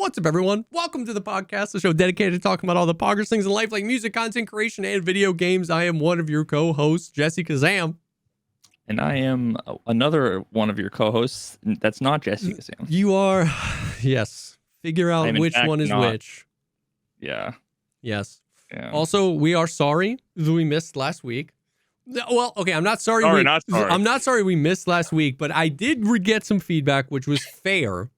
What's up, everyone? Welcome to the podcast, the show dedicated to talking about all the poggers things in life, like music, content creation, and video games. I am one of your co-hosts, JesseKazam. And I am another one of your co-hosts. That's not JesseKazam. You are, yes. Figure out which one is which. Yeah. Yes. Yeah. Also, we are sorry that we missed last week. Well, okay, I'm not sorry. I'm not sorry we missed last week, but I did get some feedback, which was fair,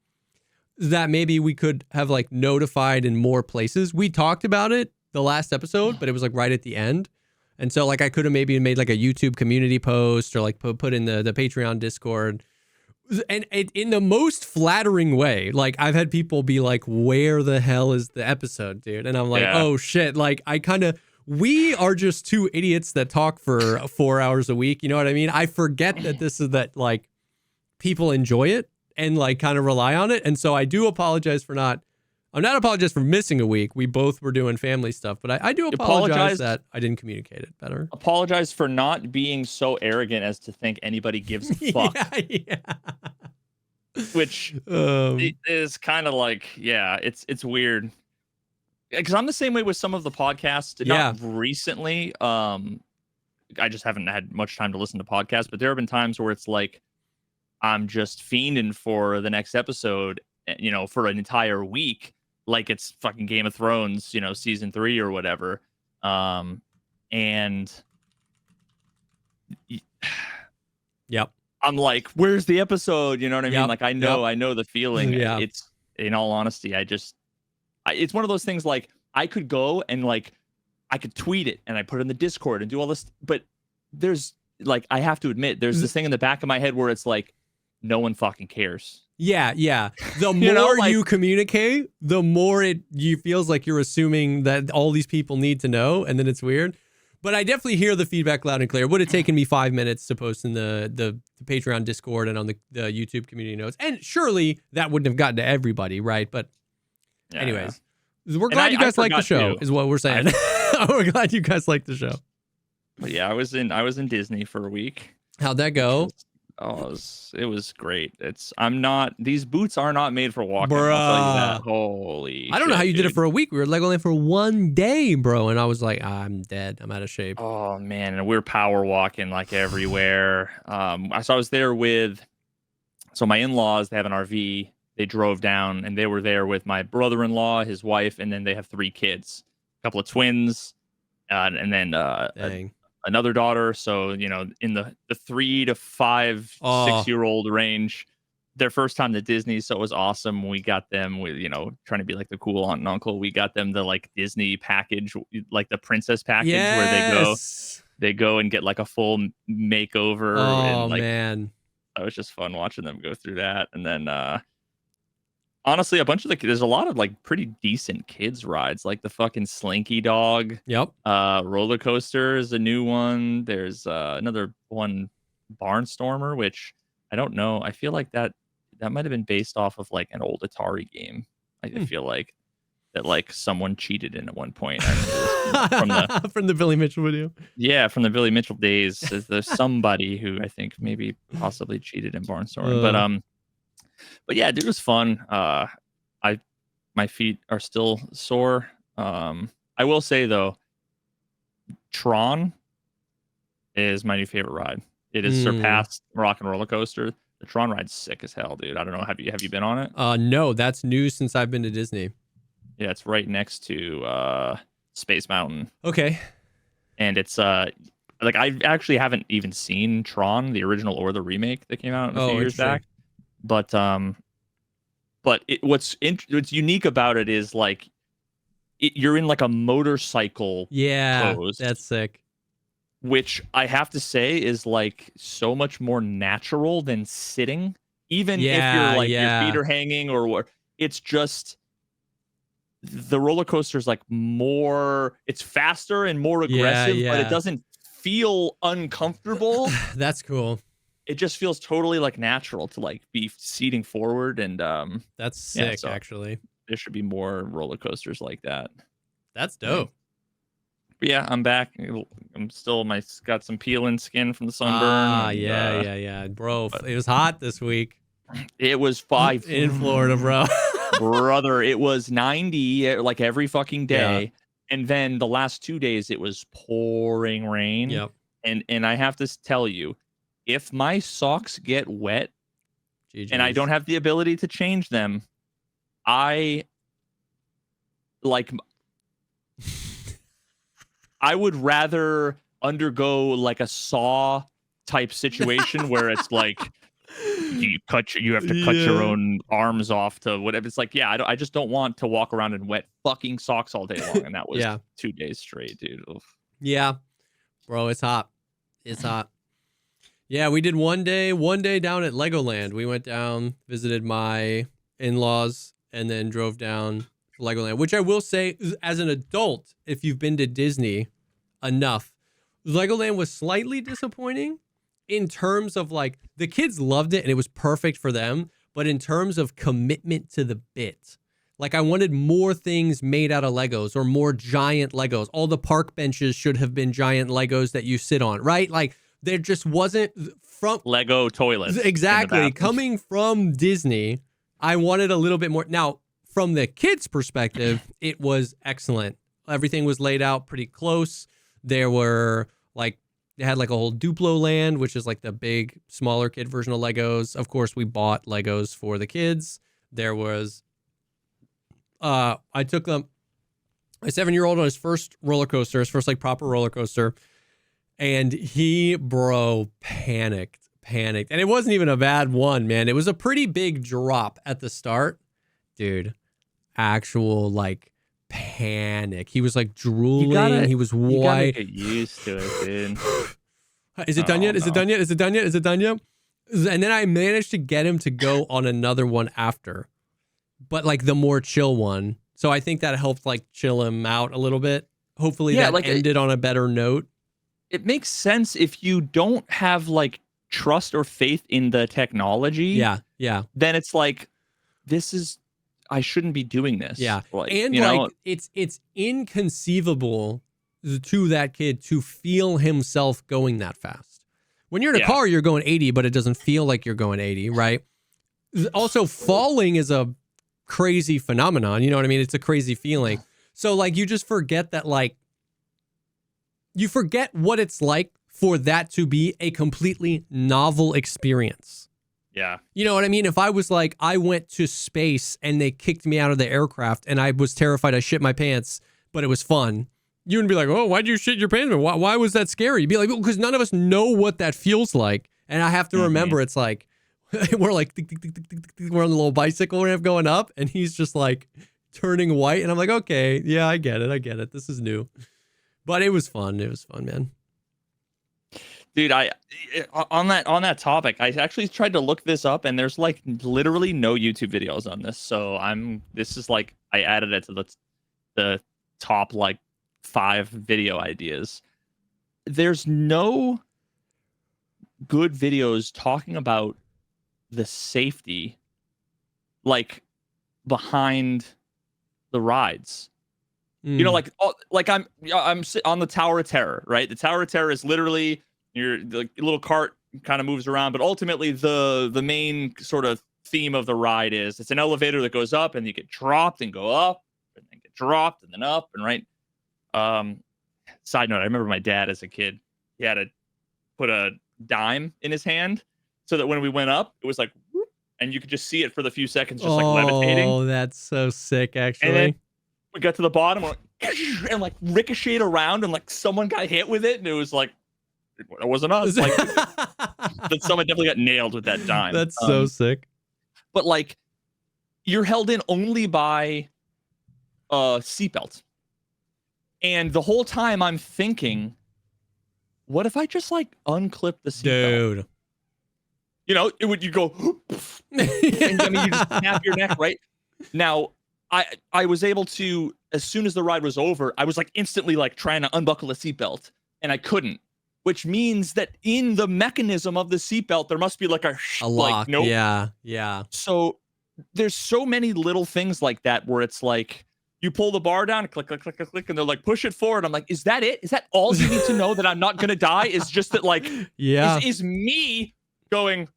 that maybe we could have like notified in more places. We talked about it the last episode, but it was like right at the end. And so like I could have maybe made like a YouTube community post or like put in the Patreon Discord. And in the most flattering way, like I've had people be like, where the hell is the episode, dude? And I'm like, oh shit. Like we are just two idiots that talk for 4 hours a week. You know what I mean? I forget that this is that like people enjoy it and like kind of rely on it. And so I do apologize for I'm not apologizing for missing a week. We both were doing family stuff, but I do apologize that I didn't communicate it better. Apologize for not being so arrogant as to think anybody gives a fuck. Yeah. Which is kind of like, it's weird. Because I'm the same way with some of the podcasts. Not recently. I just haven't had much time to listen to podcasts, but there have been times where it's like, I'm just fiending for the next episode, you know, for an entire week, like it's fucking Game of Thrones, you know, season 3 or whatever. And yep. I'm like, where's the episode? You know what I mean? Like, I know the feeling. Yeah. It's, in all honesty, it's one of those things like I could go and like, I could tweet it and I put it in the Discord and do all this, but there's like, I have to admit, there's this thing in the back of my head where it's like, no one fucking cares. Yeah. The more you communicate, the more you feels like you're assuming that all these people need to know, and then it's weird. But I definitely hear the feedback loud and clear. It would have taken me 5 minutes to post in the Patreon Discord and on the YouTube community notes. And surely that wouldn't have gotten to everybody, right? But anyways, we're glad you guys like the show, is what we're saying. We're glad you guys like the show. But yeah, I was in Disney for a week. How'd that go? It was great. These boots are not made for walking. Bruh. I'll tell you that. Holy I don't know how you did it for a week. We were Legoland for 1 day, bro. And I was like, I'm dead. I'm out of shape. Oh man. And we're power walking like everywhere. I was there with, my in-laws, they have an RV. They drove down and they were there with my brother-in-law, his wife, and then they have 3 kids, a couple of twins, and then another daughter. So, you know, in the 3 to 5, 6-year-old range, their first time to Disney. So it was awesome. We got them with, you know, trying to be like the cool aunt and uncle. We got them the like Disney package, like the princess package where they go and get like a full makeover. Oh, and, like, man. That was just fun watching them go through that. And then, honestly, there's a lot of like pretty decent kids rides, like the fucking Slinky Dog. Yep. Roller coaster is a new one. There's another one, Barnstormer, which I don't know. I feel like that might have been based off of like an old Atari game. I feel like that like someone cheated in at one point. From the Billy Mitchell video. Yeah, from the Billy Mitchell days. There's somebody who I think maybe possibly cheated in Barnstormer. But yeah, dude, it was fun. My feet are still sore. I will say though, Tron is my new favorite ride. It has surpassed Rock and Roller Coaster. The Tron ride's sick as hell, dude. I don't know. Have you been on it? No, that's new since I've been to Disney. Yeah, it's right next to Space Mountain. Okay. And it's like I actually haven't even seen Tron, the original or the remake that came out a few years back. But what's unique about it is like you're in like a motorcycle pose. That's sick. Which I have to say is like so much more natural than sitting. Even if you're like your feet are hanging or what, it's just the roller coaster is like more. It's faster and more aggressive, but it doesn't feel uncomfortable. That's cool. It just feels totally like natural to like be seating forward, and that's sick. Actually, there should be more roller coasters like that. That's dope. But yeah, I'm back. I'm still got some peeling skin from the sunburn. Yeah, bro. It was hot this week. It was 5 in Florida, bro. Brother, it was 90 like every fucking day. Yeah. And then the last 2 days it was pouring rain. Yep. And I have to tell you, if my socks get wet and I don't have the ability to change them, I would rather undergo like a Saw type situation where it's like you have to cut your own arms off to whatever. It's like, I just don't want to walk around in wet fucking socks all day long. And that was 2 days straight, dude. Oof. Yeah, bro, it's hot. It's hot. Yeah, we did one day down at Legoland. We went down, visited my in-laws, and then drove down to Legoland, which I will say, as an adult, if you've been to Disney enough, Legoland was slightly disappointing in terms of like, the kids loved it and it was perfect for them, but in terms of commitment to the bit, like I wanted more things made out of Legos or more giant Legos. All the park benches should have been giant Legos that you sit on, right? Like there just wasn't from Lego toilets. Exactly. Coming from Disney, I wanted a little bit more. Now, from the kids' perspective, it was excellent. Everything was laid out pretty close. There were like, they had like a whole Duplo land, which is like the big, smaller kid version of Legos. Of course, we bought Legos for the kids. There was, I took them, my 7-year-old on his first roller coaster, his first like proper roller coaster. And he, panicked. And it wasn't even a bad one, man. It was a pretty big drop at the start. Dude, actual like panic. He was like drooling. He was white. You gotta get used to it, dude. Is it done yet? Is it done yet? Is it done yet? Is it done yet? And then I managed to get him to go on another one after, but like the more chill one. So I think that helped like chill him out a little bit. Hopefully that like ended on a better note. It makes sense if you don't have like trust or faith in the technology. Yeah. Then it's like, I shouldn't be doing this. Yeah. Like, and like it's inconceivable to that kid to feel himself going that fast. When you're in a car, you're going 80, but it doesn't feel like you're going 80, right? Also, falling is a crazy phenomenon. You know what I mean? It's a crazy feeling. So like you just forget that, like, you forget what it's like for that to be a completely novel experience. Yeah. You know what I mean? If I was like, I went to space and they kicked me out of the aircraft and I was terrified, I shit my pants, but it was fun. You wouldn't be like, oh, why'd you shit your pants? Why was that scary? You'd be like, because none of us know what that feels like. And I have to remember, it's like, we're like, tick, tick, tick, tick, tick, tick, we're on the little bicycle ramp going up and he's just like turning white. And I'm like, okay, yeah, I get it. This is new. But it was fun. It was fun, man. Dude, on that topic, I actually tried to look this up, and there's like literally no YouTube videos on this. So this is like I added it to the top like 5 video ideas. There's no good videos talking about the safety, like behind the rides. You know, like I'm on the Tower of Terror, right? The Tower of Terror is literally the little cart kind of moves around, but ultimately the main sort of theme of the ride is it's an elevator that goes up and you get dropped and go up and then get dropped and then up and right. Side note, I remember my dad as a kid, he had to put a dime in his hand so that when we went up, it was like, whoop, and you could just see it for the few seconds, just like levitating. Oh, that's so sick, actually. And then we got to the bottom and like ricocheted around and like someone got hit with it and it was like, it wasn't us. Like, that someone definitely got nailed with that dime. That's so sick. But like, you're held in only by a seatbelt. And the whole time I'm thinking, what if I just like unclip the seatbelt? Dude. You know, you go, and I mean, you just snap your neck, right? Now, I was able to, as soon as the ride was over, I was like instantly like trying to unbuckle the seatbelt and I couldn't, which means that in the mechanism of the seatbelt, there must be like a lock. Like, nope. Yeah. So there's so many little things like that where it's like, you pull the bar down, click, click, click, click, click, and they're like, push it forward. I'm like, is that it? Is that all you need to know that I'm not going to die? Is just that like, is me going,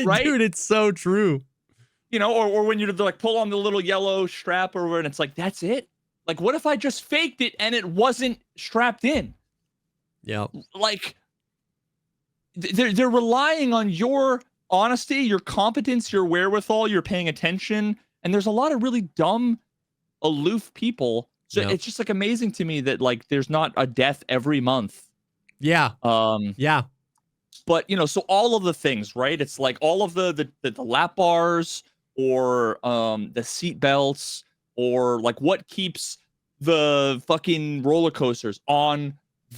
right? Dude, it's so true. you know, or when you're like pull on the little yellow strap or where, and it's like, that's it. Like, what if I just faked it and it wasn't strapped in? Yeah. Like, they're relying on your honesty, your competence, your wherewithal, you're paying attention. And there's a lot of really dumb, aloof people. So it's just like amazing to me that like there's not a death every month. Yeah. Yeah. But, you know, so all of the things, right? It's like all of the lap bars or the seat belts or like what keeps the fucking roller coasters on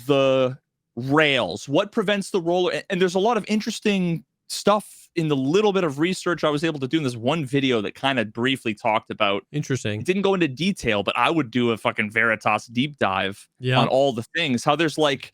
the rails, what prevents the roller. And there's a lot of interesting stuff in the little bit of research I was able to do in this one video that kind of briefly talked about. Interesting. It didn't go into detail, but I would do a fucking Veritas deep dive on all the things, how there's like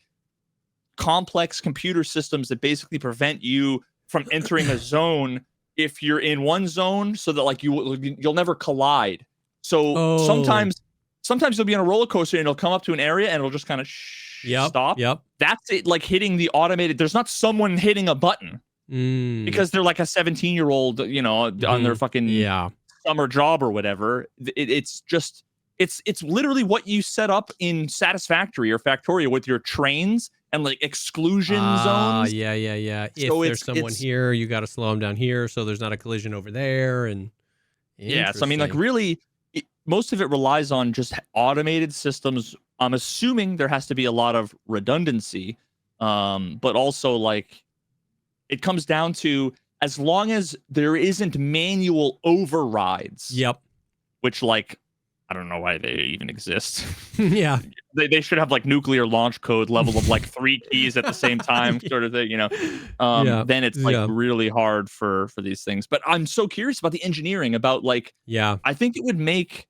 complex computer systems that basically prevent you from entering a zone if you're in one zone, so that like you'll never collide. So sometimes you'll be on a roller coaster and it'll come up to an area and it'll just kind of stop. Yep. That's it, like hitting the automated. There's not someone hitting a button because they're like a 17-year-old, you know, on their fucking summer job or whatever. It's just it's literally what you set up in Satisfactory or Factorio with your trains and like exclusion zones. Yeah. If So there's someone here, you got to slow them down here so there's not a collision over there. And so I mean, like really, most of it relies on just automated systems. I'm assuming there has to be a lot of redundancy, but also like it comes down to as long as there isn't manual overrides. Yep. Which like I don't know why they even exist. Yeah. They should have like nuclear launch code level of like 3 keys at the same time sort of thing, you know. Then it's like really hard for these things. But I'm so curious about the engineering about like I think it would make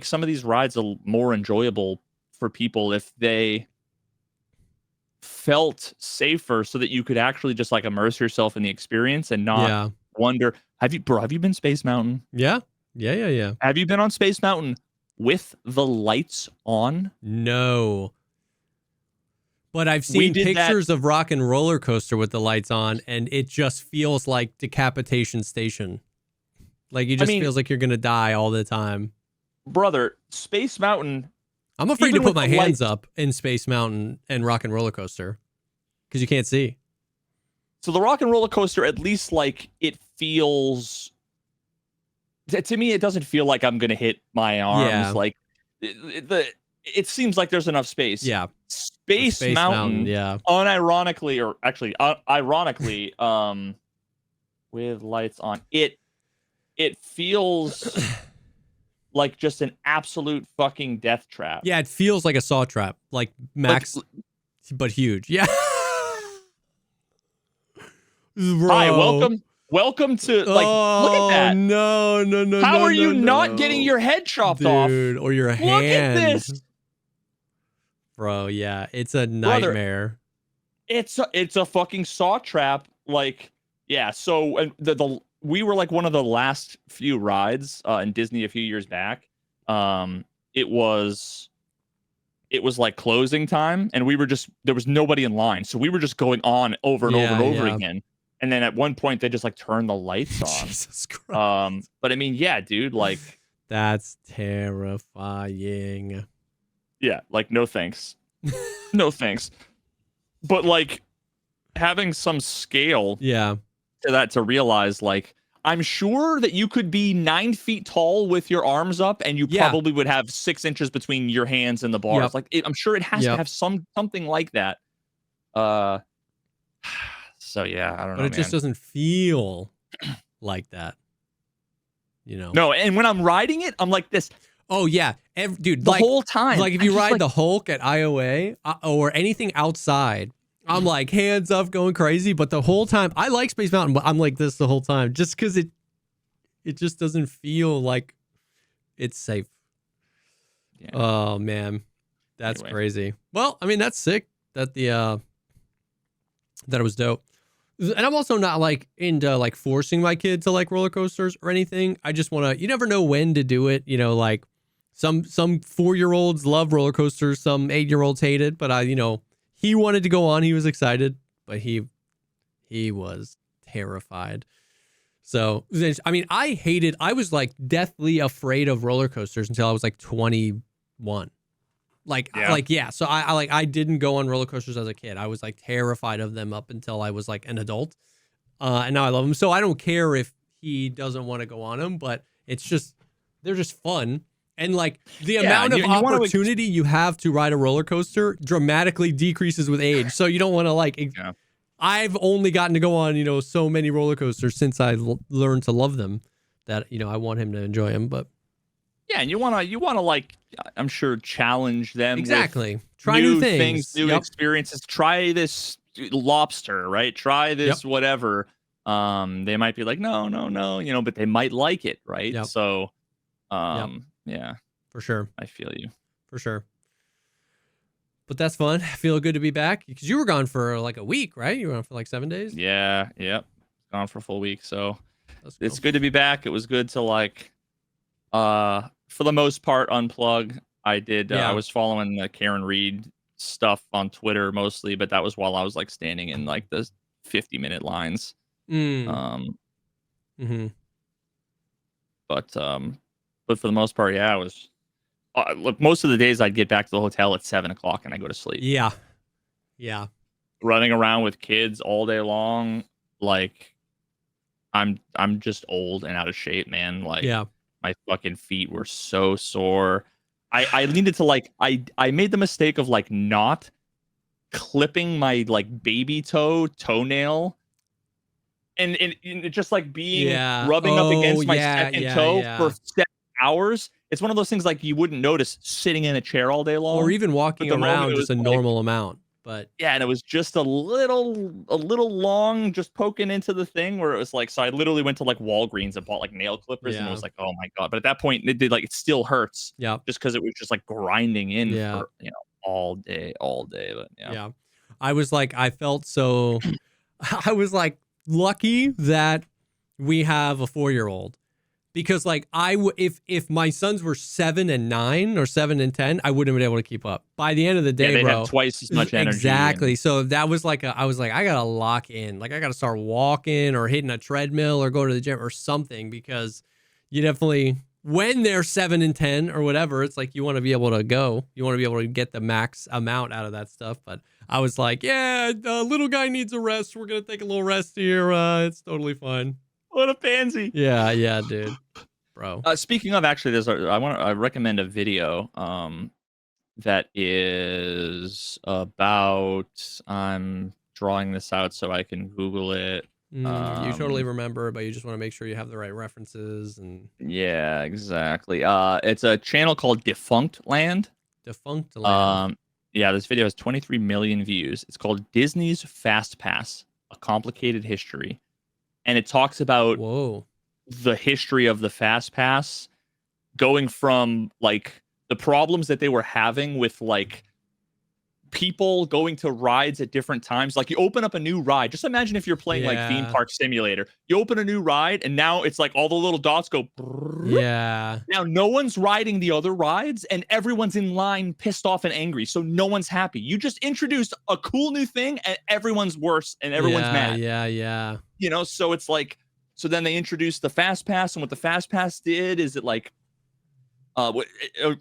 some of these rides more enjoyable for people if they felt safer so that you could actually just like immerse yourself in the experience and not wonder. Have you been Space Mountain? Yeah. Have you been on Space Mountain with the lights on? No. But I've seen pictures of Rock and Roller Coaster with the lights on, and it just feels like Decapitation Station. Like, it just feels like you're going to die all the time. Brother, Space Mountain... I'm afraid to put my hands up in Space Mountain and Rock and Roller Coaster because you can't see. So the Rock and Roller Coaster, at least, like, it feels... To me, it doesn't feel like I'm going to hit my arms. Yeah. Like, it seems like there's enough space. Yeah. Space Mountain, unironically, or actually, ironically, with lights on, it feels like just an absolute fucking death trap. Yeah, it feels like a saw trap, like max, but huge. Yeah. Hi, welcome to, like, look at that. No. How are you not getting your head chopped off? Dude, or your hand. Look at this. Bro, yeah, it's a nightmare. Brother, it's a fucking saw trap. Like, yeah, so we were like one of the last few rides in Disney a few years back. It was like closing time, and there was nobody in line. So we were just going on over and over again. And then at one point they just like turned the lights on. Jesus Christ. But I mean, yeah, dude, like that's terrifying. Yeah, like no thanks. No thanks. But like having some scale to that to realize, like, I'm sure that you could be 9 feet tall with your arms up and you probably would have 6 inches between your hands and the bars. Yep. Like I'm sure it has to have something like that. So yeah, I don't know. But it just doesn't feel like that. You know. No, and when I'm riding it, I'm like this. Oh yeah, dude, the whole time. Like if you ride the Hulk at IOA or anything outside, I'm like hands up, going crazy. But the whole time, I like Space Mountain, but I'm like this the whole time, just because it just doesn't feel like it's safe. Yeah. Oh man, that's crazy. Well, I mean that's sick that that it was dope. And I'm also not like into like forcing my kid to like roller coasters or anything. I just want to, you never know when to do it. You know, like some 4-year-olds love roller coasters. Some 8-year-olds hate it, but he wanted to go on. He was excited, but he was terrified. So, I mean, I was like deathly afraid of roller coasters until I was like 21. Yeah. So I didn't go on roller coasters as a kid. I was like terrified of them up until I was like an adult. And now I love them. So I don't care if he doesn't want to go on them, but they're just fun. And like the amount of opportunity you have to ride a roller coaster dramatically decreases with age. So you don't want to I've only gotten to go on, so many roller coasters since I learned to love them that, I want him to enjoy them. But yeah, and you want to I'm sure challenge them. Exactly. With try new things, new experiences. Try this lobster, right? Try this whatever. They might be like, no, but they might like it, right? Yep. So, yeah, for sure. I feel you. For sure. But that's fun. I feel good to be back because you were gone for like a week, right? You were gone for like 7 days. Yeah. Yep. Gone for a full week. So it's good to be back. It was good to for the most part, unplug. I did. I was following the Karen Reed stuff on Twitter mostly, but that was while I was like standing in like the 50-minute lines. But for the most part, yeah, it was. Look, most of the days I'd get back to the hotel at 7:00 and I go to sleep. Yeah. Running around with kids all day long, like I'm just old and out of shape, man. Like my fucking feet were so sore. I needed to I made the mistake of not clipping my baby toenail and it just being rubbing up against my second toe for 7 hours. It's one of those things you wouldn't notice sitting in a chair all day long, or even walking around just a normal amount. But yeah, and it was just a little long, just poking into the thing where it was so I literally went to Walgreens and bought nail clippers, and it was oh my god. But at that point, it did it still hurts. Yeah, just because it was just grinding in for all day. But yeah, I was I felt so. I was lucky that we have a 4-year-old. Because if my sons were 7 and 9 or 7 and 10, I wouldn't have been able to keep up. By the end of the day, they bro, have twice as much energy. Exactly. So that was I was I gotta lock in. I gotta start walking or hitting a treadmill or go to the gym or something, because you definitely, when they're 7 and 10 or whatever, it's you want to be able to go. You want to be able to get the max amount out of that stuff. But I was little guy needs a rest. We're gonna take a little rest here. It's totally fine. What a pansy. Yeah, dude. Bro. Speaking of, actually, I recommend a video that is about, I'm drawing this out so I can Google it. You totally remember, but you just want to make sure you have the right references. And yeah, exactly. It's a channel called Defunct Land. Defunct Land. Yeah, this video has 23 million views. It's called Disney's Fast Pass: A Complicated History. And it talks about the history of the Fast Pass, going from the problems that they were having with people going to rides at different times. You open up a new ride. Just imagine if you're playing Theme Park Simulator. You open a new ride and now it's all the little dots go. Yeah. Now no one's riding the other rides and everyone's in line pissed off and angry. So no one's happy. You just introduced a cool new thing and everyone's worse and everyone's mad. Yeah. So it's so then they introduced the Fast Pass, and what the Fast Pass did is it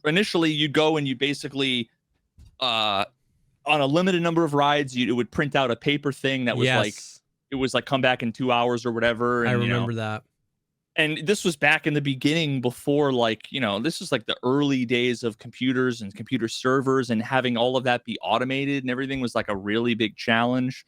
initially you'd go and you basically on a limited number of rides it would print out a paper thing that was it was come back in 2 hours or whatever. And, I remember that. And this was back in the beginning before this was the early days of computers and computer servers, and having all of that be automated and everything was a really big challenge.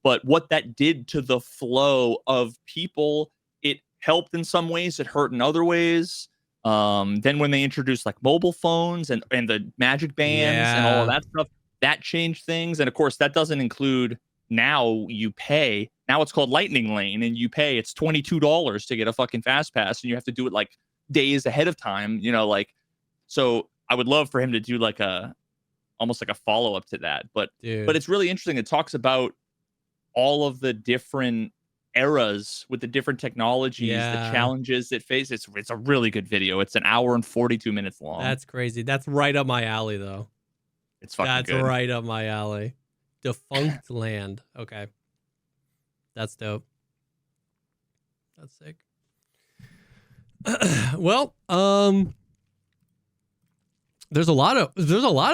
But what that did to the flow of people, it helped in some ways, it hurt in other ways. Then when they introduced mobile phones and the magic bands and all of that stuff, that changed things. And of course, that doesn't include, now you pay. Now it's called Lightning Lane, and you pay. It's $22 to get a fucking Fast Pass, and you have to do it days ahead of time. So I would love for him to do almost a follow up to that. But it's really interesting. It talks about all of the different eras with the different technologies, the challenges it faces. It's a really good video. It's 1 hour and 42 minutes long. That's crazy. That's right up my alley, though. It's fucking good. That's right up my alley. Defunct Land. Okay. That's dope. That's sick. Well, there's a lot of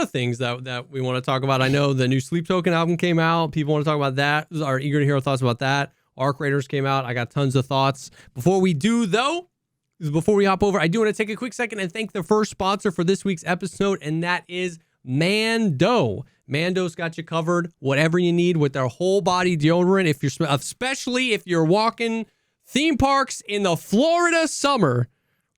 things that we want to talk about. I know the new Sleep Token album came out. People want to talk about that. Are eager to hear our thoughts about that. Arc Raiders came out. I got tons of thoughts. Before we hop over, I do want to take a quick second and thank the first sponsor for this week's episode, and that is MANDO. MANDO's got you covered, whatever you need with their whole body deodorant. Especially if you're walking theme parks in the Florida summer,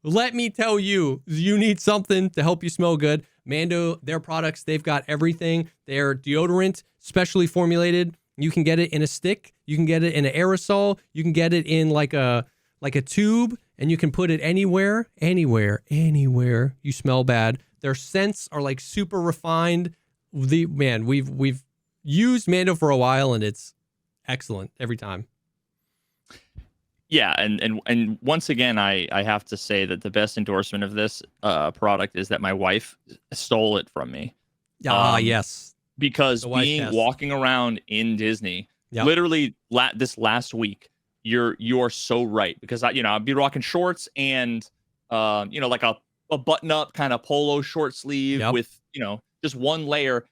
let me tell you, you need something to help you smell good. MANDO, their products, they've got everything. Their deodorant, specially formulated. You can get it in a stick. You can get it in an aerosol. You can get it in like a tube, and you can put it anywhere you smell bad. Their scents are like super refined. We've used MANDO for a while, and it's excellent every time. Yeah, and once again, I have to say that the best endorsement of this product is that my wife stole it from me. Yes. Because walking around in Disney, literally this last week, you're so right. Because I'd be rocking shorts and like a button up kind of polo short sleeve with just one layer.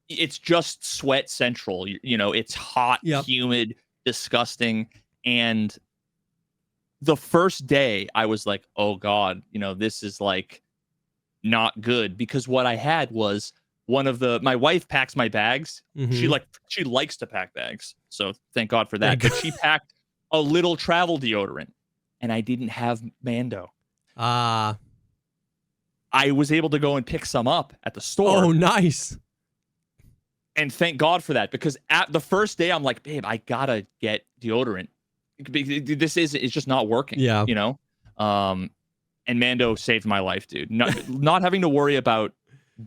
It's just sweat central. It's hot, humid, disgusting, and the first day I was like, oh God, this is like not good, because what I had was my wife packs my bags. Mm-hmm. She likes to pack bags. So thank God for that. But she packed a little travel deodorant, and I didn't have MANDO. I was able to go and pick some up at the store. Oh, nice. And thank God for that, because at the first day I'm like, babe, I gotta get deodorant. It's just not working. And MANDO saved my life, dude. Not having to worry about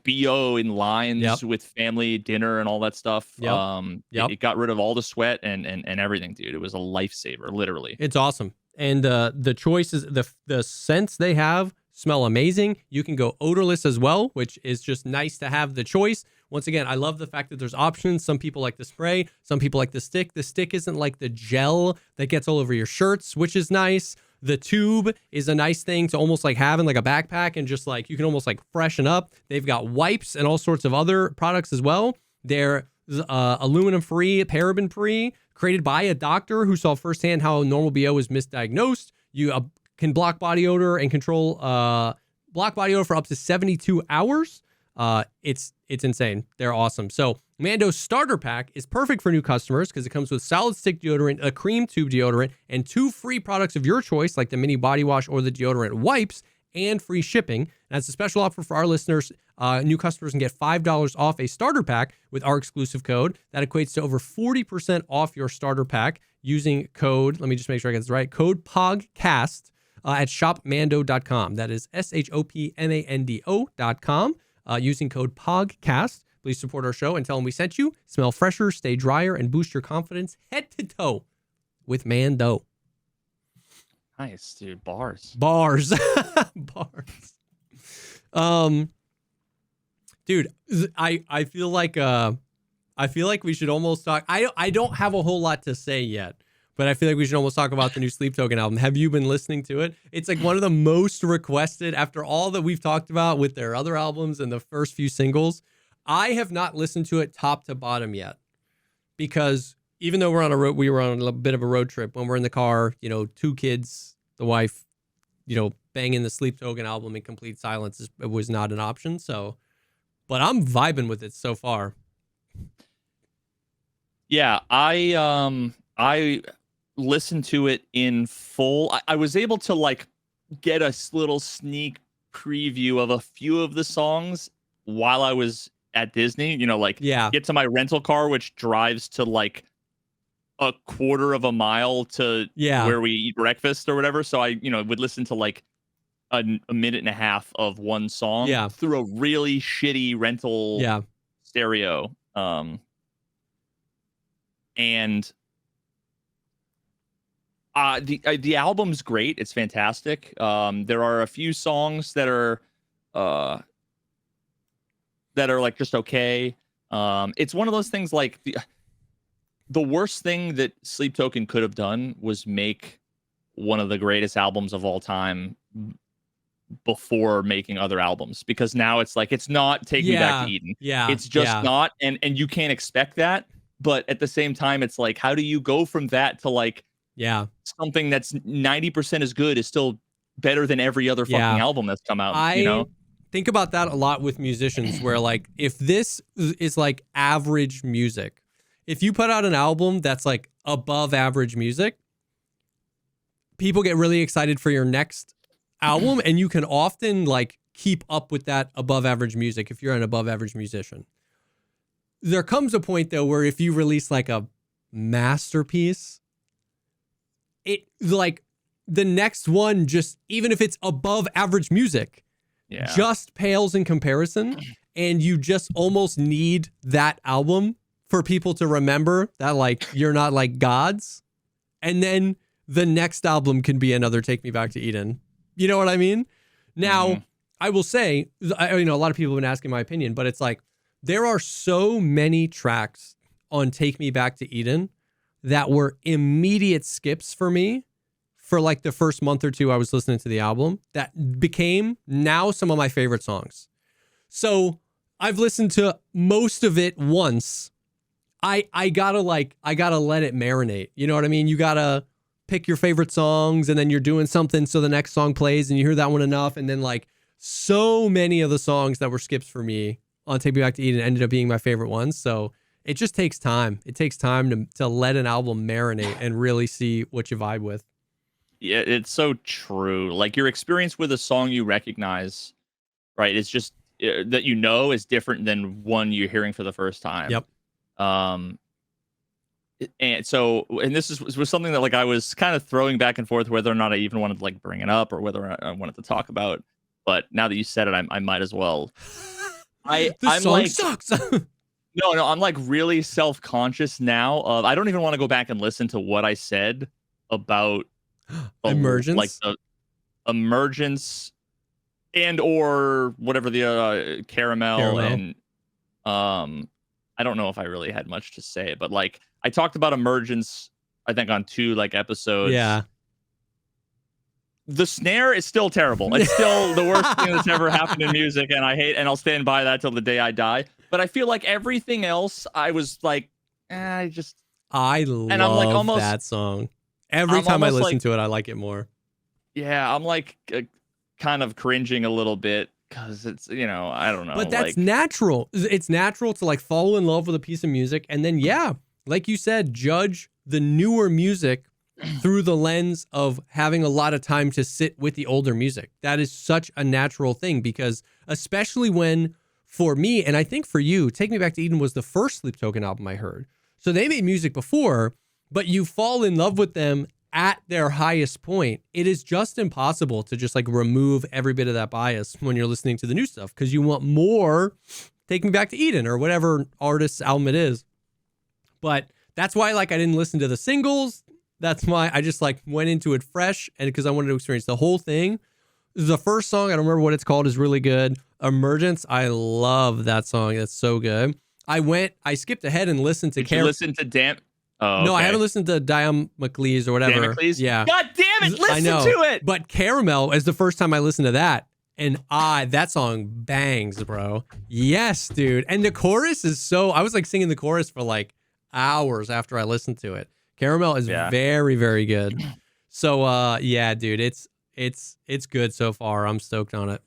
BO in lines with family dinner and all that stuff. It got rid of all the sweat and everything, dude. It was a lifesaver, literally. It's awesome. And the choices, the scents they have smell amazing. You can go odorless as well, which is just nice to have the choice. Once again, I love the fact that there's options. Some people like the spray. Some people like the stick. The stick isn't like the gel that gets all over your shirts, which is nice. The tube is a nice thing to almost like have in like a backpack, and just like you can almost like freshen up. They've got wipes and all sorts of other products as well. They're aluminum free, paraben free, created by a doctor who saw firsthand how normal BO is misdiagnosed. You can block body odor and control block body odor for up to 72 hours. It's insane. They're awesome. So MANDO's starter pack is perfect for new customers because it comes with solid stick deodorant, a cream tube deodorant, and 2 free products of your choice, like the mini body wash or the deodorant wipes, and free shipping. And as a special offer for our listeners, new customers can get $5 off a starter pack with our exclusive code. That equates to over 40% off your starter pack using code, let me just make sure I get this right, code POGCAST at shopmando.com. That is SHOPMANDO.com. Using code POGCAST. Please support our show and tell them we sent you. Smell fresher, stay drier, and boost your confidence head to toe with MANDO. Nice, dude. Bars. Bars. Dude, I feel like we should almost talk. I don't have a whole lot to say yet, but I feel like we should almost talk about the new Sleep Token album. Have you been listening to it? It's like one of the most requested after all that we've talked about with their other albums and the first few singles. I have not listened to it top to bottom yet, because even though we were on a bit of a road trip, when we're in the car, 2 kids, the wife, banging the Sleep Token album in complete silence, it was not an option. So, but I'm vibing with it so far. Yeah, I listened to it in full. I was able to like get a little sneak preview of a few of the songs while I was at Disney, get to my rental car, which drives to like a quarter of a mile to where we eat breakfast or whatever. So I, would listen to like a minute and a half of one song through a really shitty rental stereo. And the album's great. It's fantastic. There are a few songs that are like just okay. It's one of those things like the worst thing that Sleep Token could have done was make one of the greatest albums of all time before making other albums, because now it's like, it's not Take Me Back to Eden. Yeah. It's just not. And you can't expect that. But at the same time, it's like, how do you go from that to like, something that's 90% as good is still better than every other fucking album that's come out, I think about that a lot with musicians, where like, if this is like average music, if you put out an album that's like above average music, people get really excited for your next album, and you can often like keep up with that above average music if you're an above average musician. There comes a point though where if you release like a masterpiece, it like the next one, just even if it's above average music, just pales in comparison, and you just almost need that album for people to remember that like you're not like gods. And then the next album can be another Take Me Back to Eden. You know what I mean? Now, I will say, a lot of people have been asking my opinion, but it's like, there are so many tracks on Take Me Back to Eden that were immediate skips for me for like the first month or two I was listening to the album, that became now some of my favorite songs. So I've listened to most of it once. I gotta let it marinate. You know what I mean? You gotta pick your favorite songs, and then you're doing something so the next song plays and you hear that one enough, and then like so many of the songs that were skips for me on Take Me Back to Eden ended up being my favorite ones. So it just takes time. It takes time to let an album marinate and really see what you vibe with. Yeah, it's so true. Like, your experience with a song you recognize, right? It's just that is different than one you're hearing for the first time. Yep. And this was something that like I was kind of throwing back and forth whether or not I even wanted to like bring it up or whether I wanted to talk about. But now that you said it, I might as well. I'm song like, sucks. No, I'm like really self-conscious now. I don't even want to go back and listen to what I said about Emergence, like the Emergence, and or whatever the caramel. And I don't know if I really had much to say, but like I talked about Emergence, I think on 2 like episodes. Yeah. The snare is still terrible. It's still the worst thing that's ever happened in music, and I'll stand by that till the day I die. But I feel like everything else, I was like, I love and I'm like almost that song. Every time I listen to it, I like it more. Yeah, I'm like kind of cringing a little bit because it's, I don't know. But that's natural. It's natural to like fall in love with a piece of music, and then like you said, judge the newer music through the lens of having a lot of time to sit with the older music. That is such a natural thing, because especially when, for me, and I think for you, Take Me Back to Eden was the first Sleep Token album I heard. So they made music before, but you fall in love with them at their highest point. It is just impossible to just like remove every bit of that bias when you're listening to the new stuff, because you want more Take Me Back to Eden or whatever artist's album it is. But that's why like I didn't listen to the singles. That's why I just like went into it fresh, and because I wanted to experience the whole thing. The first song, I don't remember what it's called, is really good. Emergence, I love that song. That's so good. I skipped ahead and listened to... Did you listen to No, okay. I haven't listened to Damocles or whatever. Damocles? Yeah. God damn it, listen to it! But Caramel is the first time I listened to that, and that song bangs, bro. Yes, dude. And the chorus is so... I was like singing the chorus for like hours after I listened to it. Caramel is very, very good. So, dude, it's good so far. I'm stoked on it.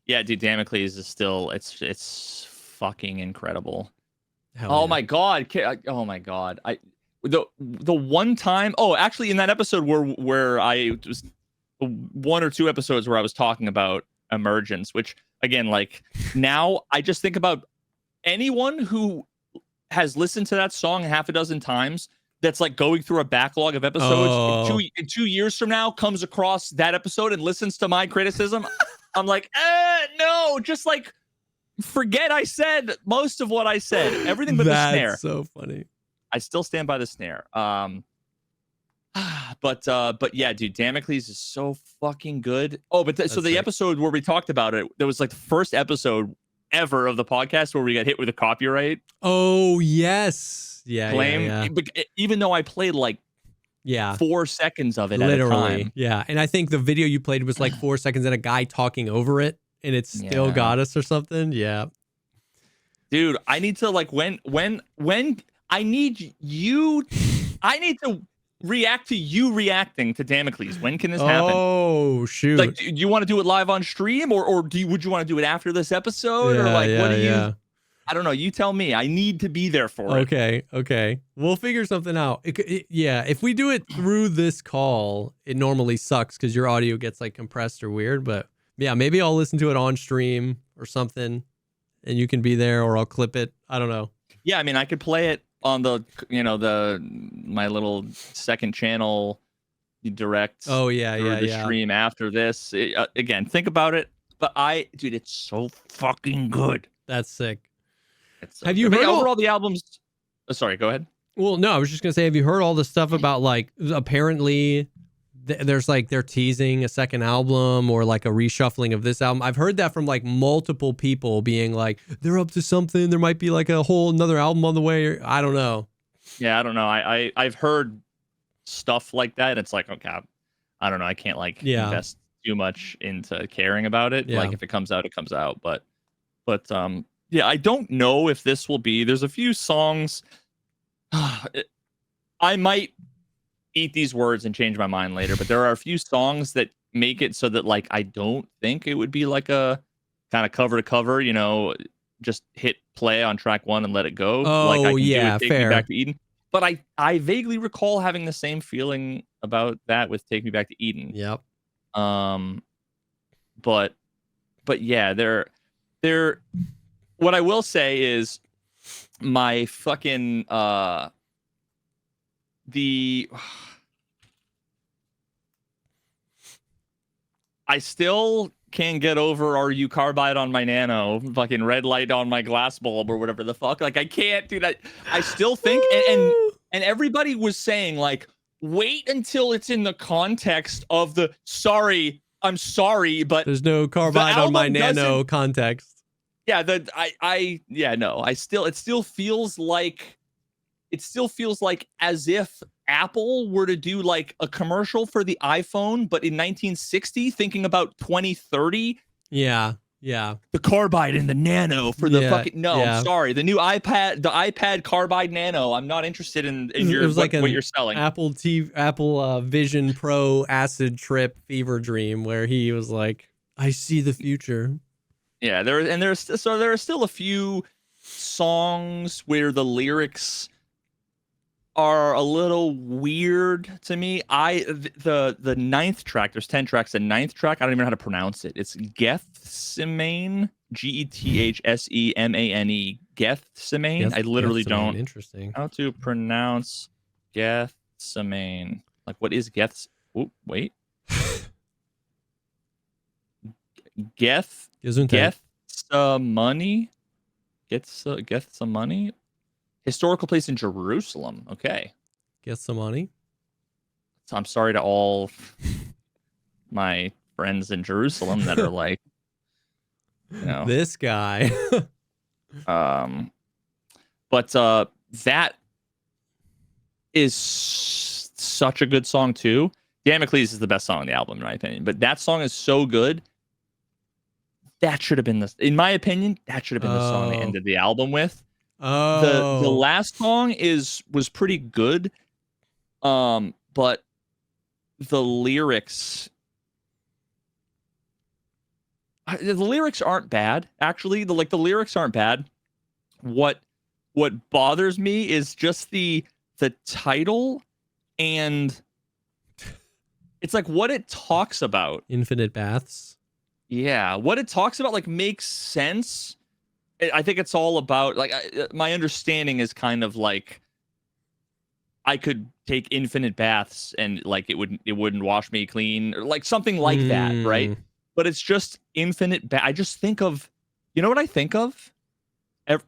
Yeah, dude, Damocles is still it's fucking incredible. My god. Oh my god. The one time, actually in that episode where I was 1 or 2 episodes where I was talking about Emergence, which again, like now I just think about anyone who has listened to that song half a dozen times that's like going through a backlog of episodes in 2 years from now comes across that episode and listens to my criticism. I'm like, no, just like forget I said most of what I said. Everything but the snare. That's so funny. I still stand by the snare. But yeah, dude, Damocles is so fucking good. So the episode where we talked about it, there was like the first episode ever of the podcast where we got hit with a copyright. Oh yes. Yeah. But even though I played like Yeah. 4 seconds of it Literally. at a time. Yeah. And I think the video you played was like 4 seconds and a guy talking over it, and it still got us or something. Yeah. Dude, I need to like when I need to react to you reacting to Damocles. When can this happen? Oh shoot! Like, do you want to do it live on stream, or would you want to do it after this episode, or like what do you? I don't know. You tell me. I need to be there for it. Okay. We'll figure something out. Yeah, if we do it through this call, it normally sucks because your audio gets like compressed or weird. But yeah, maybe I'll listen to it on stream or something, and you can be there, or I'll clip it. I don't know. Yeah, I mean, I could play it on the my little second channel direct. Oh yeah. Stream after this. Again, think about it. But dude, it's so fucking good. That's sick. Have you heard overall the albums? Oh, sorry, go ahead. Well, no, I was just gonna say, have you heard all the stuff about like apparently there's like they're teasing a second album or like a reshuffling of this album? I've heard that from like multiple people being like they're up to something. There might be like a whole another album on the way. I don't know. Yeah, I don't know. I've heard stuff like that. It's like, okay, I don't know. I can't like invest too much into caring about it. Like if it comes out, it comes out. But yeah, I don't know if this will be. There's a few songs. I might eat these words and change my mind later, but there are a few songs that make it so that like I don't think it would be like a kind of cover to cover, just hit play on track 1 and let it go. Like I can do Take Me Back to Eden. But I vaguely recall having the same feeling about that with Take Me Back to Eden. Yep. But yeah, they're what I will say is my fucking I still can't get over "Are You Carbide on My Nano," fucking "Red Light on My Glass Bulb," or whatever the fuck. Like I can't do that. I still think and everybody was saying like wait until it's in the context of the I'm sorry, but there's no carbide on my nano context. Yeah, it still feels like as if Apple were to do like a commercial for the iPhone, but in 1960, thinking about 2030. Yeah. The carbide and the nano for the fucking I'm sorry. The new iPad carbide nano. I'm not interested in what you're selling. Apple Vision Pro acid trip fever dream where he was like, I see the future. Yeah, there are still a few songs where the lyrics are a little weird to me. The ninth track, there's 10 tracks. The ninth track, I don't even know how to pronounce it. It's Gethsemane, Gethsemane, Gethsemane. I literally don't know how to pronounce Gethsemane. Like, what is Oh, wait. Gethsemane. Gethsemane. Historical place in Jerusalem. Okay. Gethsemane. So I'm sorry to all my friends in Jerusalem that are like, this guy. But that is such a good song too. Damocles is the best song on the album in my opinion, but that song is so good. That should have been in my opinion, that should have been the song they ended the album with. The last song was pretty good. But the lyrics aren't bad, actually. The lyrics aren't bad. What bothers me is just the title, and it's like what it talks about. Infinite baths. Yeah, what it talks about makes sense. I think it's all about my understanding is kind of like I could take infinite baths and it wouldn't wash me clean, or something like that, right? But it's just infinite I just think of, you know what I think of?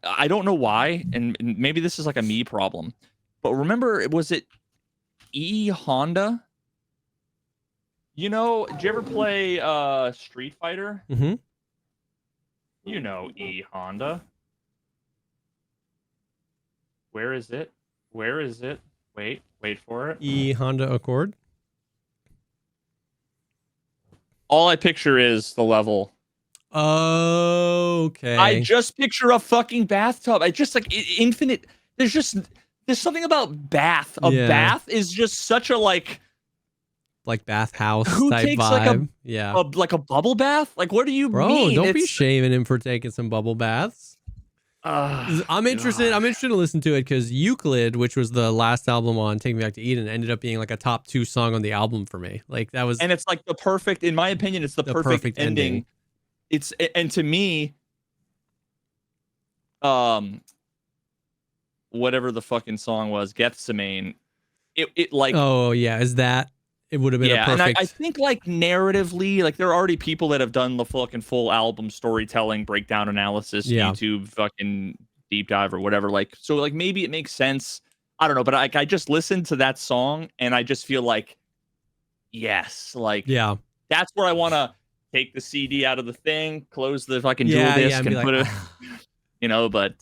I don't know why, and maybe this is a me problem, but remember, was it E Honda? Did you ever play Street Fighter? Mm-hmm. E Honda. Where is it? Wait. Wait for it. E Honda Accord. All I picture is the level. Okay. I just picture a fucking bathtub. I just like infinite. There's something about bath. A bath is just such a like bathhouse who type takes vibe. like a bubble bath? Like what do you Bro, mean? don't be shaming him for taking some bubble baths. I'm interested. I'm interested to listen to it because Euclid, which was the last album on Take Me Back to Eden, ended up being like a top 2 song on the album for me. Like that was, and it's like the perfect, in my opinion, it's the perfect ending. It's, and to me, whatever the fucking song was, Gethsemane. It like, oh yeah, is that it would have been a perfect. And I think like narratively, like there are already people that have done the fucking full album storytelling, breakdown analysis, YouTube fucking deep dive or whatever. Like, so like maybe it makes sense. I don't know, but I just listened to that song and I just feel like, yes, like that's where I want to take the CD out of the thing, close the fucking jewel disc, and put it. You know, but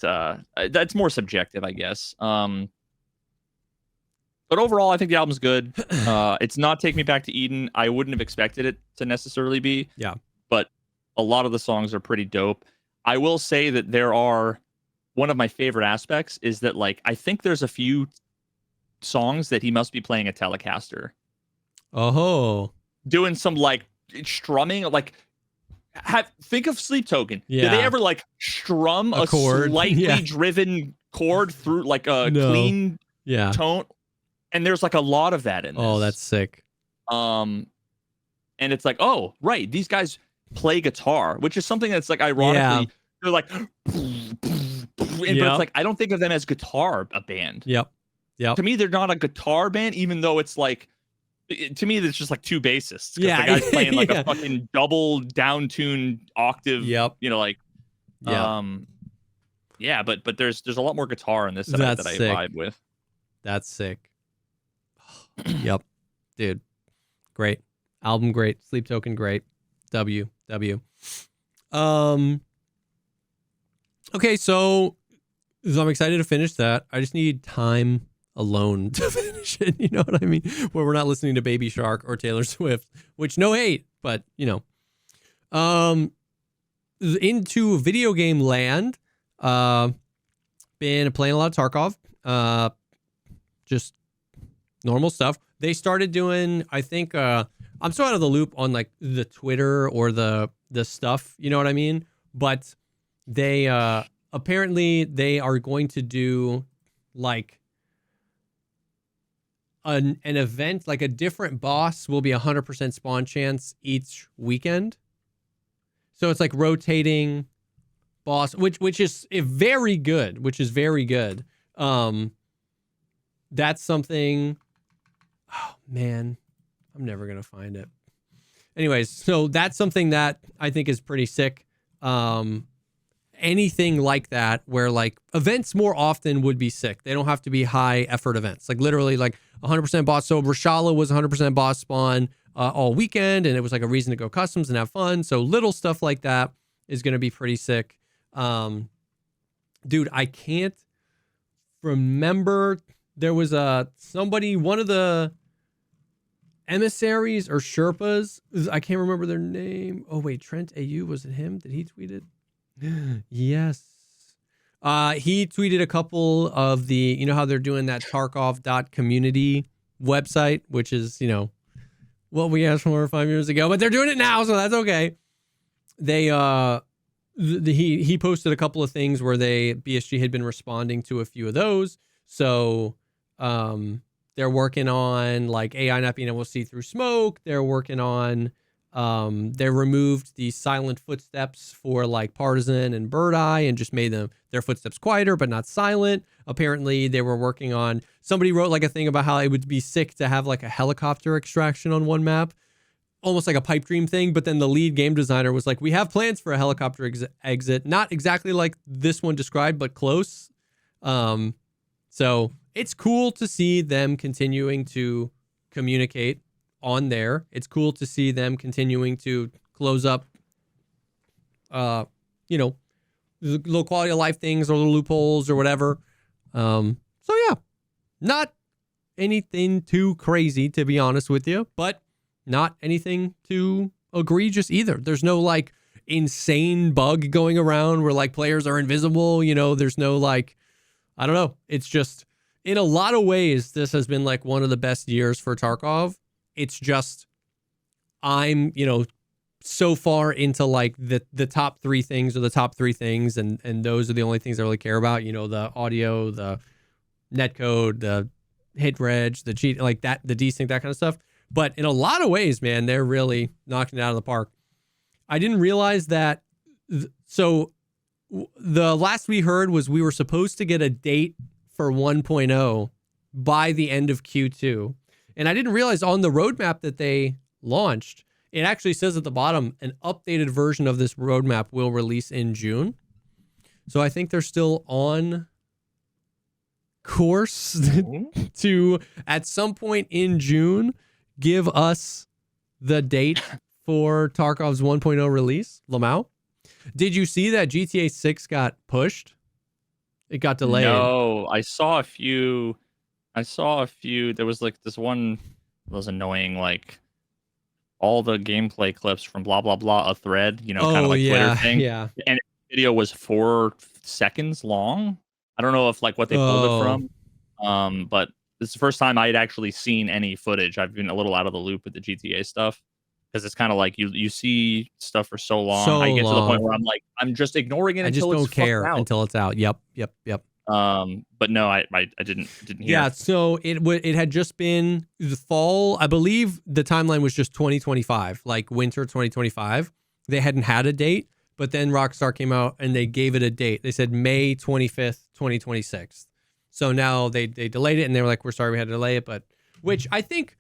that's more subjective, I guess. But overall, I think the album's good. It's not Take Me Back to Eden. I wouldn't have expected it to necessarily be. Yeah. But a lot of the songs are pretty dope. I will say that one of my favorite aspects is that, like, I think there's a few songs that he must be playing a Telecaster. Oh. Doing some, like, strumming, like, think of Sleep Token. Yeah. Did they ever, like, strum a chord? Slightly driven chord through, like, a clean tone? And there's like a lot of that in this. Oh, that's sick. And it's like, oh, right, these guys play guitar, which is something that's like ironically they're like, but it's like I don't think of them as a band. Yep. To me, they're not a guitar band, even though it's like, to me, it's just like two bassists. The guy's playing like a fucking double down tune octave. Yep. You know, like, but there's a lot more guitar in this that I vibe with. That's sick. Yep, dude, great album, great Sleep Token, great. W. Okay, so I'm excited to finish that. I just need time alone to finish it. You know what I mean? Where we're not listening to Baby Shark or Taylor Swift, which no hate, but you know, into video game land. Been playing a lot of Tarkov. Just normal stuff. They started doing, I think, I'm so out of the loop on like the Twitter or the stuff, you know what I mean? But they apparently they are going to do like an event, like a different boss will be 100% spawn chance each weekend. So it's like rotating boss, which is very good, That's something. Oh man, I'm never gonna find it. Anyways, so that's something that I think is pretty sick. Anything like that, where like events more often would be sick. They don't have to be high effort events. Like literally, like 100% boss. So Rashala was 100% boss spawn all weekend, and it was like a reason to go customs and have fun. So little stuff like that is gonna be pretty sick. Dude, I can't remember. There was somebody, one of the emissaries or Sherpas. I can't remember their name. Oh wait, Trent AU, was it him? Did he tweet it? Yes. He tweeted a couple of the, you know how they're doing that Tarkov.community website, which is, you know, what we asked for 5 years ago, but they're doing it now, so that's okay. They he posted a couple of things where BSG had been responding to a few of those. So they're working on like AI not being able to see through smoke. They're working on they removed the silent footsteps for like Partisan and Bird Eye and just made their footsteps quieter but not silent. Apparently they were working on, somebody wrote like a thing about how it would be sick to have like a helicopter extraction on one map, almost like a pipe dream thing. But then the lead game designer was like, we have plans for a helicopter exit, not exactly like this one described, but close. So it's cool to see them continuing to communicate on there. It's cool to see them continuing to close up, you know, little quality of life things or little loopholes or whatever. So yeah, not anything too crazy, to be honest with you, but not anything too egregious either. There's no like insane bug going around where like players are invisible. There's no like, I don't know. It's just, in a lot of ways, this has been like one of the best years for Tarkov. It's just, I'm, so far into like the top three things or the top three things. And those are the only things I really care about. The audio, the netcode, the hit reg, the cheat, like that, the desync, that kind of stuff. But in a lot of ways, man, they're really knocking it out of the park. I didn't realize that. So the last we heard was we were supposed to get a date for 1.0 by the end of Q2. And I didn't realize on the roadmap that they launched, it actually says at the bottom, an updated version of this roadmap will release in June. So I think they're still on course to, at some point in June, give us the date for Tarkov's 1.0 release. Lamau, did you see that GTA 6 got pushed? It got delayed. No, I saw a few. There was like this one, those annoying, like all the gameplay clips from blah, blah, blah, a thread, kind of like Twitter thing. Yeah. And the video was 4 seconds long. I don't know if like what they pulled it from. But this is the first time I had actually seen any footage. I've been a little out of the loop with the GTA stuff. Because it's kind of like you see stuff for so long. I get to the point where I'm like, I'm just ignoring it until it's out. I just don't care until it's out. Yep. But no, I didn't hear. Yeah, so it had just been the fall. I believe the timeline was just 2025, like winter 2025. They hadn't had a date, but then Rockstar came out and they gave it a date. They said May 25th, 2026. So now they delayed it and they were like, we're sorry we had to delay it, but which I think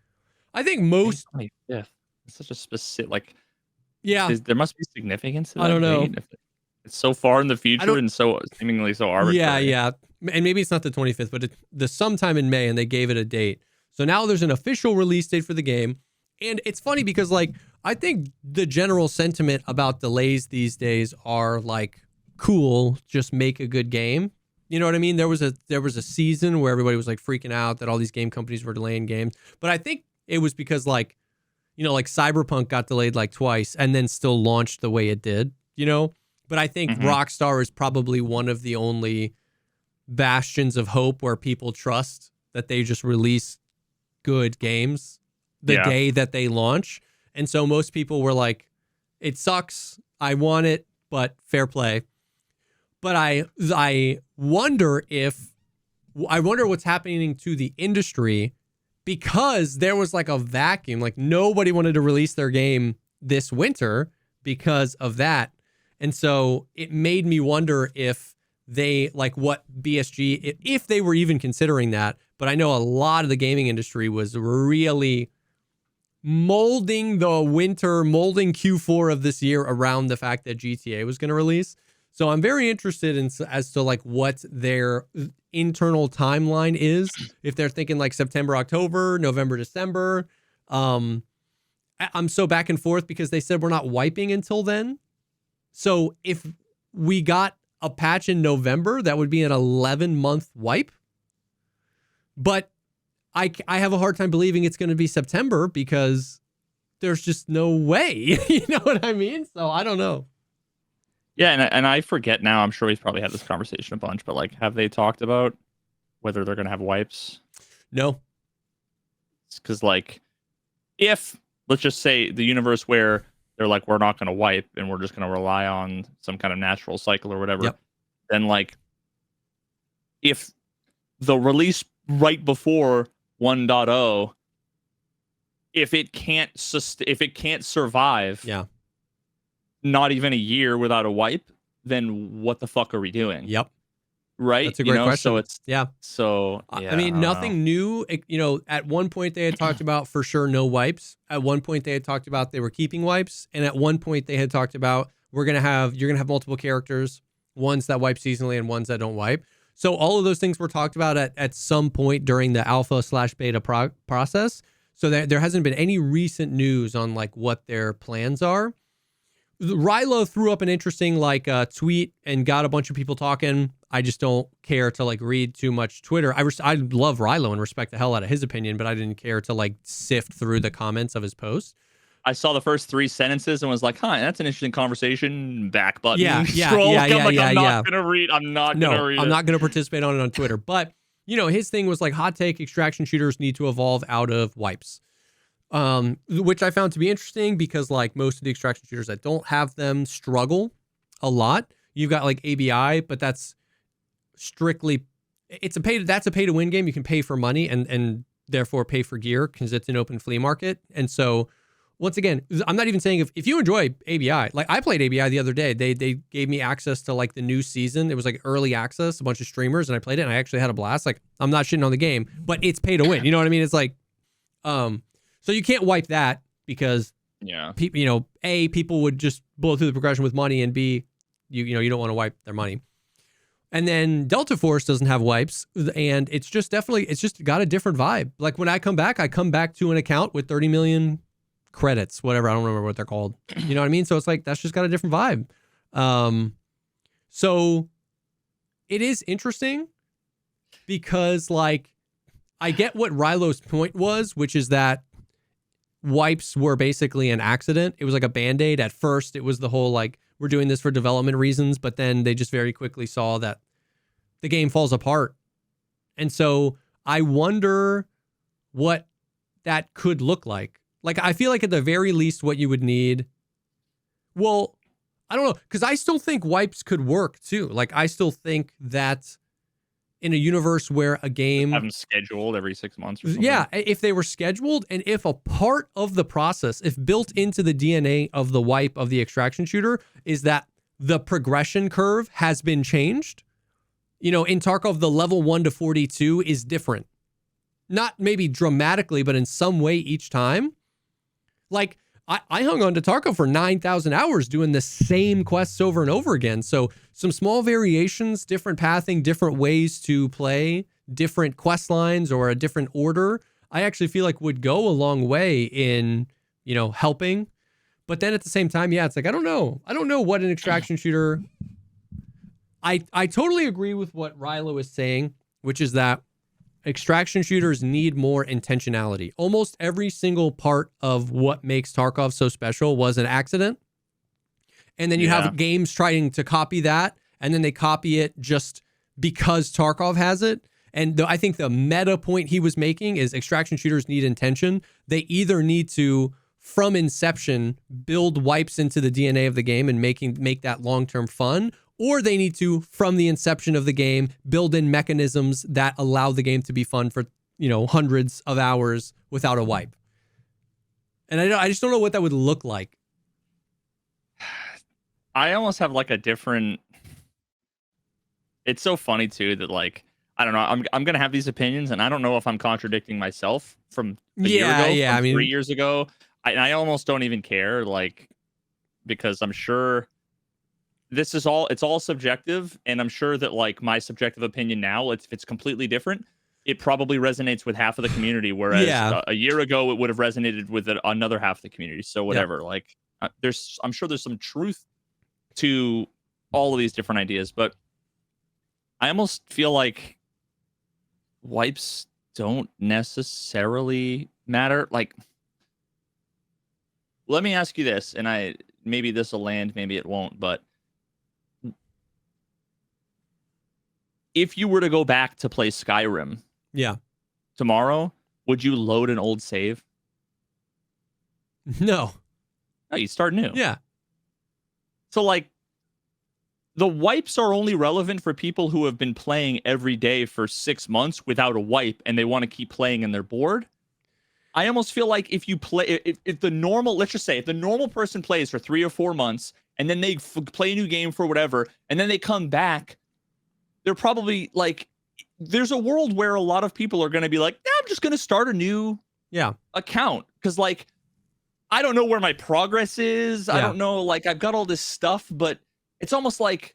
most. May 25th. It's such a specific, like, yeah, there must be significance to that. I don't know. It's so far in the future and so seemingly so arbitrary. Yeah. And maybe it's not the 25th, but the sometime in May, and they gave it a date. So now there's an official release date for the game. And it's funny because, like, I think the general sentiment about delays these days are like, cool, just make a good game. You know what I mean? There was a season where everybody was like freaking out that all these game companies were delaying games. But I think it was because like Cyberpunk got delayed like twice and then still launched the way it did, But I think Rockstar is probably one of the only bastions of hope where people trust that they just release good games the day that they launch. And so most people were like, it sucks, I want it, but fair play. But I wonder what's happening to the industry, because there was like a vacuum, like nobody wanted to release their game this winter because of that. And so it made me wonder if they, like, what BSG, if they were even considering that. But I know a lot of the gaming industry was really molding Q4 of this year around the fact that GTA was going to release. So I'm very interested as to like what their internal timeline is. If they're thinking like September, October, November, December. I'm so back and forth because they said we're not wiping until then. So if we got a patch in November, that would be an 11-month wipe. But I have a hard time believing it's going to be September because there's just no way. You know what I mean? So I don't know. Yeah, and I forget now. I'm sure we've probably had this conversation a bunch, but like, have they talked about whether they're going to have wipes? No. Because like, if, let's just say the universe where they're like, we're not going to wipe and we're just going to rely on some kind of natural cycle or whatever, then like, if the release right before 1.0, if it can't survive, not even a year without a wipe, then what the fuck are we doing? Yep. Right? That's a great question. So it's I mean, nothing new. At one point they had talked about for sure no wipes. At one point they had talked about they were keeping wipes, and at one point they had talked about you're gonna have multiple characters, ones that wipe seasonally and ones that don't wipe. So all of those things were talked about at some point during the alpha/beta process. So there hasn't been any recent news on like what their plans are. Rilo threw up an interesting tweet and got a bunch of people talking. I just don't care to like read too much Twitter. I love Rilo and respect the hell out of his opinion, but I didn't care to like sift through the comments of his posts. I saw the first 3 sentences and was like, "Huh, that's an interesting conversation." Back button. Yeah. I'm not gonna read. I'm not gonna read. I'm not gonna participate on it on Twitter. But his thing was like hot take: extraction shooters need to evolve out of wipes, which I found to be interesting because like most of the extraction shooters that don't have them struggle a lot. You've got like ABI, but that's strictly that's a pay to win game. You can pay for money and therefore pay for gear because it's an open flea market. And so once again, I'm not even saying if you enjoy ABI, like I played ABI the other day, they gave me access to like the new season. It was like early access, a bunch of streamers, and I played it and I actually had a blast. Like I'm not shitting on the game, but it's pay to win. You know what I mean? It's like, so you can't wipe that because people, A, people would just blow through the progression with money, and B, you don't want to wipe their money. And then Delta Force doesn't have wipes, and it's just got a different vibe. Like when I come back to an account with 30 million credits, whatever. I don't remember what they're called. You know what I mean? So it's like, that's just got a different vibe. So it is interesting because like, I get what Rilo's point was, which is that wipes were basically an accident. It was like a Band-Aid. At first, it was the whole like, we're doing this for development reasons, but then they just very quickly saw that the game falls apart. And so I wonder what that could look like. Like, I feel like at the very least what you would need, well, I don't know, because I still think wipes could work too. Like, I still think that in a universe where a game... Have them scheduled every 6 months or something. Yeah, if they were scheduled, and if a part of the process, if built into the DNA of the wipe of the extraction shooter is that the progression curve has been changed. In Tarkov, the level 1 to 42 is different. Not maybe dramatically, but in some way each time. Like, I hung on to Tarkov for 9,000 hours doing the same quests over and over again. So some small variations, different pathing, different ways to play, different quest lines or a different order, I actually feel like would go a long way in, helping. But then at the same time, it's like, I don't know what an extraction shooter... I totally agree with what Rilo is saying, which is that extraction shooters need more intentionality. Almost every single part of what makes Tarkov so special was an accident. And then you have games trying to copy that, and then they copy it just because Tarkov has it. And I think the meta point he was making is extraction shooters need intention. They either need to, from inception, build wipes into the DNA of the game and make that long-term fun, or they need to, from the inception of the game, build in mechanisms that allow the game to be fun for, hundreds of hours without a wipe. And I just don't know what that would look like. I almost have like a different... It's so funny too that like, I don't know, I'm going to have these opinions and I don't know if I'm contradicting myself from a year ago, from 3 years ago. I almost don't even care, like, because I'm sure... it's all subjective, and I'm sure that like my subjective opinion now, if it's completely different, it probably resonates with half of the community, whereas a year ago it would have resonated with another half of the community. So whatever, like I'm sure there's some truth to all of these different ideas, but I almost feel like wipes don't necessarily matter. Like, let me ask you this, and maybe this will land, maybe it won't, but if you were to go back to play Skyrim tomorrow, would you load an old save? No. No, you start new. Yeah. So like, the wipes are only relevant for people who have been playing every day for 6 months without a wipe and they want to keep playing and they're bored. I almost feel like if you play, if the normal, let's just say, if the normal person plays for 3 or 4 months and then they play a new game for whatever, and then they come back, they're probably like, there's a world where a lot of people are going to be like, I'm just going to start a new account. Because like, I don't know where my progress is. I don't know, like, I've got all this stuff, but it's almost like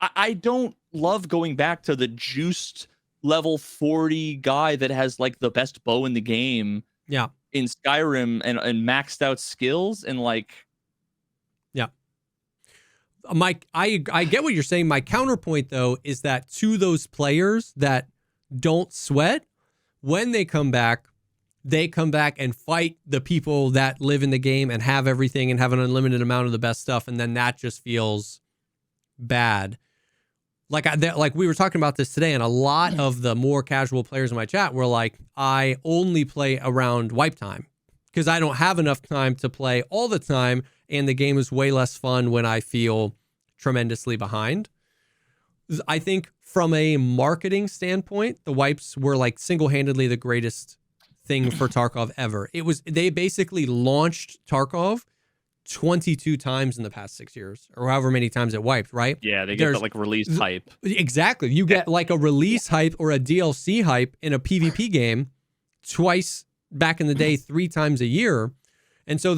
I don't love going back to the juiced level 40 guy that has like the best bow in the game in Skyrim and maxed out skills and like. I get what you're saying. My counterpoint though is that to those players that don't sweat, when they come back and fight the people that live in the game and have everything and have an unlimited amount of the best stuff, and then that just feels bad. Like we were talking about this today, and a lot of the more casual players in my chat were like, I only play around wipe time because I don't have enough time to play all the time, and the game is way less fun when I feel tremendously behind. I think from a marketing standpoint, the wipes were like single-handedly the greatest thing for Tarkov ever. They basically launched Tarkov 22 times in the past 6 years, or however many times it wiped, right? Yeah, they get the like release hype. Exactly. You get like a release hype or a DLC hype in a PvP game twice back in the day, 3 times a year. And so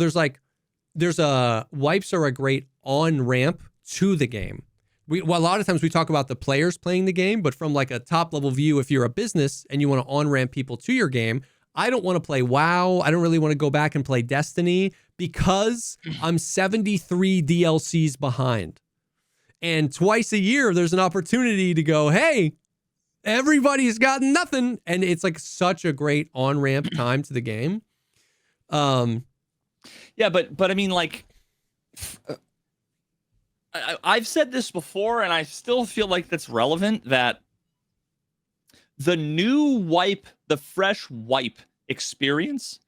wipes are a great on-ramp to the game. A lot of times we talk about the players playing the game, but from like a top level view, if you're a business and you want to on-ramp people to your game, I don't want to play WoW. I don't really want to go back and play Destiny because I'm 73 DLCs behind. And twice a year, there's an opportunity to go, hey, everybody's got nothing. And it's like such a great on-ramp time to the game. Yeah, but I mean, like, I've said this before, and I still feel like that's relevant, that the new wipe, the fresh wipe experience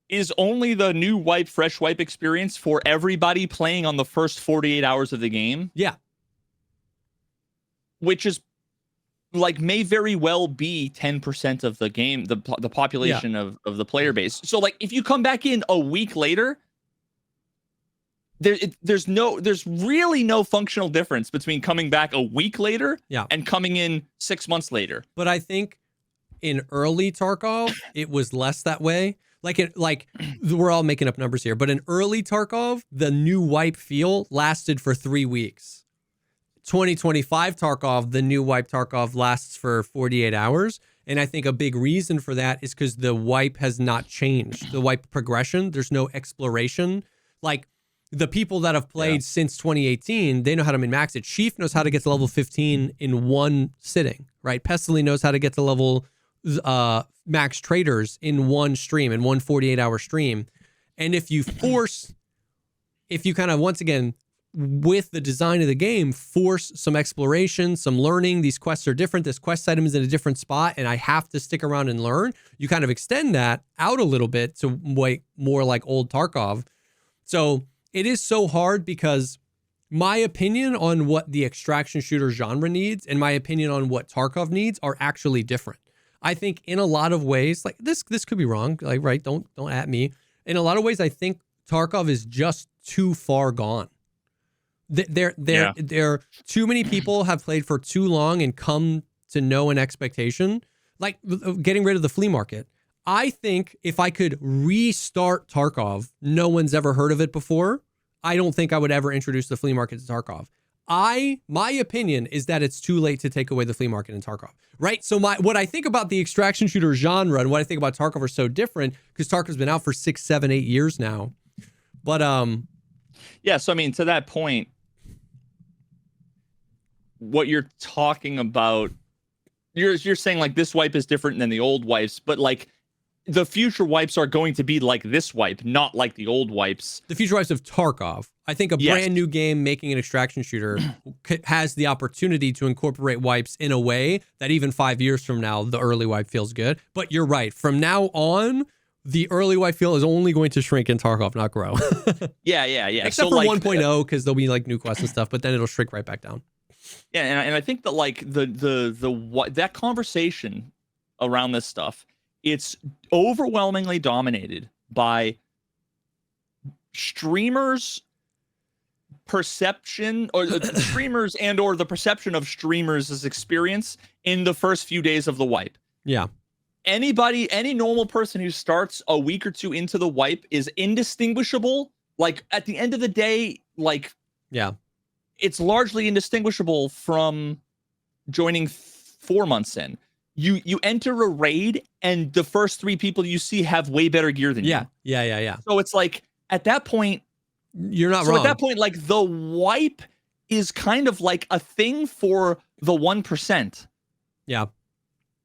is only the new wipe, fresh wipe experience for everybody playing on the first 48 hours of the game. Yeah. Which is like may very well be 10% of the game, the population of the player base. So like if you come back in a week later, there's really no functional difference between coming back a week later and coming in 6 months later. But I think in early Tarkov, it was less that way. We're all making up numbers here, but in early Tarkov, the new wipe feel lasted for 3 weeks. 2025 Tarkov, the new wipe Tarkov lasts for 48 hours. And I think a big reason for that is because the wipe has not changed. The wipe progression, there's no exploration. Like, the people that have played since 2018, they know how to min-max it. Chief knows how to get to level 15 in one sitting, right? Pestily knows how to get to level max traders in one stream, in one 48-hour stream. And if you kind of, once again, with the design of the game, force some exploration, some learning, these quests are different, this quest item is in a different spot, and I have to stick around and learn, you kind of extend that out a little bit to more like old Tarkov. So it is so hard because my opinion on what the extraction shooter genre needs and my opinion on what Tarkov needs are actually different. I think in a lot of ways, like this could be wrong, like, right? Don't at me. In a lot of ways, I think Tarkov is just too far gone. There too many people have played for too long and come to know an expectation, like getting rid of the flea market. I think if I could restart Tarkov, no one's ever heard of it before, I don't think I would ever introduce the flea market to Tarkov. My opinion is that it's too late to take away the flea market in Tarkov, right? So what I think about the extraction shooter genre and what I think about Tarkov are so different because Tarkov's been out for 6, 7, 8 years now. But yeah, so I mean, to that point, what you're talking about, you're saying like this wipe is different than the old wipes, but like the future wipes are going to be like this wipe, not like the old wipes. The future wipes of Tarkov. I think a brand new game making an extraction shooter has the opportunity to incorporate wipes in a way that even 5 years from now, the early wipe feels good. But you're right. From now on, the early wipe feel is only going to shrink in Tarkov, not grow. Yeah. Except for 1.0, because there'll be like new quests and stuff, but then it'll shrink right back down. Yeah, and I think that like that conversation around this stuff, it's overwhelmingly dominated by streamers' perception, or streamers and or the perception of streamers' experience in the first few days of the wipe. Yeah. Any normal person who starts a week or two into the wipe is indistinguishable. Like at the end of the day, like it's largely indistinguishable from joining 4 months in. You enter a raid and the first 3 people you see have way better gear than you. Yeah. So it's like at that point, You're not so wrong. At that point, like the wipe is kind of like a thing for the 1%. Yeah.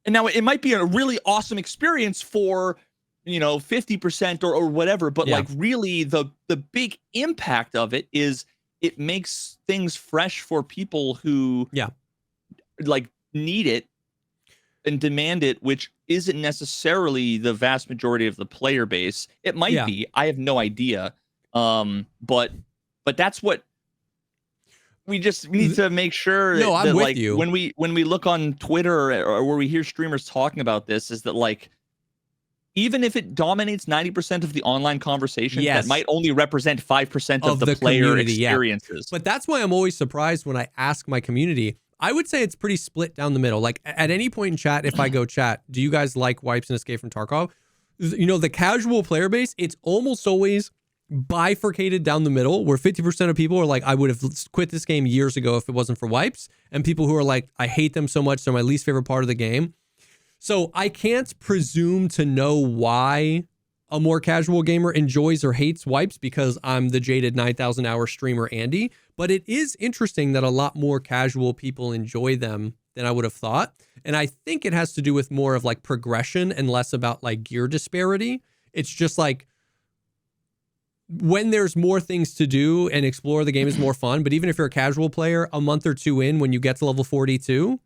And now it might be a really awesome experience for, 50% or whatever, but like really the big impact of it is it makes things fresh for people who like need it and demand it, which isn't necessarily the vast majority of the player base. It might be, I have no idea. But that's what we just need to make sure that I'm with like you. when we look on Twitter or where we hear streamers talking about this, is that like, even if it dominates 90% of the online conversation, that might only represent 5% of the player experiences. But that's why I'm always surprised when I ask my community. I would say it's pretty split down the middle. Like at any point in chat, if I go chat, do you guys like wipes and Escape from Tarkov? The casual player base, it's almost always bifurcated down the middle, where 50% of people are like, I would have quit this game years ago if it wasn't for wipes. And people who are like, I hate them so much, they're my least favorite part of the game. So I can't presume to know why a more casual gamer enjoys or hates wipes, because I'm the jaded 9,000 hour streamer Andy. But it is interesting that a lot more casual people enjoy them than I would have thought. And I think it has to do with more of like progression and less about like gear disparity. It's just like when there's more things to do and explore, the game is more fun. But even if you're a casual player, a month or two in, when you get to level 42,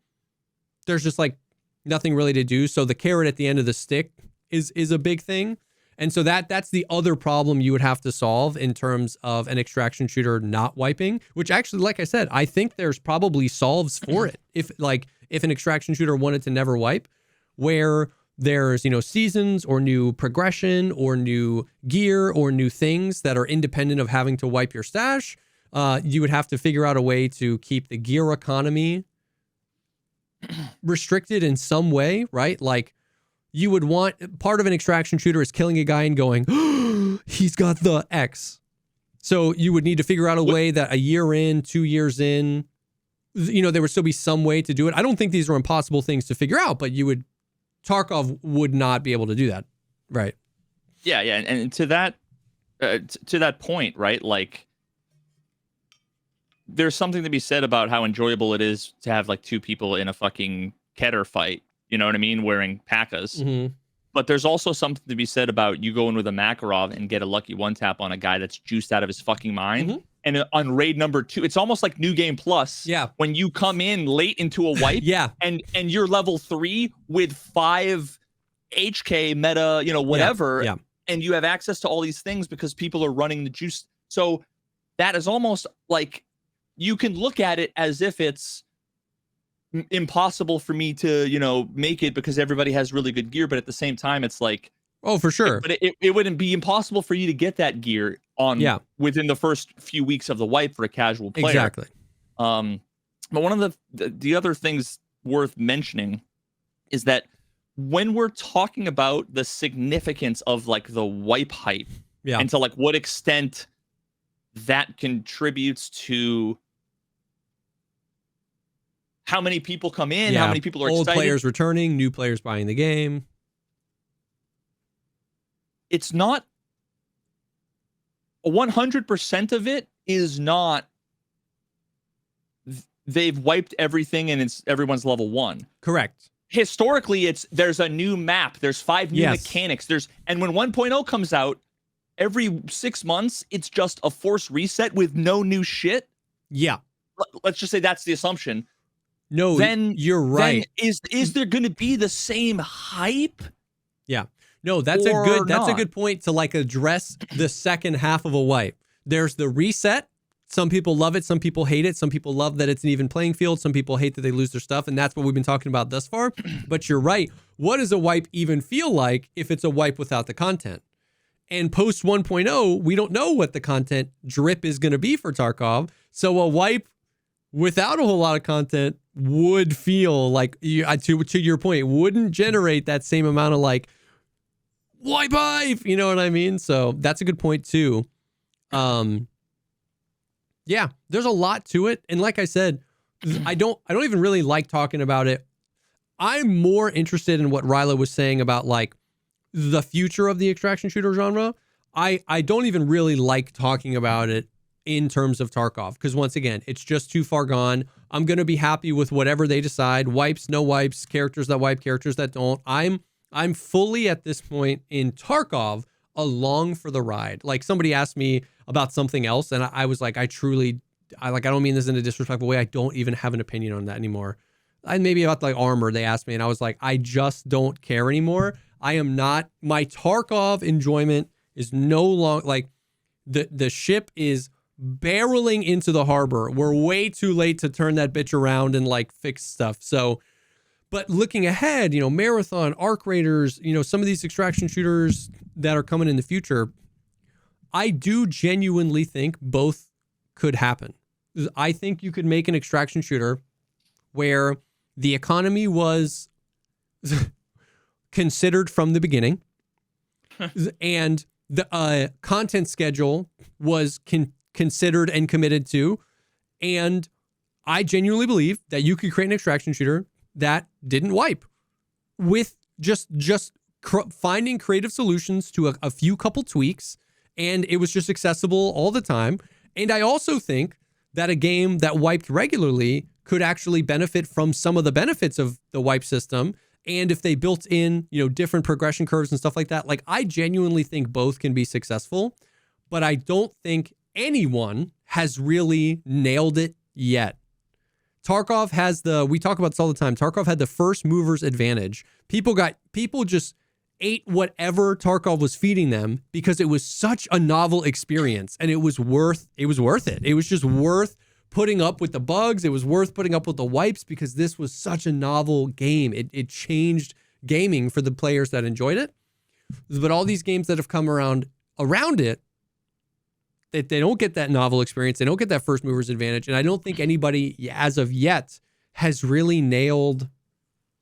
there's just like nothing really to do. So the carrot at the end of the stick is a big thing. And so that's the other problem you would have to solve in terms of an extraction shooter not wiping, which actually, like I said, I think there's probably solves for it. If an extraction shooter wanted to never wipe, where there's, seasons or new progression or new gear or new things that are independent of having to wipe your stash, you would have to figure out a way to keep the gear economy restricted in some way, right? Like you would want, part of an extraction shooter is killing a guy and going, oh, he's got the X. So you would need to figure out a way that a year in, 2 years in, there would still be some way to do it. I don't think these are impossible things to figure out, but Tarkov would not be able to do that. Right. Yeah. And to that point, right? Like, there's something to be said about how enjoyable it is to have like two people in a fucking Keter fight, you know what I mean, wearing P.A.K.as. Mm-hmm. But there's also something to be said about you going with a Makarov and get a lucky one tap on a guy that's juiced out of his fucking mind. Mm-hmm. And on raid number 2, it's almost like New Game Plus. Yeah. When you come in late into a wipe, and you're level 3 with 5 HK meta, whatever, and you have access to all these things because people are running the juice. So that is almost like, you can look at it as if it's impossible for me to, make it because everybody has really good gear. But at the same time, it's like, oh, for sure. But it wouldn't be impossible for you to get that gear on within the first few weeks of the wipe for a casual player. Exactly. But one of the other things worth mentioning is that when we're talking about the significance of like the wipe hype, and to like what extent that contributes to how many people come in, how many people are old excited. Players returning, new players buying the game. It's not 100% of it is not they've wiped everything and everyone's level 1. Correct. Historically, there's a new map, there's 5 new mechanics, and when 1.0 comes out, every 6 months, it's just a forced reset with no new shit. Yeah. Let's just say that's the assumption. No, then you're right. Then is there going to be the same hype? Yeah. No, that's a good point to like address the second half of a wipe. There's the reset. Some people love it. Some people hate it. Some people love that it's an even playing field. Some people hate that they lose their stuff. And that's what we've been talking about thus far. But you're right. What does a wipe even feel like if it's a wipe without the content? And post 1.0, we don't know what the content drip is going to be for Tarkov. So a wipe without a whole lot of content would feel like, to your point, wouldn't generate that same amount of like, wipe, you know what I mean? So that's a good point too. Yeah, there's a lot to it. And like I said, I don't even really like talking about it. I'm more interested in what Ryla was saying about like the future of the extraction shooter genre. I don't even really like talking about it in terms of Tarkov, because once again, it's just too far gone. I'm going to be happy with whatever they decide. Wipes, no wipes, characters that wipe, characters that don't. I'm fully at this point in Tarkov along for the ride. Like, somebody asked me about something else, and I was like, I don't mean this in a disrespectful way. I don't even have an opinion on that anymore. And maybe about like armor, they asked me, and I was like, I just don't care anymore. My Tarkov enjoyment is no longer, like, the ship is barreling into the harbor. We're way too late to turn that bitch around and like fix stuff. So, but looking ahead, Marathon, Arc Raiders, some of these extraction shooters that are coming in the future, I do genuinely think both could happen. I think you could make an extraction shooter where the economy was considered from the beginning and the content schedule was considered and committed to. And I genuinely believe that you could create an extraction shooter that didn't wipe, with just finding creative solutions to a few couple tweaks, and it was just accessible all the time. And I also think that a game that wiped regularly could actually benefit from some of the benefits of the wipe system. And if they built in, different progression curves and stuff like that, like, I genuinely think both can be successful, but I don't think anyone has really nailed it yet. Tarkov has we talk about this all the time. Tarkov had the first mover's advantage. People just ate whatever Tarkov was feeding them because it was such a novel experience, and it was worth it. It was just worth putting up with the bugs. It was worth putting up with the wipes because this was such a novel game. It changed gaming for the players that enjoyed it. But all these games that have come around it, they don't get that novel experience. They don't get that first mover's advantage. And I don't think anybody as of yet has really nailed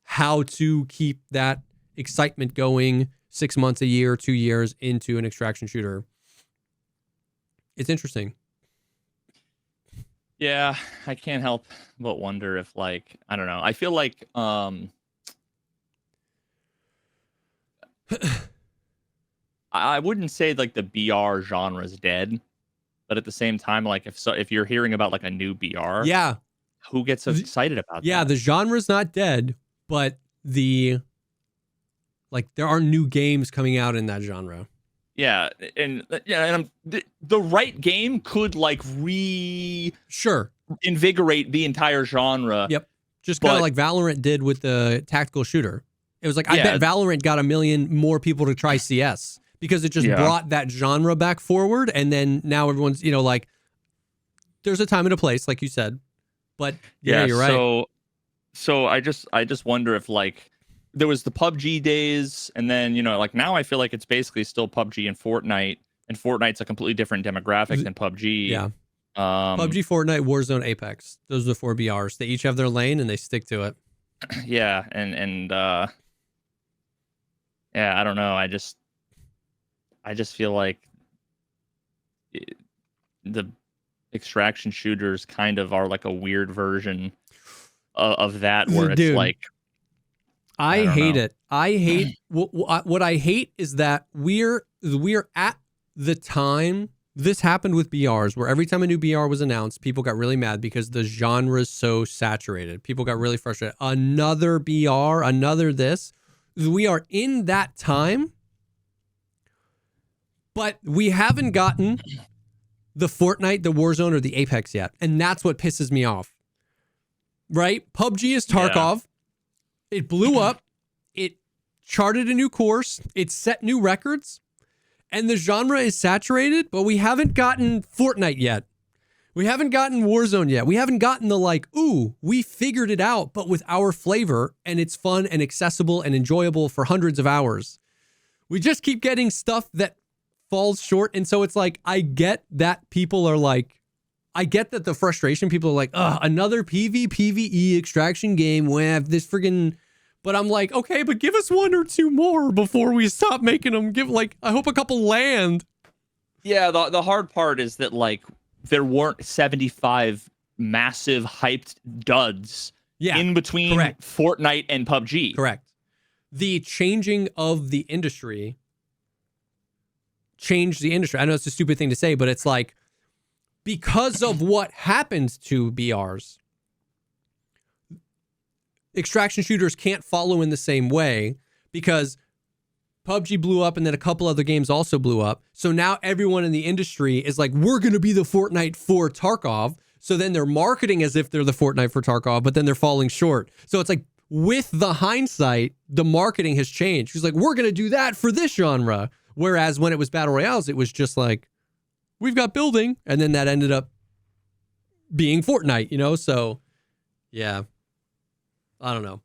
how to keep that excitement going 6 months, a year, 2 years into an extraction shooter. It's interesting. Yeah, I can't help but wonder if, like, I don't know. I feel like I wouldn't say like the BR genre is dead, but at the same time, like, if you're hearing about like a new BR, yeah, who gets excited about that? Yeah, the genre's not dead, but there are new games coming out in that genre. Yeah, and the right game could like invigorate the entire genre. Yep, just kind of like Valorant did with the tactical shooter. It was like, I bet Valorant got 1 million more people to try CS because it just brought that genre back forward, and then now everyone's like, there's a time and a place, like you said. But yeah, you're right. So I just wonder if, like, there was the PUBG days, and then, like, now I feel like it's basically still PUBG and Fortnite's a completely different demographic than PUBG. Yeah. PUBG, Fortnite, Warzone, Apex. Those are the 4 BRs. They each have their lane and they stick to it. Yeah, and I don't know. I just feel like the extraction shooters kind of are like a weird version of that, where it's like, I hate it. I hate what I hate is that we're at the time. This happened with BRs, where every time a new BR was announced, people got really mad because the genre is so saturated. People got really frustrated. Another BR, another this. We are in that time, but we haven't gotten the Fortnite, the Warzone, or the Apex yet. And that's what pisses me off. Right? PUBG is Tarkov. Yeah. It blew up. It charted a new course. It set new records. And the genre is saturated, but we haven't gotten Fortnite yet. We haven't gotten Warzone yet. We haven't gotten the like, ooh, we figured it out, but with our flavor, and it's fun and accessible and enjoyable for hundreds of hours. We just keep getting stuff that falls short. And so it's like, I get that people are like, I get that the frustration, people are like, another PvE extraction game with this friggin', but I'm like, okay, but give us 1 or 2 more before we stop making them. I hope a couple land. Yeah, the hard part is that, like, there weren't 75 massive hyped duds in between Fortnite and PUBG. Correct. The changing of the industry changed the industry. I know it's a stupid thing to say, but it's like, because of what happened to BRs, extraction shooters can't follow in the same way because PUBG blew up and then a couple other games also blew up. So now everyone in the industry is like, we're going to be the Fortnite for Tarkov. So then they're marketing as if they're the Fortnite for Tarkov, but then they're falling short. So it's like, with the hindsight, the marketing has changed. He's like, we're going to do that for this genre. Whereas when it was Battle Royales, it was just like, we've got building. And then that ended up being Fortnite, you know? So, yeah. I don't know.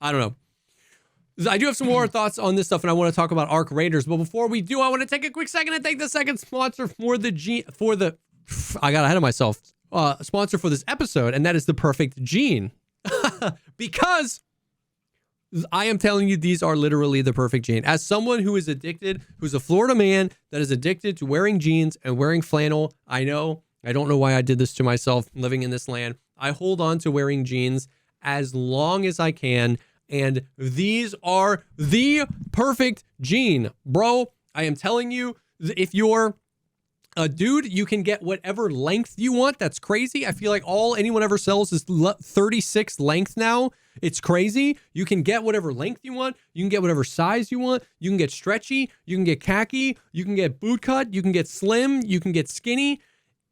I do have some more thoughts on this stuff, and I want to talk about Arc Raiders. But before we do, I want to take a quick second and thank the second sponsor I got ahead of myself. Sponsor for this episode, and that is the Perfect Gene. Because I am telling you, these are literally the perfect gene. As someone who is addicted, who's a Florida man that is addicted to wearing jeans and wearing flannel, I don't know why I did this to myself living in this land. I hold on to wearing jeans as long as I can, and these are the perfect gene, bro. I am telling you, if you're a dude, you can get whatever length you want. That's crazy. I feel like all anyone ever sells is 36 length now. It's crazy. You can get whatever length you want. You can get whatever size you want. You can get stretchy. You can get khaki. You can get boot cut. You can get slim. You can get skinny.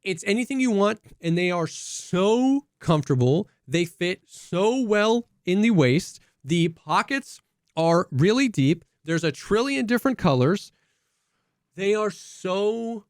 It's anything you want, and they are so comfortable. They fit so well in the waist. The pockets are really deep. There's a trillion different colors. They are so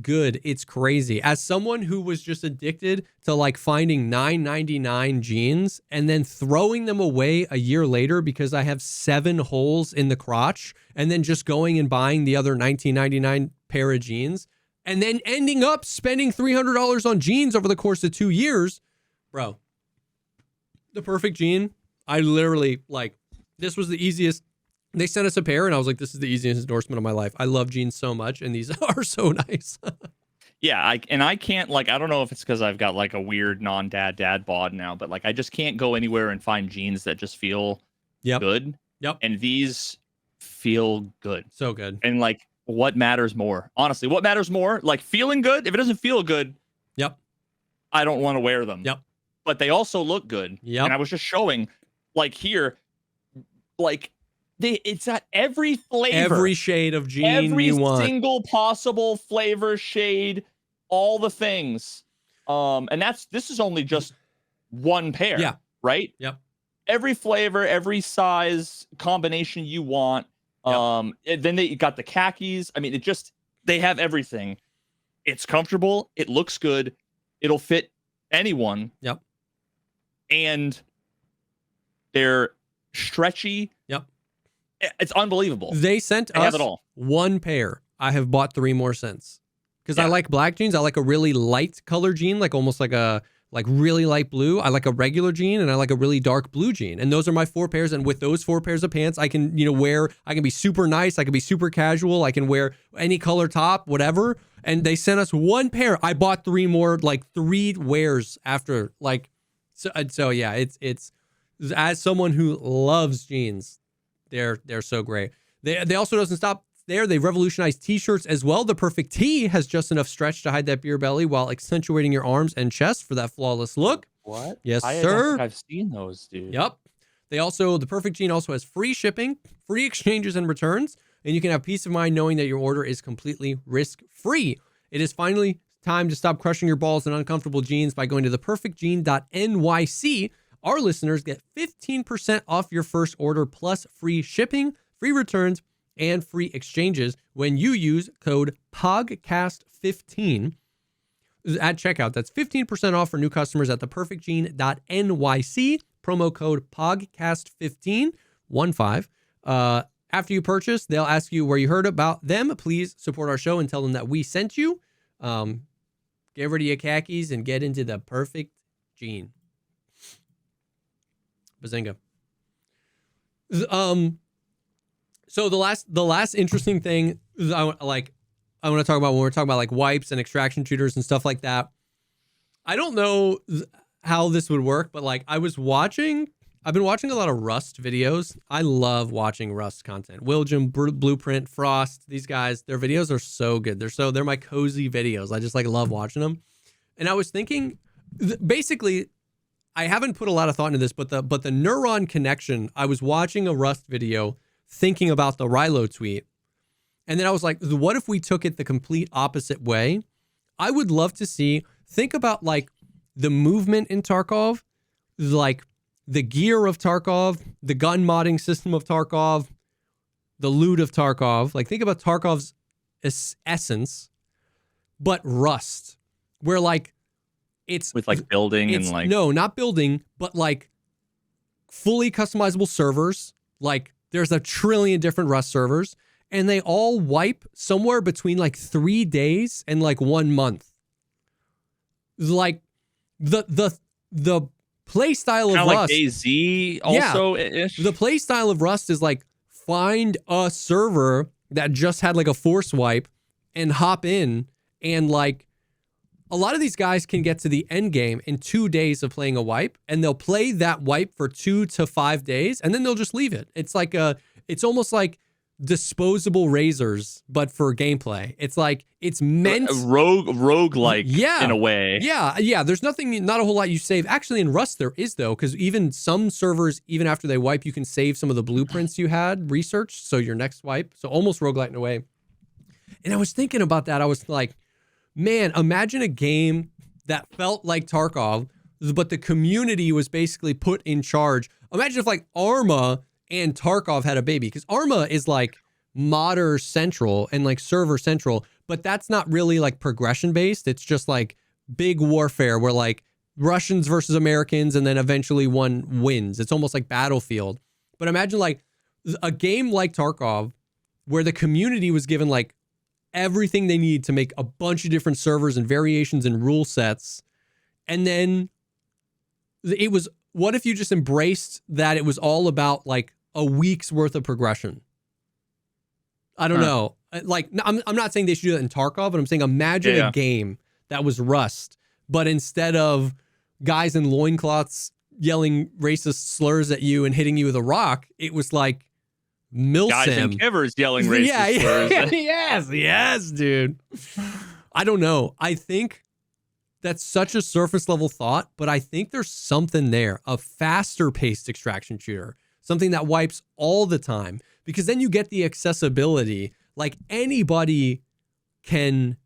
good. It's crazy. As someone who was just addicted to like finding $9.99 jeans and then throwing them away a year later because I have 7 holes in the crotch, and then just going and buying the other $19.99 pair of jeans, and then ending up spending $300 on jeans over the course of 2 years, bro, the perfect gene. I literally, like, this was the easiest. They sent us a pair, and I was like, this is the easiest endorsement of my life. I love jeans so much, and these are so nice. Yeah, I can't, like, I don't know if it's because I've got, like, a weird dad bod now, but, like, I just can't go anywhere and find jeans that just feel good. Yep. And these feel good. So good. And, like, what matters more? Honestly, what matters more? Like, feeling good? If it doesn't feel good, I don't want to wear them. Yep. But they also look good. Yep. And I was just showing, like, here, like, it's at every flavor, every shade of jean you want, every single possible flavor, shade, all the things. And this is only just one pair. Yeah. Right. Yep. Every flavor, every size combination you want. Yep. Then you got the khakis. I mean, they have everything. It's comfortable. It looks good. It'll fit anyone. Yep. And they're stretchy. Yep. It's unbelievable. They sent us one pair. I have bought 3 more since. Because I like black jeans. I like a really light color jean, like almost like a really light blue. I like a regular jean, and I like a really dark blue jean. And those are my 4 pairs. And with those 4 pairs of pants, I can, I can be super nice. I can be super casual. I can wear any color top, whatever. And they sent us one pair. I bought 3 more, like 3 wears after, like, so yeah, it's as someone who loves jeans, they're so great. They also doesn't stop there. They revolutionized t-shirts as well. The perfect tee has just enough stretch to hide that beer belly while accentuating your arms and chest for that flawless look. What? Yes, I sir. don't think I've seen those, dude. Yep. The perfect jean also has free shipping, free exchanges and returns, and you can have peace of mind knowing that your order is completely risk-free. It is finally time to stop crushing your balls in uncomfortable jeans by going to theperfectgene.nyc. Our listeners get 15% off your first order plus free shipping, free returns, and free exchanges when you use code POGCAST15 at checkout. That's 15% off for new customers at theperfectgene.nyc. Promo code POGCAST15, 15. After you purchase, they'll ask you where you heard about them. Please support our show and tell them that we sent you. Get rid of your khakis and get into the perfect gene. Bazinga. So the last interesting thing I want to talk about when we're talking about like wipes and extraction shooters and stuff like that. I don't know how this would work, but like I was watching I've been watching a lot of Rust videos. I love watching Rust content. William, Blueprint, Frost, these guys, their videos are so good. They're my cozy videos. I just like love watching them. And I was thinking, basically, I haven't put a lot of thought into this, but the neuron connection, I was watching a Rust video thinking about the Rilo tweet. And then I was like, what if we took it the complete opposite way? I would love to think about like the movement in Tarkov, like the gear of Tarkov, the gun modding system of Tarkov, the loot of Tarkov. Like think about Tarkov's essence, but Rust, where like it's with like building and like no, not building, but like fully customizable servers. Like there's a trillion different Rust servers, and they all wipe somewhere between like 3 days and like 1 month. Like the play style of Rust, like DayZ also ish. The play style of Rust is like find a server that just had like a force wipe and hop in, and like a lot of these guys can get to the end game in 2 days of playing a wipe, and they'll play that wipe for 2 to 5 days, and then they'll just leave it. It's like it's almost like disposable razors, but for gameplay. It's like it's meant rogue-like in a way. Yeah. There's not a whole lot you save. Actually, in Rust there is though, because even some servers, even after they wipe, you can save some of the blueprints you had researched. So your next wipe, so almost roguelite in a way. And I was thinking about that. I was like, man, imagine a game that felt like Tarkov, but the community was basically put in charge. Imagine if like Arma and Tarkov had a baby, because Arma is like modder central and like server central, but that's not really like progression based. It's just like big warfare where like Russians versus Americans, and then eventually one wins. It's almost like Battlefield. But imagine like a game like Tarkov where the community was given like everything they need to make a bunch of different servers and variations and rule sets. And then it was, what if you just embraced that it was all about like a week's worth of progression? I don't know. Like, I'm not saying they should do that in Tarkov, but I'm saying imagine a game that was Rust, but instead of guys in loincloths yelling racist slurs at you and hitting you with a rock, it was like Milsim. Guys in kivers yelling racist slurs. yes, dude. I don't know. I think that's such a surface level thought, but I think there's something there, a faster paced extraction shooter, something that wipes all the time, because then you get the accessibility. Like anybody can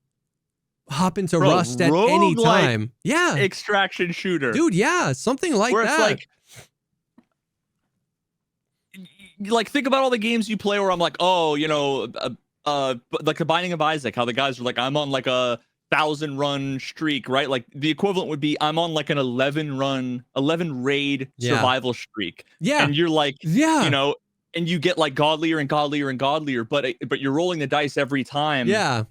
hop into Rust at any time. Yeah. Extraction shooter. Dude, yeah. Something like where that. It's like think about all the games you play where I'm like, oh, you know, like the Binding of Isaac, how the guys are like, I'm on like a 1,000 run streak, right? Like the equivalent would be I'm on like an 11 raid survival streak. Yeah. And you're like, you know, and you get like godlier and godlier and godlier, but you're rolling the dice every time. Yeah.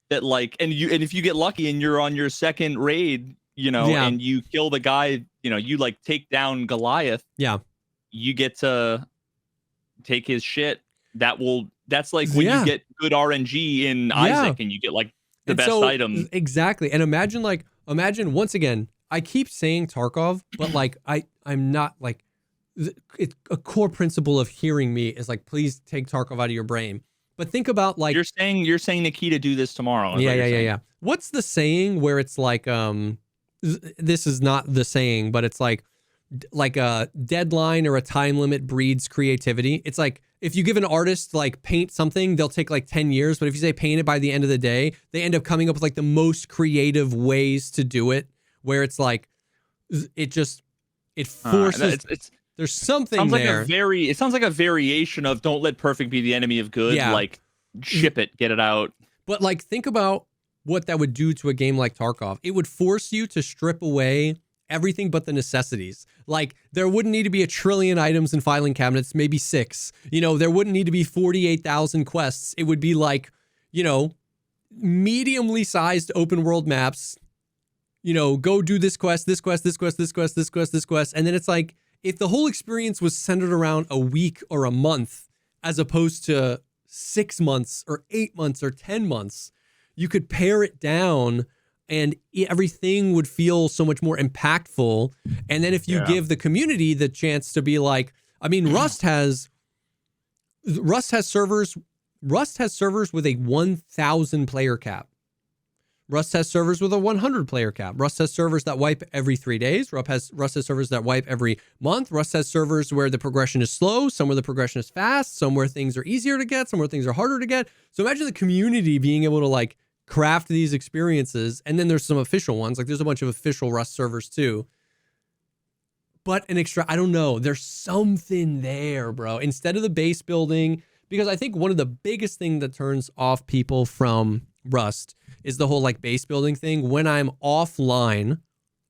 That like, and if you get lucky and you're on your second raid, you know, and you kill the guy, you know, you like take down Goliath. Yeah. You get to take his shit. That's like when you get good RNG in Isaac and you get like the best item. Exactly. And imagine once again, I keep saying Tarkov, but like I'm not like, it's a core principle of hearing me is like, please take Tarkov out of your brain. But think about like you're saying Nikita do this tomorrow. Yeah. What's the saying where it's like this is not the saying, but it's like a deadline or a time limit breeds creativity. It's like if you give an artist like paint something, they'll take like 10 years, but if you say paint it by the end of the day, they end up coming up with like the most creative ways to do it, where it's like it forces there's something there. It sounds like a variation of don't let perfect be the enemy of good. Yeah. Like ship it, get it out. But like think about what that would do to a game like Tarkov. It would force you to strip away everything but the necessities. Like there wouldn't need to be 1 trillion items in filing cabinets, maybe 6. You know, there wouldn't need to be 48,000 quests. It would be like, you know, mediumly sized open world maps. You know, go do this quest, this quest, this quest, this quest, this quest, this quest. And then it's like, if the whole experience was centered around a week or a month, as opposed to 6 months or 8 months or 10 months, you could pare it down and everything would feel so much more impactful. And then if you give the community the chance to be like, I mean, Rust has servers with a 1,000 player cap. Rust has servers with a 100 player cap. Rust has servers that wipe every 3 days. Rust has servers that wipe every month. Rust has servers where the progression is slow, some where the progression is fast, some where things are easier to get, some where things are harder to get. So imagine the community being able to like craft these experiences. And then there's some official ones. Like there's a bunch of official Rust servers too. But I don't know. There's something there, bro. Instead of the base building, because I think one of the biggest things that turns off people from Rust is the whole like base building thing. When I'm offline,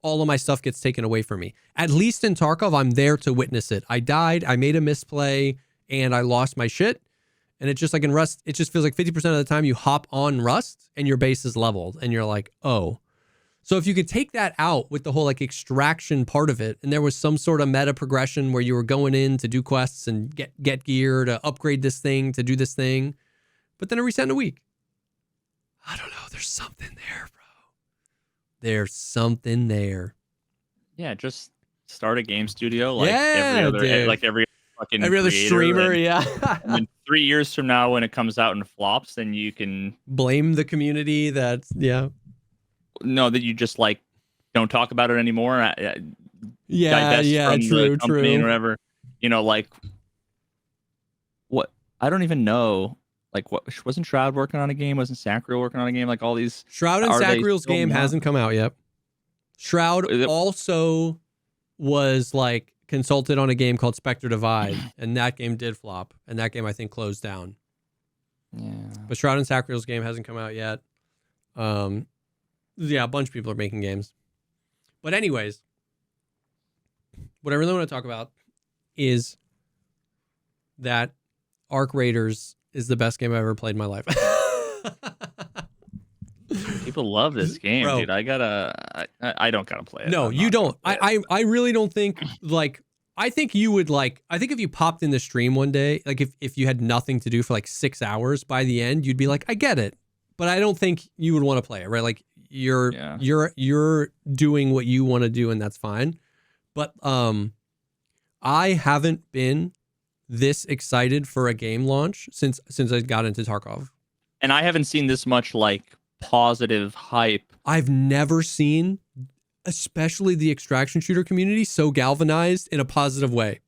all of my stuff gets taken away from me. At least in Tarkov, I'm there to witness it. I died, I made a misplay, and I lost my shit. And it's just like in Rust, it just feels like 50% of the time you hop on Rust and your base is leveled and you're like, oh. So if you could take that out with the whole like extraction part of it, and there was some sort of meta progression where you were going in to do quests and get gear to upgrade this thing, to do this thing, but then a reset in a week. I don't know. There's something there, bro. There's something there. Yeah, just start a game studio like every other streamer. And 3 years from now, when it comes out and flops, then you can blame the community. That you just like don't talk about it anymore. True. And whatever. You know, like what? I don't even know. Like, what wasn't Shroud working on a game? Wasn't Sacriel working on a game? Like all these Shroud and Sacriel's game hasn't come out yet. Shroud also was like consulted on a game called Spectre Divide, and that game did flop, and that game I think closed down. Yeah. But Shroud and Sacriel's game hasn't come out yet. A bunch of people are making games. But anyways, what I really want to talk about is that Arc Raiders is the best game I've ever played in my life. People love this game, bro. Dude. I don't gotta play it. No, you don't. I really don't think like. I think you would like. I think if you popped in the stream one day, like if you had nothing to do for like 6 hours, by the end you'd be like, I get it, but I don't think you would want to play it, right? Like you're doing what you want to do, and that's fine. But I haven't been this excited for a game launch since I got into Tarkov. And I haven't seen this much like positive hype. I've never seen, especially the extraction shooter community, so galvanized in a positive way.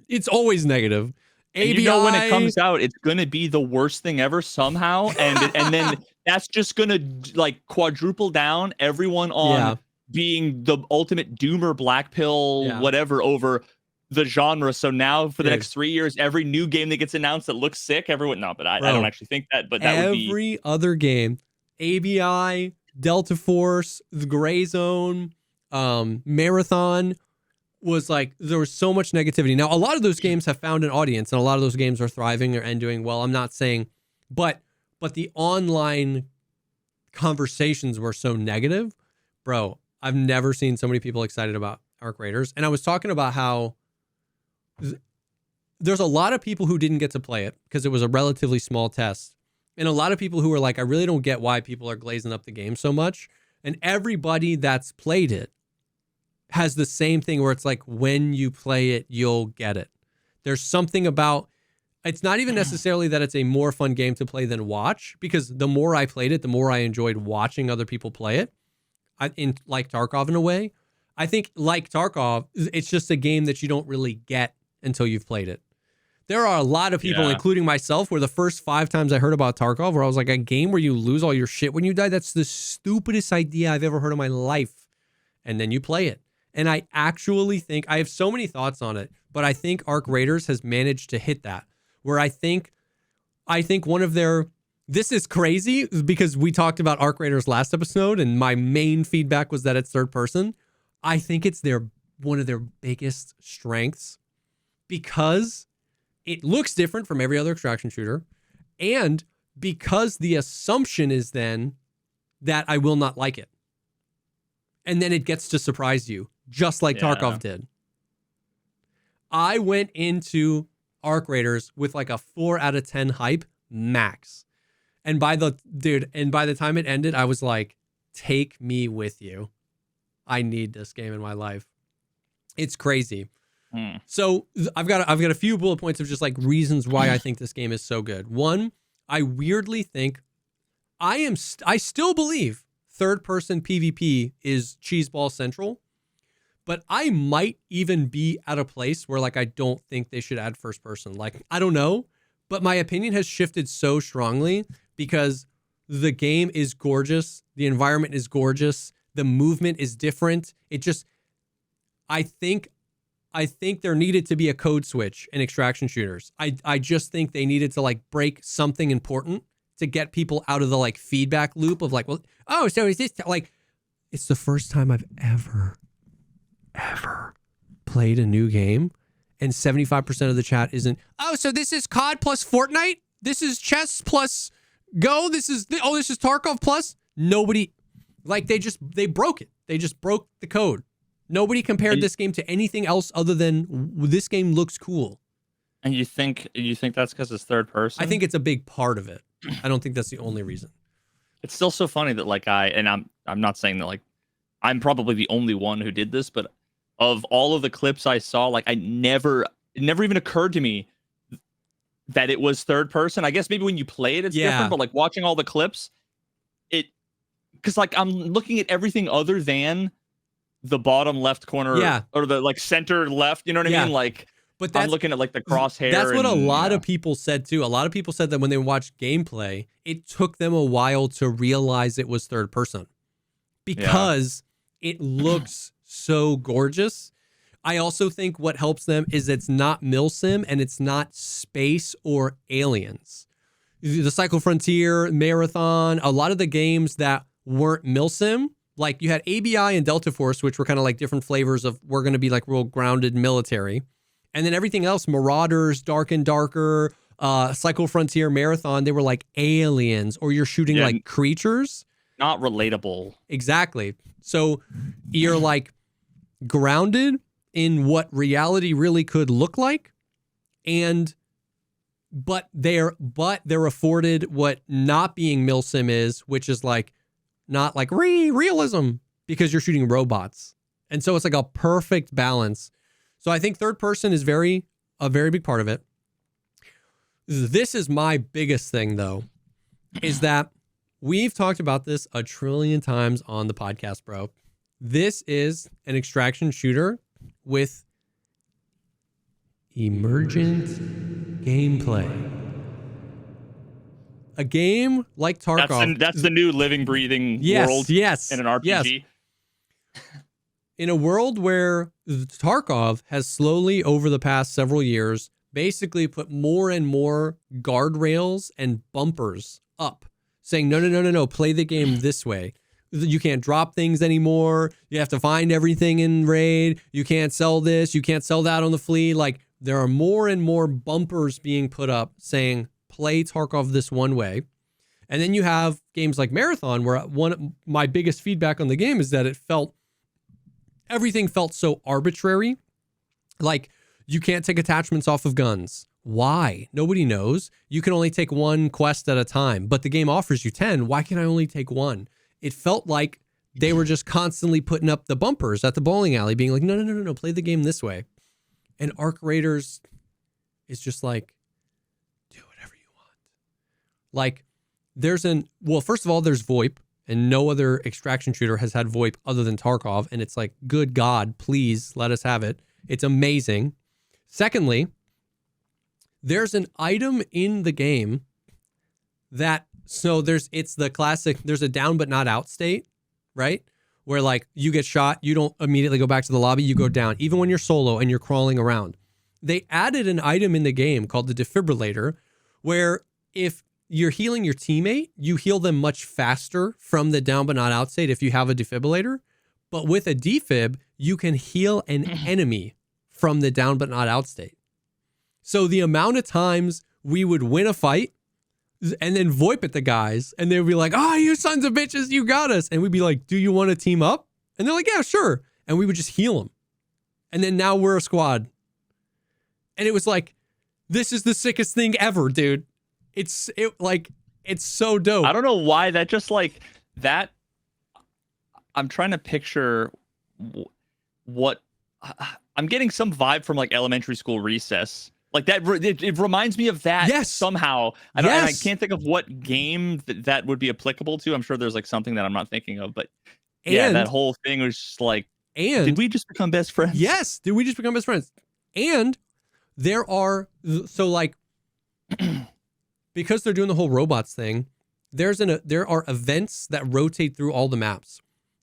It's always negative. ABI, when it comes out, it's gonna be the worst thing ever somehow, and then that's just gonna like quadruple down everyone on being the ultimate doomer, black pill, whatever over the genre. So now for the next 3 years, every new game that gets announced that looks sick, everyone. No, but I don't actually think that. But that would be every other game. ABI, Delta Force, the Gray Zone, Marathon was like, there was so much negativity. Now, a lot of those games have found an audience, and a lot of those games are thriving and doing well. I'm not saying, but the online conversations were so negative, bro. I've never seen so many people excited about Arc Raiders. And I was talking about how there's a lot of people who didn't get to play it because it was a relatively small test. And a lot of people who were like, I really don't get why people are glazing up the game so much. And everybody that's played it has the same thing where it's like, when you play it, you'll get it. There's something about, it's not even necessarily that it's a more fun game to play than watch, because the more I played it, the more I enjoyed watching other people play it. Like Tarkov in a way. I think like Tarkov, it's just a game that you don't really get until you've played it. There are a lot of people, including myself, where the first 5 times I heard about Tarkov, where I was like, a game where you lose all your shit when you die, that's the stupidest idea I've ever heard in my life. And then you play it. And I actually think, I have so many thoughts on it, but I think Arc Raiders has managed to hit that, where I think one of their, this is crazy because we talked about Arc Raiders last episode, and my main feedback was that it's third person. I think it's one of their biggest strengths because it looks different from every other extraction shooter, and because the assumption is then that I will not like it. And then it gets to surprise you, just like Tarkov did. I went into Arc Raiders with like a 4 out of 10 hype max. And by the time it ended, I was like, take me with you. I need this game in my life. It's crazy. So I've got a few bullet points of just like reasons why I think this game is so good. One, I weirdly think I still believe third person PvP is cheeseball central, but I might even be at a place where like I don't think they should add first person. Like, I don't know, but my opinion has shifted so strongly because the game is gorgeous, the environment is gorgeous, the movement is different. I think there needed to be a code switch in extraction shooters. I just think they needed to like break something important to get people out of the like feedback loop of like, well, oh, so is this like, it's the first time I've ever played a new game and 75% of the chat isn't, oh, so this is COD plus Fortnite? This is chess plus Go? This is Tarkov plus? Nobody, like they broke it. They just broke the code. Nobody compared this game to anything else other than this game looks cool. And you think that's because it's third person? I think it's a big part of it. I don't think that's the only reason. It's still so funny that like I'm not saying that like I'm probably the only one who did this, but of all of the clips I saw, like it never even occurred to me that it was third person. I guess maybe when you play it, it's different, but like watching all the clips, because like I'm looking at everything other than the bottom left corner or the like center left, you know what I mean? Like, but I'm looking at like the crosshair. That's what a lot of people said too. A lot of people said that when they watched gameplay, it took them a while to realize it was third person because it looks so gorgeous. I also think what helps them is it's not milsim and it's not space or aliens. The Cycle Frontier, Marathon, a lot of the games that weren't milsim, like you had ABI and Delta Force, which were kind of like different flavors of we're going to be like real grounded military. And then everything else, Marauders, Dark and Darker, Cycle Frontier, Marathon, they were like aliens or you're shooting like creatures. Not relatable. Exactly. So you're like grounded in what reality really could look like. But they're afforded what not being milsim is, which is like not like realism because you're shooting robots. And so it's like a perfect balance. So I think third person is a very big part of it. This is my biggest thing though, is that we've talked about this a trillion times on the podcast, bro. This is an extraction shooter with emergent gameplay. A game like Tarkov. That's the new living, breathing world in an RPG. Yes. In a world where Tarkov has slowly, over the past several years, basically put more and more guardrails and bumpers up, saying, no, play the game this way. You can't drop things anymore. You have to find everything in raid. You can't sell this. You can't sell that on the fleet. Like, there are more and more bumpers being put up saying, play Tarkov this one way. And then you have games like Marathon, where my biggest feedback on the game is that everything felt so arbitrary. Like, you can't take attachments off of guns. Why? Nobody knows. You can only take one quest at a time, but the game offers you 10. Why can I only take one? It felt like they were just constantly putting up the bumpers at the bowling alley, being like, no, play the game this way. And Arc Raiders is just like, do whatever you want. Like, first of all, there's VoIP, and no other extraction shooter has had VoIP other than Tarkov. And it's like, good God, please let us have it. It's amazing. Secondly, there's an item in the game it's the classic, there's a down but not out state, right? Where like you get shot, you don't immediately go back to the lobby, you go down, even when you're solo and you're crawling around. They added an item in the game called the defibrillator, where if you're healing your teammate, you heal them much faster from the down but not out state if you have a defibrillator. But with a defib, you can heal an enemy from the down but not out state. So the amount of times we would win a fight and then VoIP at the guys, and they'd be like, oh, you sons of bitches, you got us. And we'd be like, do you want to team up? And they're like, yeah, sure. And we would just heal them. And then now we're a squad. And it was like, this is the sickest thing ever, dude. It's so dope. I don't know why that just like that. I'm trying to picture what I'm getting some vibe from like elementary school recess. Like that, it reminds me of that somehow. And I can't think of what game that would be applicable to. I'm sure there's like something that I'm not thinking of, but that whole thing was just like, did we just become best friends? Yes, did we just become best friends? And there are, so like, because they're doing the whole robots thing, there are events that rotate through all the maps.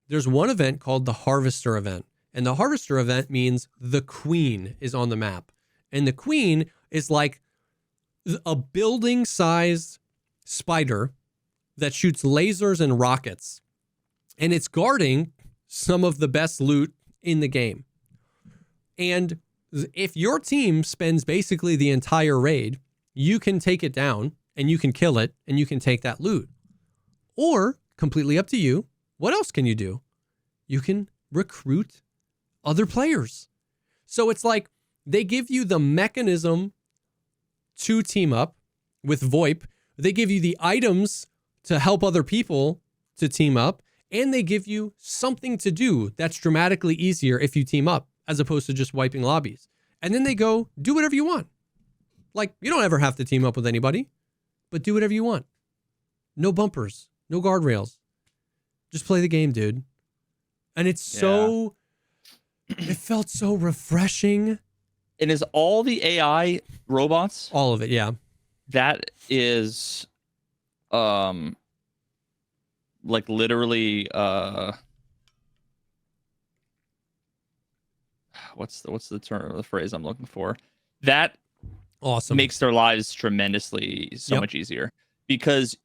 There's one event called the Harvester event. And the Harvester event means the Queen is on the map. And the Queen is like a building-sized spider that shoots lasers and rockets. And it's guarding some of the best loot in the game. And if your team spends basically the entire raid, you can take it down and you can kill it and you can take that loot. Or, completely up to you, what else can you do? You can recruit other players. So it's like they give you the mechanism to team up with VoIP. They give you the items to help other people to team up. And they give you something to do that's dramatically easier if you team up, as opposed to just wiping lobbies. And then they go, do whatever you want. Like, you don't ever have to team up with anybody, but do whatever you want. No bumpers, no guardrails. Just play the game, dude. And it's it felt so refreshing. And is all the AI robots? All of it, yeah. That is, like literally, what's the term, the phrase I'm looking for? That awesome makes their lives tremendously much easier, because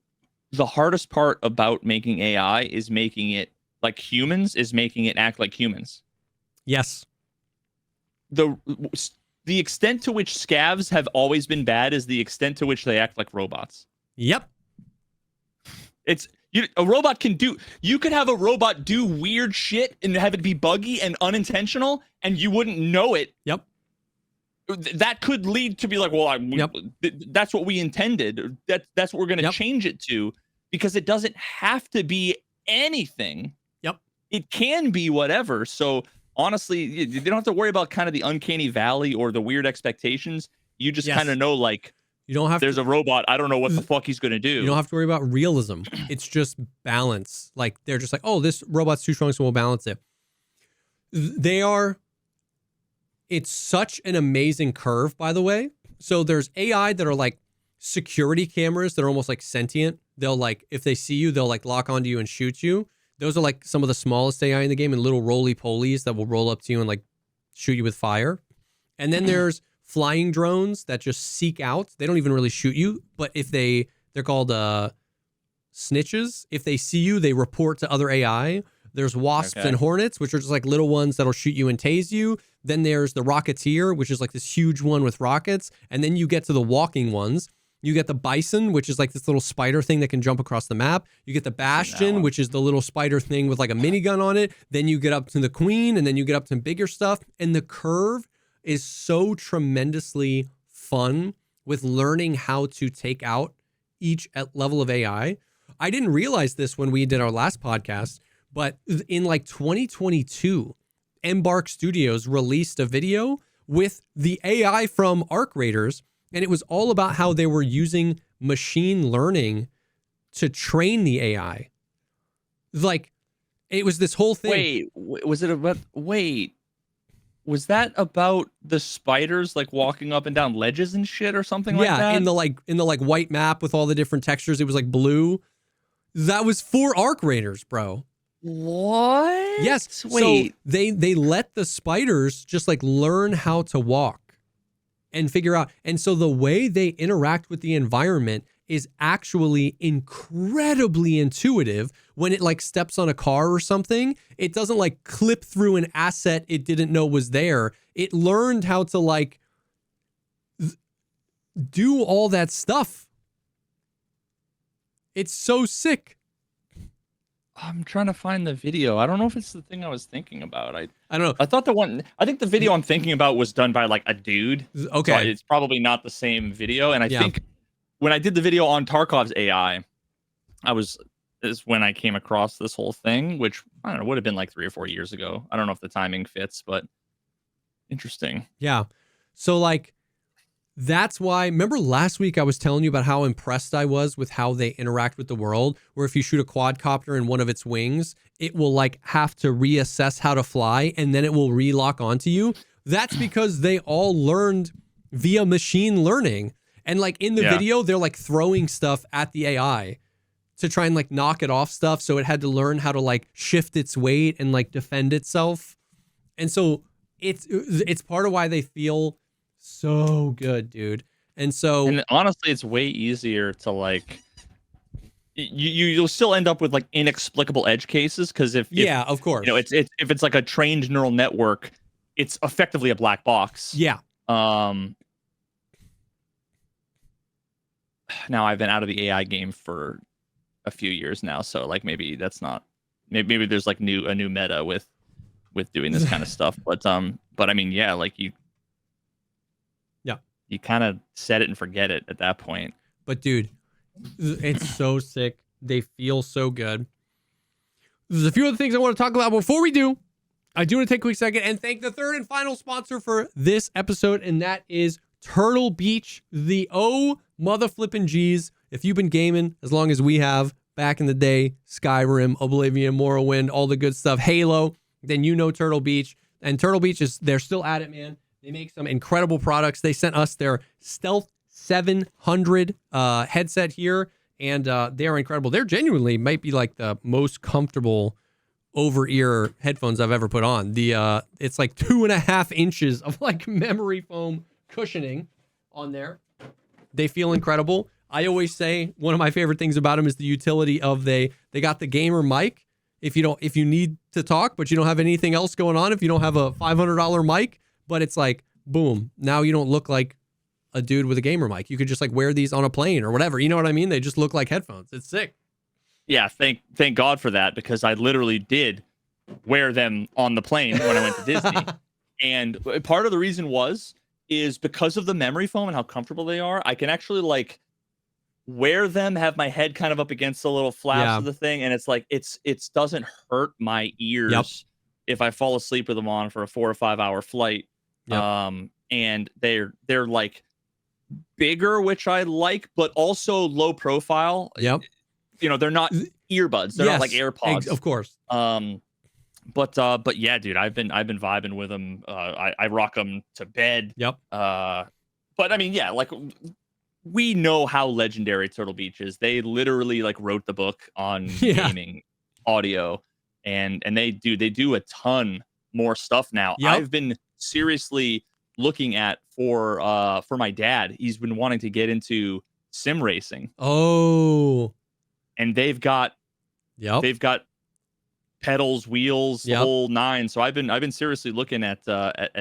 the hardest part about making AI is making it like humans, is making it act like humans. Yes. The extent to which scavs have always been bad is the extent to which they act like robots. Yep. A robot can do, you could have a robot do weird shit and have it be buggy and unintentional and you wouldn't know it. Yep. That could lead to be like, well, that's what we intended. That's what we're going to change it to, because it doesn't have to be anything. Yep. It can be whatever. So honestly, you don't have to worry about kind of the uncanny valley or the weird expectations. You just kind of know, like, you don't have there's a robot, I don't know what the fuck he's going to do. You don't have to worry about realism. It's just balance. Like, they're just like, oh, this robot's too strong, so we'll balance it. It's such an amazing curve, by the way. So there's AI that are like security cameras that are almost like sentient. They'll like, if they see you, they'll like lock onto you and shoot you. Those are like some of the smallest AI in the game, and little roly-polies that will roll up to you and like shoot you with fire. And then there's flying drones that just seek out. They don't even really shoot you, but if they're called snitches. If they see you, they report to other AI. There's wasps and hornets, which are just like little ones that'll shoot you and tase you. Then there's the Rocketeer, which is like this huge one with rockets. And then you get to the walking ones. You get the Bison, which is like this little spider thing that can jump across the map. You get the Bastion, which is the little spider thing with like a minigun on it. Then you get up to the Queen, and then you get up to bigger stuff. And the curve is so tremendously fun with learning how to take out each level of AI. I didn't realize this when we did our last podcast, but in like 2022, Embark Studios released a video with the AI from Arc Raiders, and it was all about how they were using machine learning to train the AI. Like, it was this whole thing. Was that about the spiders like walking up and down ledges and shit or something like that? Yeah, in the white map with all the different textures, it was like blue. That was for Arc Raiders, bro. What? Yes. Wait. So they let the spiders just like learn how to walk and figure out. And so the way they interact with the environment is actually incredibly intuitive. When it like steps on a car or something, it doesn't like clip through an asset it didn't know was there. It learned how to like do all that stuff. It's so sick. I'm trying to find the video. I don't know if it's the thing I was thinking about. I don't know. I think the video I'm thinking about was done by like a dude. Okay. So it's probably not the same video. And I think when I did the video on Tarkov's AI, is when I came across this whole thing, which I don't know, would have been like 3 or 4 years ago. I don't know if the timing fits, but interesting. Yeah. So like, that's why, remember last week I was telling you about how impressed I was with how they interact with the world, where if you shoot a quadcopter in one of its wings, it will like have to reassess how to fly and then it will relock onto you. That's because they all learned via machine learning. And like in the video, they're like throwing stuff at the AI to try and like knock it off stuff. So it had to learn how to like shift its weight and like defend itself. And so it's part of why they feel so good, dude. And honestly, it's way easier to like you'll still end up with like inexplicable edge cases because if of course, it's if it's like a trained neural network, it's effectively a black box. Yeah. Now I've been out of the AI game for a few years now, so like maybe that's not maybe there's like a new meta with doing this kind of stuff, but I mean, yeah, like you kind of set it and forget it at that point. But dude, it's so sick. They feel so good. There's a few other things I want to talk about. Before we do, I do want to take a quick second and thank the third and final sponsor for this episode, and that is Turtle Beach, the mother flippin' G's. If you've been gaming as long as we have back in the day, Skyrim, Oblivion, Morrowind, all the good stuff, Halo, then you know Turtle Beach. And Turtle Beach they're still at it, man. They make some incredible products. They sent us their Stealth 700 headset here, and they're incredible. They're genuinely might be like the most comfortable over-ear headphones I've ever put on. It's like 2.5 inches of like memory foam cushioning on there. They feel incredible. I always say one of my favorite things about them is the utility of they got the gamer mic. If you need to talk, but you don't have anything else going on, if you don't have a $500 mic, but it's like, boom, now you don't look like a dude with a gamer mic. You could just like wear these on a plane or whatever. You know what I mean? They just look like headphones. It's sick. Yeah, thank God for that, because I literally did wear them on the plane when I went to Disney. And part of the reason is because of the memory foam and how comfortable they are, I can actually like wear them, have my head kind of up against the little flaps of the thing, and it's like it doesn't hurt my ears if I fall asleep with them on for a 4 or 5 hour flight. And they're like bigger, which I like, but also low profile. They're not earbuds, they're not like AirPods, of course. But yeah, dude, I've been vibing with them. I rock them to bed. But I mean, yeah, like we know how legendary Turtle Beach is. They literally like wrote the book on gaming audio, and they do a ton more stuff now. I've been seriously looking at for my dad. He's been wanting to get into sim racing. And they've got pedals, wheels, the whole nine. So I've been seriously looking at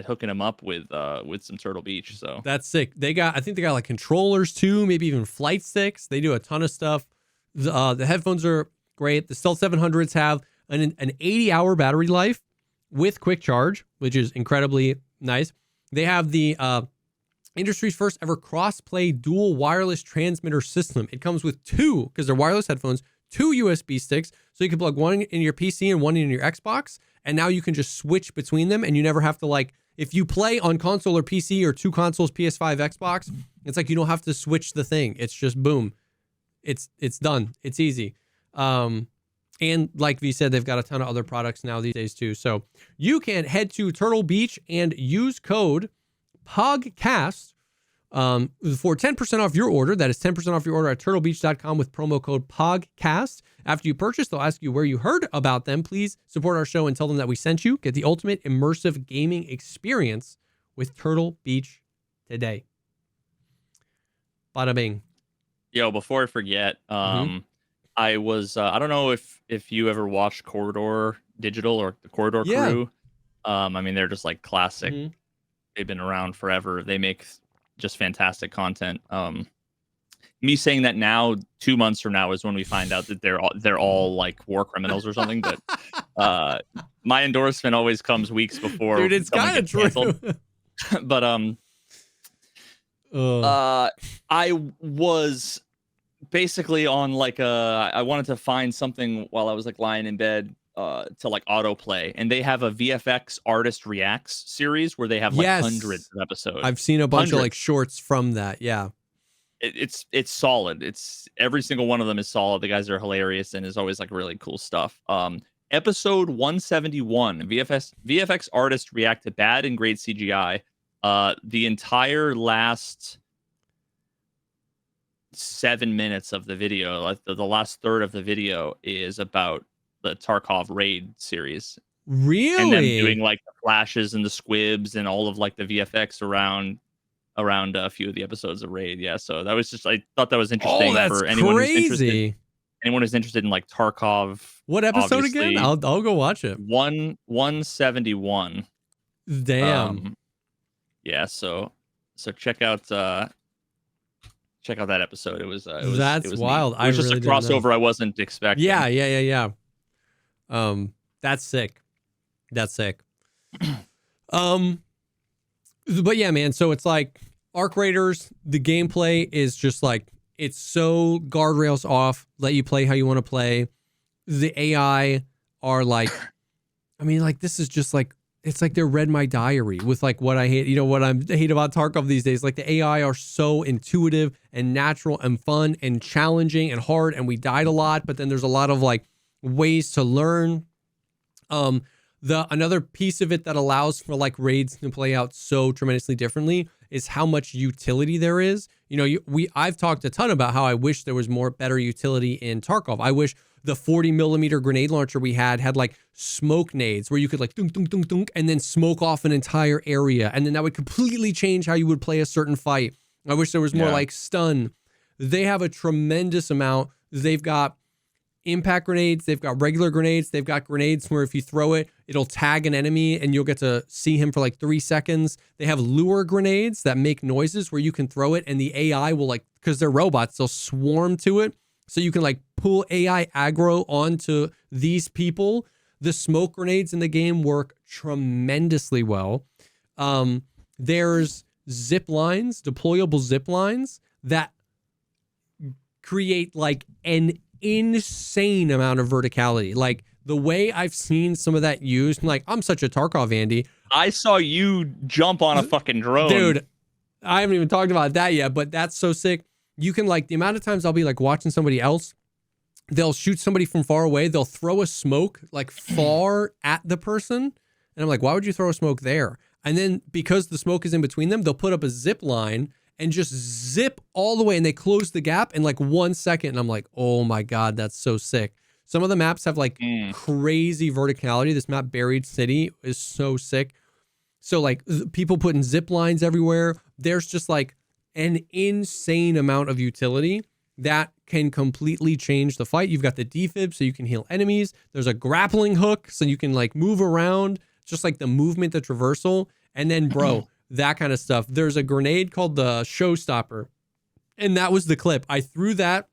hooking them up with some Turtle Beach. So that's sick. I think they got like controllers too, maybe even flight sticks. They do a ton of stuff. The headphones are great. The Stealth 700s have an 80-hour battery life with quick charge, which is incredibly nice. They have the industry's first ever cross-play dual wireless transmitter system. It comes with two, because they're wireless headphones, 2 USB sticks, so you can plug one in your PC and one in your Xbox, and now you can just switch between them, and you never have to, like, if you play on console or PC or 2 consoles, PS5, Xbox, it's like you don't have to switch the thing. It's just boom. It's done. It's easy. And like V said, they've got a ton of other products now these days too. So you can head to Turtle Beach and use code Pogcast for 10% off your order. That is 10% off your order at turtlebeach.com with promo code Pogcast. After you purchase, they'll ask you where you heard about them. Please support our show and tell them that we sent you. Get the ultimate immersive gaming experience with Turtle Beach today. Bada bing. Yo, before I forget, I was I don't know if you ever watched Corridor Digital or the Corridor Crew. I mean, they're just like classic. They've been around forever. They make just fantastic content. Me saying that now, 2 months from now, is when we find out that they're all like war criminals or something. But my endorsement always comes weeks before. Dude, it's kind of true. But I was basically on like I wanted to find something while I was like lying in bed to like autoplay, and they have a VFX artist reacts series where they have like hundreds of episodes. I've seen a bunch of like shorts from that. Yeah. It's solid. It's every single one of them is solid. The guys are hilarious and is always like really cool stuff. Episode 171, VFX artists react to bad and great CGI. The entire last 7 minutes of the video, like the last third of the video, is about the Tarkov raid series. Really? And them doing like the flashes and the squibs and all of like the VFX around a few of the episodes of Raid. Yeah, so that was just, I thought that was interesting for anyone who's interested. Anyone who's interested in like Tarkov. What episode again? I'll go watch it. 171. Damn. Yeah, so check out that episode. It was that's wild. Neat. It was just a crossover I wasn't expecting. Yeah. That's sick. But yeah, man, so it's like Arc Raiders, the gameplay is just like, it's so guardrails off, let you play how you want to play. The AI are like, I mean, like, this is just like, it's like they read my diary with like what I hate, what I hate about Tarkov these days. Like the AI are so intuitive and natural and fun and challenging and hard, and we died a lot, but then there's a lot of like ways to learn. Another piece of it that allows for like raids to play out so tremendously differently is how much utility there is. I've talked a ton about how I wish there was better utility in Tarkov. I wish the 40 millimeter grenade launcher we had like smoke nades where you could like dunk, dunk, dunk, dunk, and then smoke off an entire area. And then that would completely change how you would play a certain fight. I wish there was more like stun. They have a tremendous amount. They've got impact grenades, they've got regular grenades, they've got grenades where if you throw it, it'll tag an enemy and you'll get to see him for like 3 seconds. They have lure grenades that make noises where you can throw it and the AI will like, because they're robots, they'll swarm to it. So you can like pull AI aggro onto these people. The smoke grenades in the game work tremendously well. There's zip lines, deployable zip lines that create like an insane amount of verticality. Like the way I've seen some of that used, I'm such a Tarkov Andy. I saw you jump on a fucking drone. Dude, I haven't even talked about that yet, but that's so sick. You can like, the amount of times I'll be like watching somebody else, they'll shoot somebody from far away, they'll throw a smoke like far at the person, and I'm like, why would you throw a smoke there? And then because the smoke is in between them, they'll put up a zip line and just zip all the way, and they close the gap in like 1 second. And I'm like, oh my God, that's so sick. Some of the maps have like crazy verticality. This map, Buried City, is so sick. So like people putting zip lines everywhere. There's just like an insane amount of utility that can completely change the fight. You've got the defib so you can heal enemies. There's a grappling hook so you can like move around, just like the movement, the traversal. And then bro, that kind of stuff. There's a grenade called the Showstopper, and that was the clip. I threw that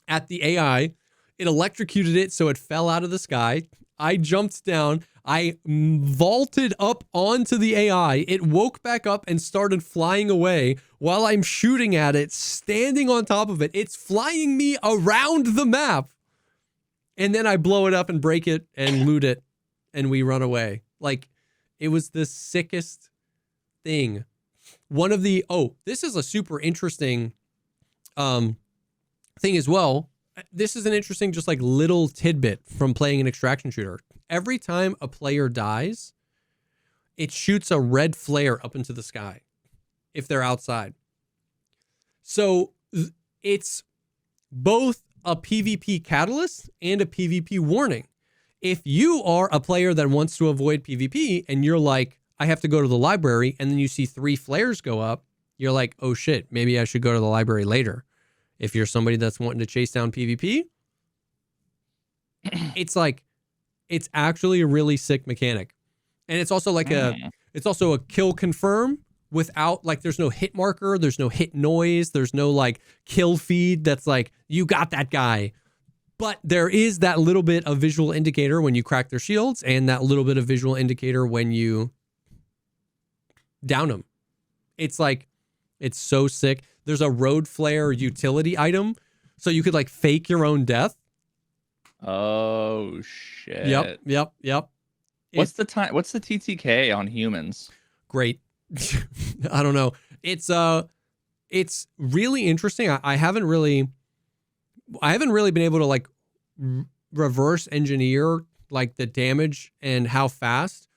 at the AI. It electrocuted it, so it fell out of the sky. I jumped down. I vaulted up onto the AI. It woke back up and started flying away while I'm shooting at it, standing on top of it. It's flying me around the map. And then I blow it up and break it and loot it, and we run away. Like, it was the sickest thing. This is a super interesting thing as well. This is an interesting just like little tidbit from playing an extraction shooter. Every time a player dies, it shoots a red flare up into the sky if they're outside. So it's both a PvP catalyst and a PvP warning. If you are a player that wants to avoid PvP and you're like, I have to go to the library, and then you see 3 flares go up, you're like, oh shit, maybe I should go to the library later. If you're somebody that's wanting to chase down PvP, it's like, it's actually a really sick mechanic. And it's also like it's also a kill confirm without like, there's no hit marker, there's no hit noise, there's no like kill feed that's like, you got that guy. But there is that little bit of visual indicator when you crack their shields, and that little bit of visual indicator when you down them. It's like, it's so sick. There's a road flare utility item So you could like fake your own death. Oh shit. Yep. What's the TTK on humans? Great. I don't know. It's really interesting. I haven't really been able to like reverse engineer like the damage and how fast.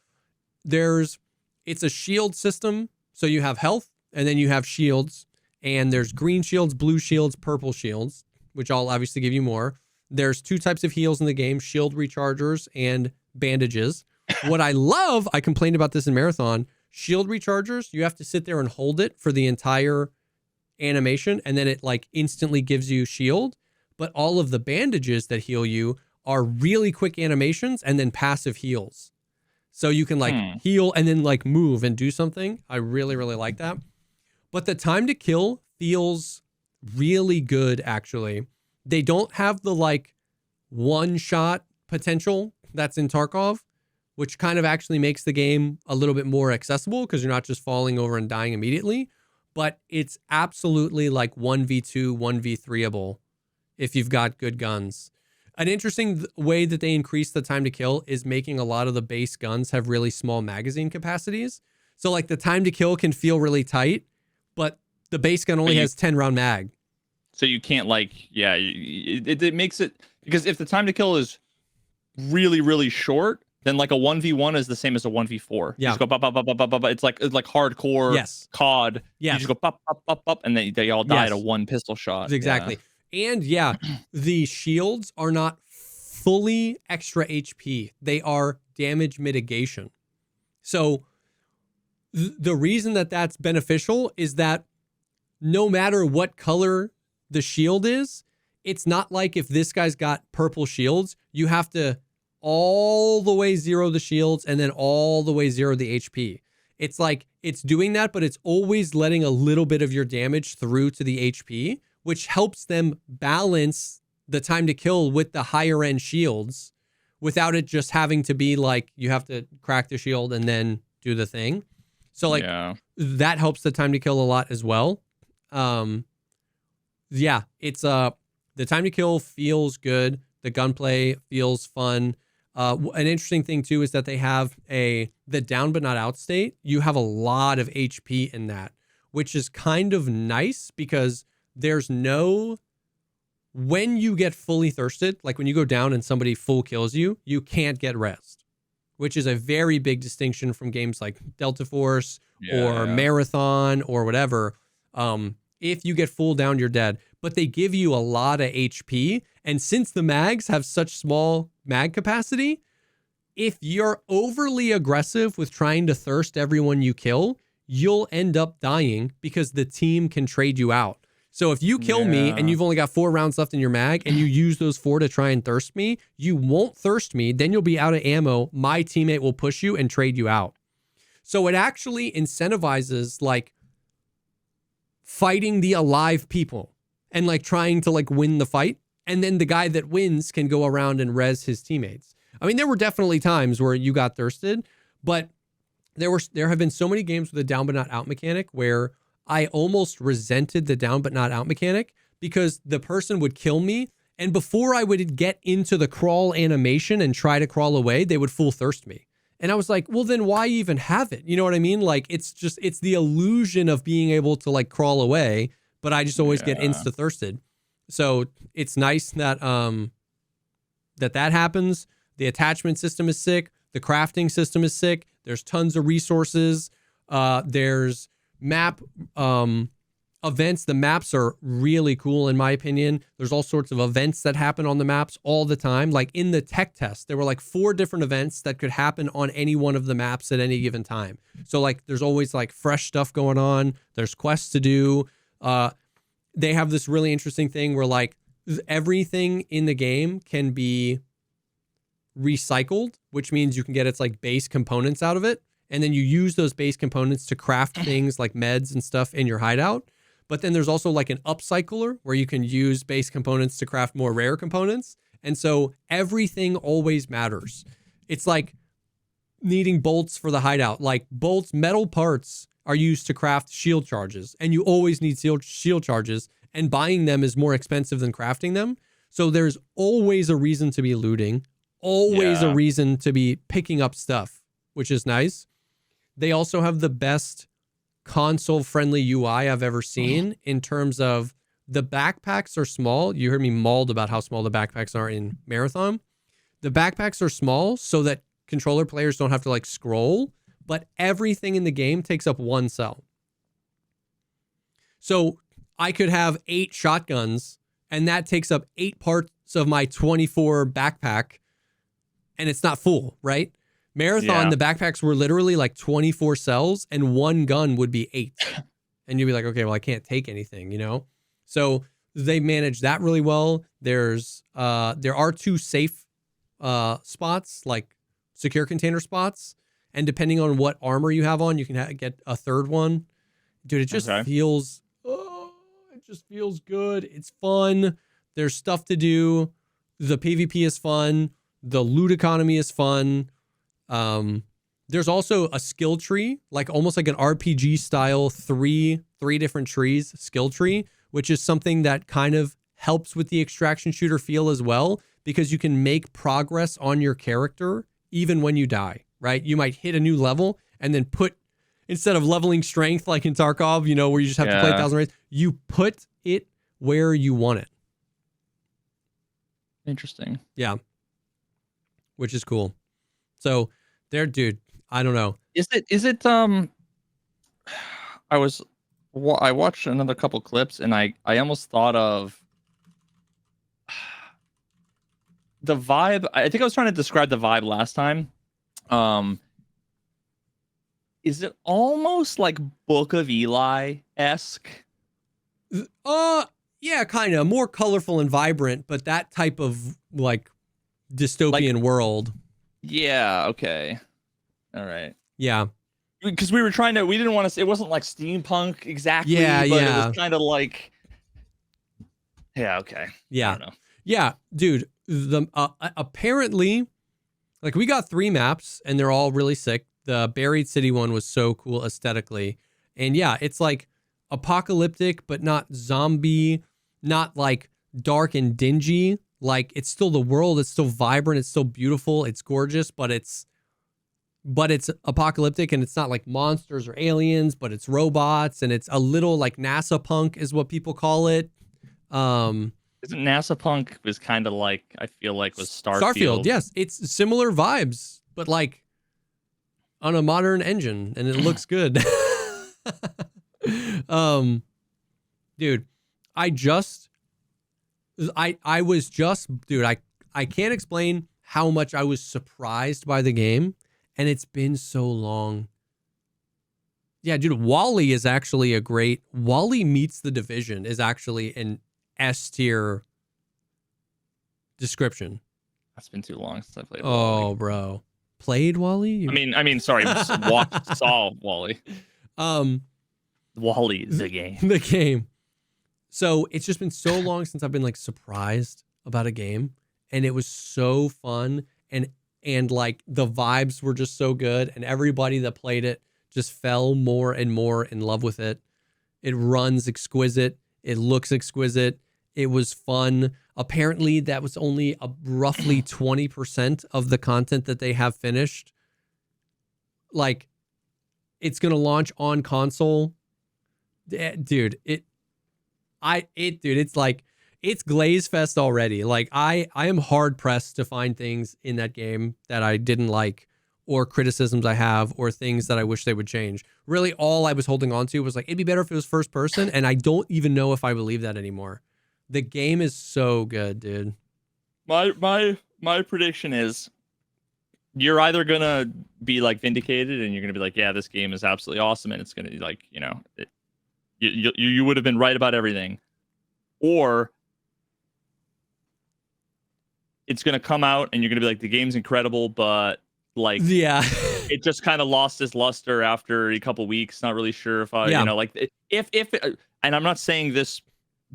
It's a shield system. So you have health and then you have shields, and there's green shields, blue shields, purple shields, which all obviously give you more. There's 2 types of heals in the game, shield rechargers and bandages. What I love, I complained about this in Marathon, shield rechargers, you have to sit there and hold it for the entire animation, and then it like instantly gives you shield. But all of the bandages that heal you are really quick animations and then passive heals. So you can like heal and then like move and do something. I really, really like that. But the time to kill feels really good, actually. They don't have the like one-shot potential that's in Tarkov, which kind of actually makes the game a little bit more accessible because you're not just falling over and dying immediately. But it's absolutely like 1v2, 1v3able if you've got good guns. An interesting way that they increase the time to kill is making a lot of the base guns have really small magazine capacities. So like the time to kill can feel really tight, but the base gun only has 10 round mag. So you can't like, it makes it, because if the time to kill is really, really short, then like a 1v1 is the same as a 1v4. Yeah. You just go pop, pop, pop, pop, pop, pop. It's like hardcore COD. Yes. You just go pop, pop, pop, pop, and then they all die at a one pistol shot. Exactly. Yeah. And the shields are not fully extra HP. They are damage mitigation. So the reason that that's beneficial is that no matter what color the shield is, it's not like if this guy's got purple shields, you have to all the way zero the shields and then all the way zero the HP. It's like it's doing that, but it's always letting a little bit of your damage through to the HP, which helps them balance the time to kill with the higher end shields without it just having to be like you have to crack the shield and then do the thing. So like that helps the time to kill a lot as well. It's the time to kill feels good. The gunplay feels fun. An interesting thing too is that they have the down but not out state. You have a lot of HP in that, which is kind of nice because there's no, when you get fully thirsted, like when you go down and somebody full kills you, you can't get rest, which is a very big distinction from games like Delta Force or Marathon or whatever. If you get full down, you're dead. But they give you a lot of HP. And since the mags have such small mag capacity, if you're overly aggressive with trying to thirst everyone you kill, you'll end up dying because the team can trade you out. So if you kill me and you've only got 4 rounds left in your mag and you use those 4 to try and thirst me, you won't thirst me. Then you'll be out of ammo. My teammate will push you and trade you out. So it actually incentivizes like fighting the alive people and like trying to like win the fight. And then the guy that wins can go around and res his teammates. I mean, there were definitely times where you got thirsted, but there have been so many games with a down but not out mechanic where I almost resented the down but not out mechanic because the person would kill me. And before I would get into the crawl animation and try to crawl away, they would full thirst me. And I was like, well, then why even have it? You know what I mean? Like, it's the illusion of being able to like crawl away, but I just always get insta thirsted. So it's nice that that happens. The attachment system is sick. The crafting system is sick. There's tons of resources. There's map events. The maps are really cool in my opinion. There's all sorts of events that happen on the maps all the time. Like in the tech test, there were like 4 different events that could happen on any one of the maps at any given time. So like there's always like fresh stuff going on. There's quests to do. They have this really interesting thing where like everything in the game can be recycled, which means you can get its like base components out of it. And then you use those base components to craft things like meds and stuff in your hideout. But then there's also like an upcycler where you can use base components to craft more rare components. And so everything always matters. It's like needing bolts for the hideout. Like bolts, metal parts are used to craft shield charges. And you always need shield charges. and buying them is more expensive than crafting them. So there's always a reason to be looting, always a reason to be picking up stuff, which is nice. They also have the best console-friendly UI I've ever seen in terms of the backpacks are small. You heard me mauled about how small the backpacks are in Marathon. The backpacks are small so that controller players don't have to like scroll, but everything in the game takes up one cell. So I could have 8 shotguns and that takes up 8 parts of my 24 backpack and it's not full, right? Marathon, the backpacks were literally like 24 cells and one gun would be 8. And you'd be like, okay, well, I can't take anything, you know? So they manage that really well. There are 2 safe spots, like secure container spots. And depending on what armor you have on, you can get a third one. Dude, it just feels, it just feels good. It's fun. There's stuff to do. The PvP is fun. The loot economy is fun. There's also a skill tree, like almost like an RPG style, three different trees skill tree, which is something that kind of helps with the extraction shooter feel as well, because you can make progress on your character even when you die, right? You might hit a new level and then instead of leveling strength like in Tarkov, you know, where you just have to play 1,000 raids, you put it where you want it. Interesting. Yeah. Which is cool. So there, dude, I don't know. Is it I watched another couple clips and I almost thought of the vibe. I think I was trying to describe the vibe last time. Is it almost like Book of Eli-esque? Yeah, kind of more colorful and vibrant, but that type of like dystopian world. Yeah. Okay. All right. Yeah. Because we didn't want to say it wasn't like steampunk exactly. Yeah. But it was kind of like. Yeah. Okay. Yeah. I don't know. Yeah, dude. Apparently, like we got 3 maps and they're all really sick. The Buried City one was so cool aesthetically, and yeah, it's like apocalyptic, but not zombie, not like dark and dingy. Like it's still the world. It's still vibrant. It's still beautiful. It's gorgeous, but it's apocalyptic and it's not like monsters or aliens, but it's robots and it's a little like NASA punk is what people call it. Isn't NASA punk was kind of like, I feel like was Starfield. Yes. It's similar vibes, but like on a modern engine and it looks good. Dude, I can't explain how much I was surprised by the game, and it's been so long. Yeah, dude, Wally is actually Wally Meets the Division is actually an S tier description. That's been too long since I played Wally. Oh, bro. Played Wally? I mean, sorry, saw Wally. Wally is the game. The game. So it's just been so long since I've been like surprised about a game, and it was so fun, and like the vibes were just so good, and everybody that played it just fell more and more in love with it. It runs exquisite. It looks exquisite. It was fun. Apparently, that was only roughly 20% of the content that they have finished. Like, it's gonna launch on console, dude. It's like it's Glaze Fest already. Like, I am hard pressed to find things in that game that I didn't like, or criticisms I have, or things that I wish they would change. Really, all I was holding on to was like, it'd be better if it was first person, and I don't even know if I believe that anymore. The game is so good, dude. My prediction is you're either gonna be like vindicated and you're gonna be like, yeah, this game is absolutely awesome, and it's gonna be like, you know, you would have been right about everything, or it's gonna come out and you're gonna be like, the game's incredible, but like, yeah, it just kind of lost its luster after a couple weeks. Not really sure if you know, like if and I'm not saying this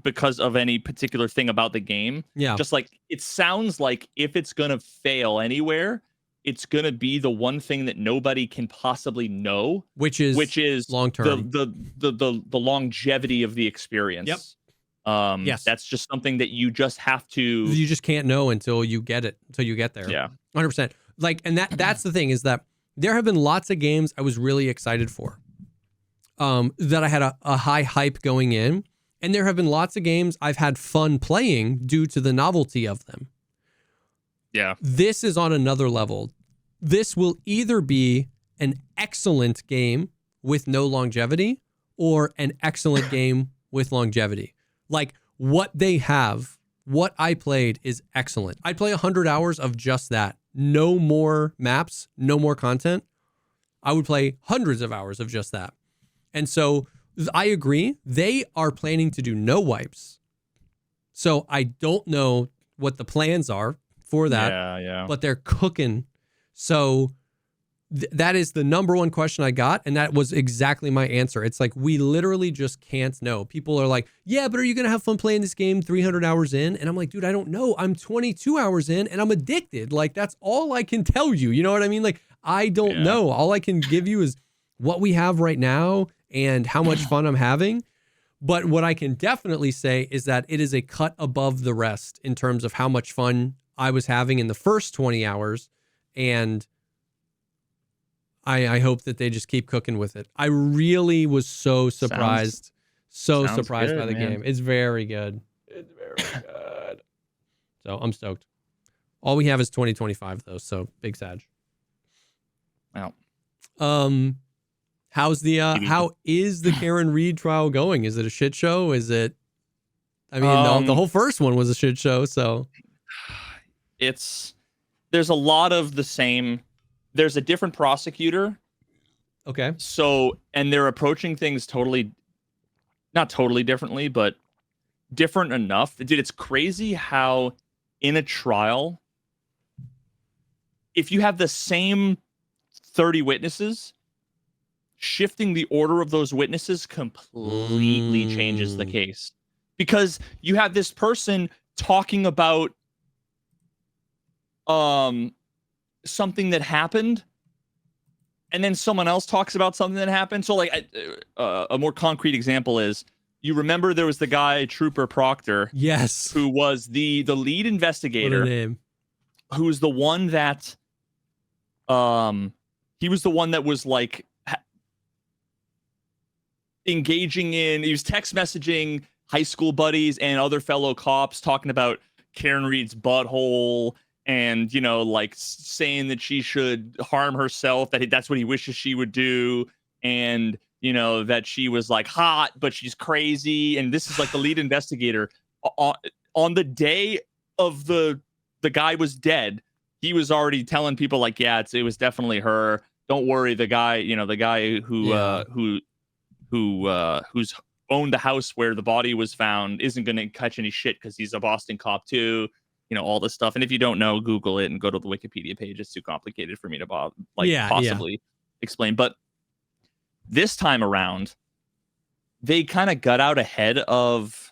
because of any particular thing about the game. Yeah. Just like, it sounds like if it's going to fail anywhere, it's going to be the one thing that nobody can possibly know, which is long term, the longevity of the experience. Yep. Yes. That's just something that you just have to. You just can't know until you get it, until you get there. Yeah. 100%. Like, and that's the thing, is that there have been lots of games I was really excited for, that I had a high hype going in. And there have been lots of games I've had fun playing due to the novelty of them. Yeah. This is on another level. This will either be an excellent game with no longevity or an excellent game with longevity. Like, what they have, what I played is excellent. I'd play 100 hours of just that. No more maps, no more content. I would play hundreds of hours of just that. And so I agree. They are planning to do no wipes. So I don't know what the plans are for that. Yeah. But they're cooking. So that is the number one question I got. And that was exactly my answer. It's like, we literally just can't know. People are like, yeah, but are you going to have fun playing this game 300 hours in? And I'm like, dude, I don't know. I'm 22 hours in and I'm addicted. Like, that's all I can tell you. You know what I mean? Like, I don't know. All I can give you is what we have right now and how much fun I'm having. But what I can definitely say is that it is a cut above the rest in terms of how much fun I was having in the first 20 hours. And I hope that they just keep cooking with it. I really was so surprised. Sounds surprised good, by the game. It's very good. It's very good. So I'm stoked. All we have is 2025 though. So big Sag. Wow. How is the Karen Reed trial going? Is it a shit show? Is it, I mean, the whole first one was a shit show. So there's a lot of the same. There's a different prosecutor. Okay. So, and they're approaching things not totally differently, but different enough. Dude, it's crazy how in a trial, if you have the same 30 witnesses, shifting the order of those witnesses completely changes the case. Because you have this person talking about something that happened, and then someone else talks about something that happened. So, like, a more concrete example is, you remember there was the guy, Trooper Proctor, yes, who was the lead investigator, what a name. Who's the one that, he was the one that was like engaging in, he was text messaging high school buddies and other fellow cops talking about Karen Reed's butthole, and, you know, like saying that she should harm herself, that's what he wishes she would do, and, you know, that she was like hot, but she's crazy. And this is like the lead investigator. On the day of the guy was dead, he was already telling people like, yeah, it was definitely her. Don't worry, the guy who's owned the house where the body was found isn't going to catch any shit because he's a Boston cop too. You know, all this stuff. And if you don't know, Google it and go to the Wikipedia page. It's too complicated for me to possibly explain. But this time around, they kind of got out ahead of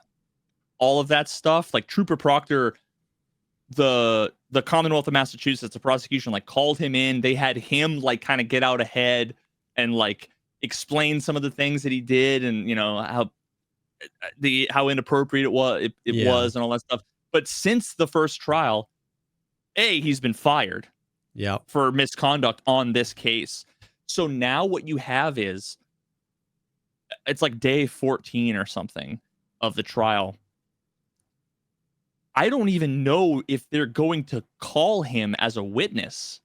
all of that stuff. Like, Trooper Proctor, the Commonwealth of Massachusetts, the prosecution, like, called him in. They had him like kind of get out ahead and like explain some of the things that he did, and, you know, how inappropriate it was and all that stuff. But since the first trial, he's been fired for misconduct on this case. So now what you have is, it's like day 14 or something of the trial. I don't even know if they're going to call him as a witness,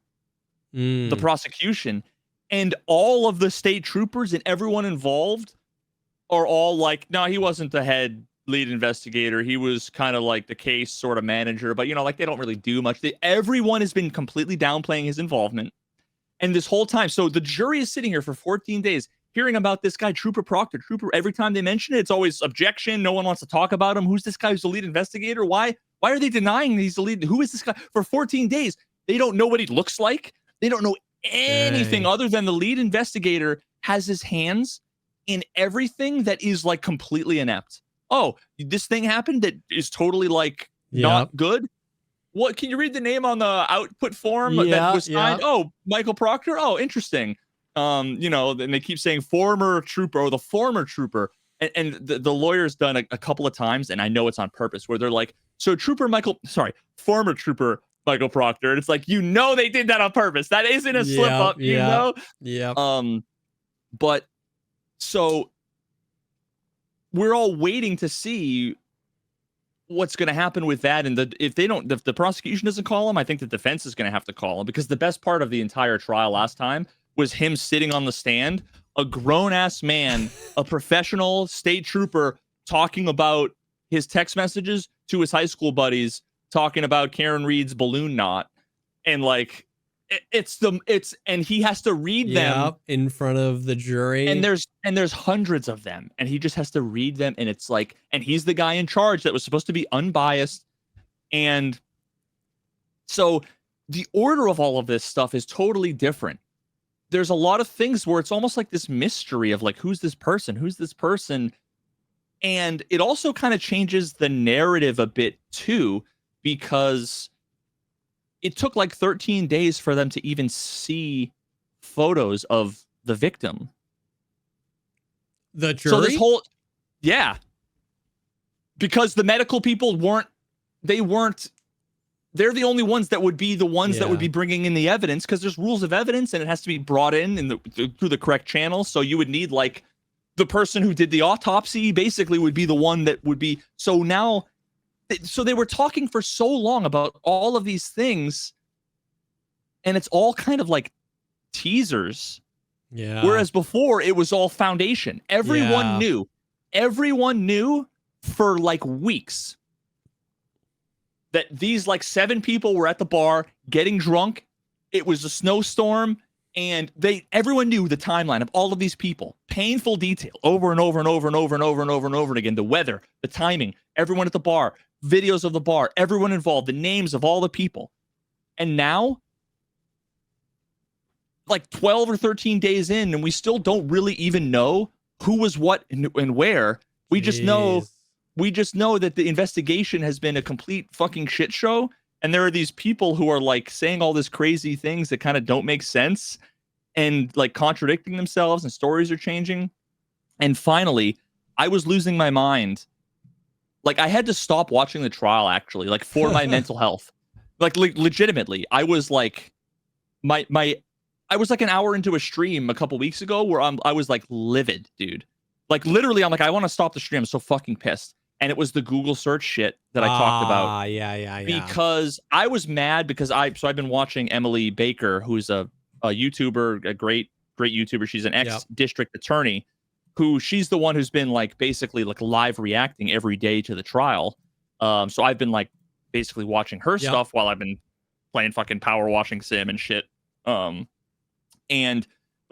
the prosecution. And all of the state troopers and everyone involved are all like, no, he wasn't the head lead investigator. He was kind of like the case sort of manager, but, you know, like, they don't really do much. Everyone has been completely downplaying his involvement. And this whole time, so the jury is sitting here for 14 days hearing about this guy, Trooper Proctor. Every time they mention it, it's always objection. No one wants to talk about him. Who's this guy who's the lead investigator? Why are they denying he's the lead? Who is this guy? For 14 days, they don't know what he looks like. They don't know anything other than the lead investigator has his hands in everything that is like completely inept. Oh, this thing happened that is totally like not good. What, can you read the name on the output form that was signed? Oh, Michael Proctor. Oh, interesting. You know, and they keep saying former trooper or the former trooper. and the lawyer's done a couple of times, and I know it's on purpose, where they're like, so former Trooper Michael Proctor, and it's like, they did that on purpose. That isn't a slip up, Yeah. But so we're all waiting to see what's going to happen with that. And if the prosecution doesn't call him, I think the defense is going to have to call him, because the best part of the entire trial last time was him sitting on the stand, a grown-ass man, a professional state trooper, talking about his text messages to his high school buddies, talking about Karen Reed's balloon knot. And like, and he has to read them in front of the jury. And there's hundreds of them, and he just has to read them. And it's like, and he's the guy in charge that was supposed to be unbiased. And so the order of all of this stuff is totally different. There's a lot of things where it's almost like this mystery of like, who's this person? And it also kind of changes the narrative a bit too, because it took like 13 days for them to even see photos of the victim. The jury? So this because the medical people they're the only ones that would be the ones that would be bringing in the evidence, because there's rules of evidence and it has to be brought in through the correct channel. So you would need like the person who did the autopsy basically would be the one that would be. So now, so they were talking for so long about all of these things, and it's all kind of like teasers. Yeah. Whereas before it was all foundation. Everyone knew for like weeks that these like 7 people were at the bar getting drunk. It was a snowstorm, and everyone knew the timeline of all of these people. Painful detail over and over and over and over and over and over and over again. The weather, the timing, everyone at the bar, videos of the bar, everyone involved, the names of all the people. And now, like 12 or 13 days in, and we still don't really even know who was what and where. We just know that the investigation has been a complete fucking shit show, and there are these people who are like saying all this crazy things that kind of don't make sense and like contradicting themselves, and stories are changing. And finally, I was losing my mind. Like, I had to stop watching the trial, actually, like for my mental health. Like legitimately, I was like I was like an hour into a stream a couple weeks ago where I was like livid, dude. Like literally, I'm like, I want to stop the stream. I'm so fucking pissed. And it was the Google search shit that I talked about. Yeah. Because I was mad because I've been watching Emily Baker, who's a YouTuber, a great YouTuber. She's an ex-district attorney, who she's the one who's been like basically like live reacting every day to the trial. So I've been like basically watching her stuff while I've been playing fucking power washing sim and shit. But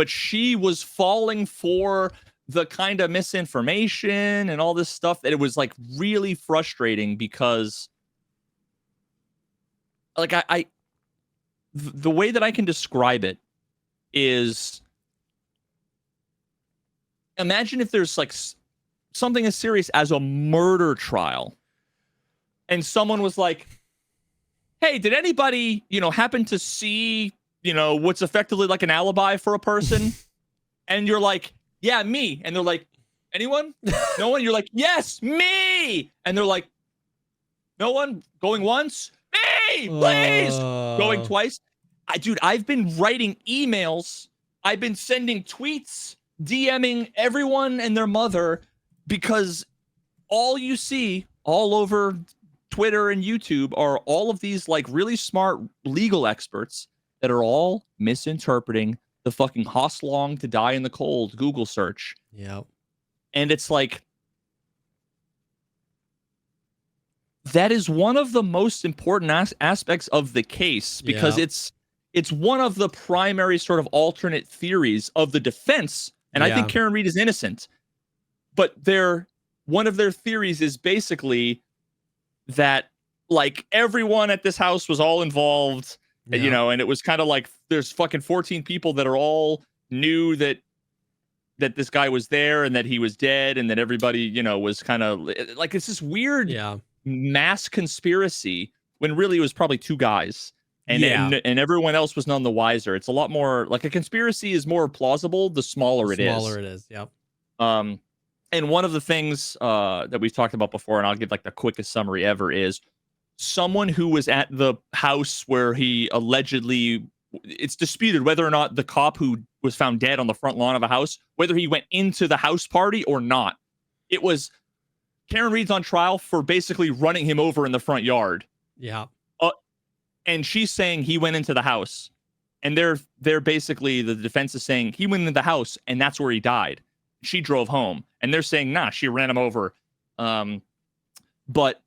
she was falling for the kind of misinformation and all this stuff, that it was like really frustrating, because like the way that I can describe it is, imagine if there's like something as serious as a murder trial, and someone was like, hey, did anybody, happen to see, what's effectively like an alibi for a person? And you're like, yeah, me. And they're like, anyone? No one? You're like, yes, me. And they're like, no one? Going once? Me, please. Going twice? I've been writing emails. I've been sending tweets, DMing everyone and their mother, because all you see all over Twitter and YouTube are all of these like really smart legal experts that are all misinterpreting the fucking Hoslong to die in the cold Google search. Yeah. And it's like, that is one of the most important aspects of the case, because it's one of the primary sort of alternate theories of the defense. And I think Karen Reed is innocent, but one of their theories is basically that like everyone at this house was all involved. And it was kind of like there's fucking 14 people that are all knew that this guy was there and that he was dead, and that everybody, was kind of like, it's this weird mass conspiracy, when really it was probably 2 guys, and everyone else was none the wiser. It's a lot more like, a conspiracy is more plausible the smaller it is. Yep. And And one of the things that we've talked about before, and I'll give like the quickest summary ever, is someone who was at the house where he allegedly, it's disputed whether or not the cop who was found dead on the front lawn of a house, whether he went into the house party or not. It was Karen Reed's on trial for basically running him over in the front yard. Yeah. And she's saying he went into the house. And they're basically, the defense is saying he went into the house and that's where he died. She drove home. And they're saying, nah, she ran him over. But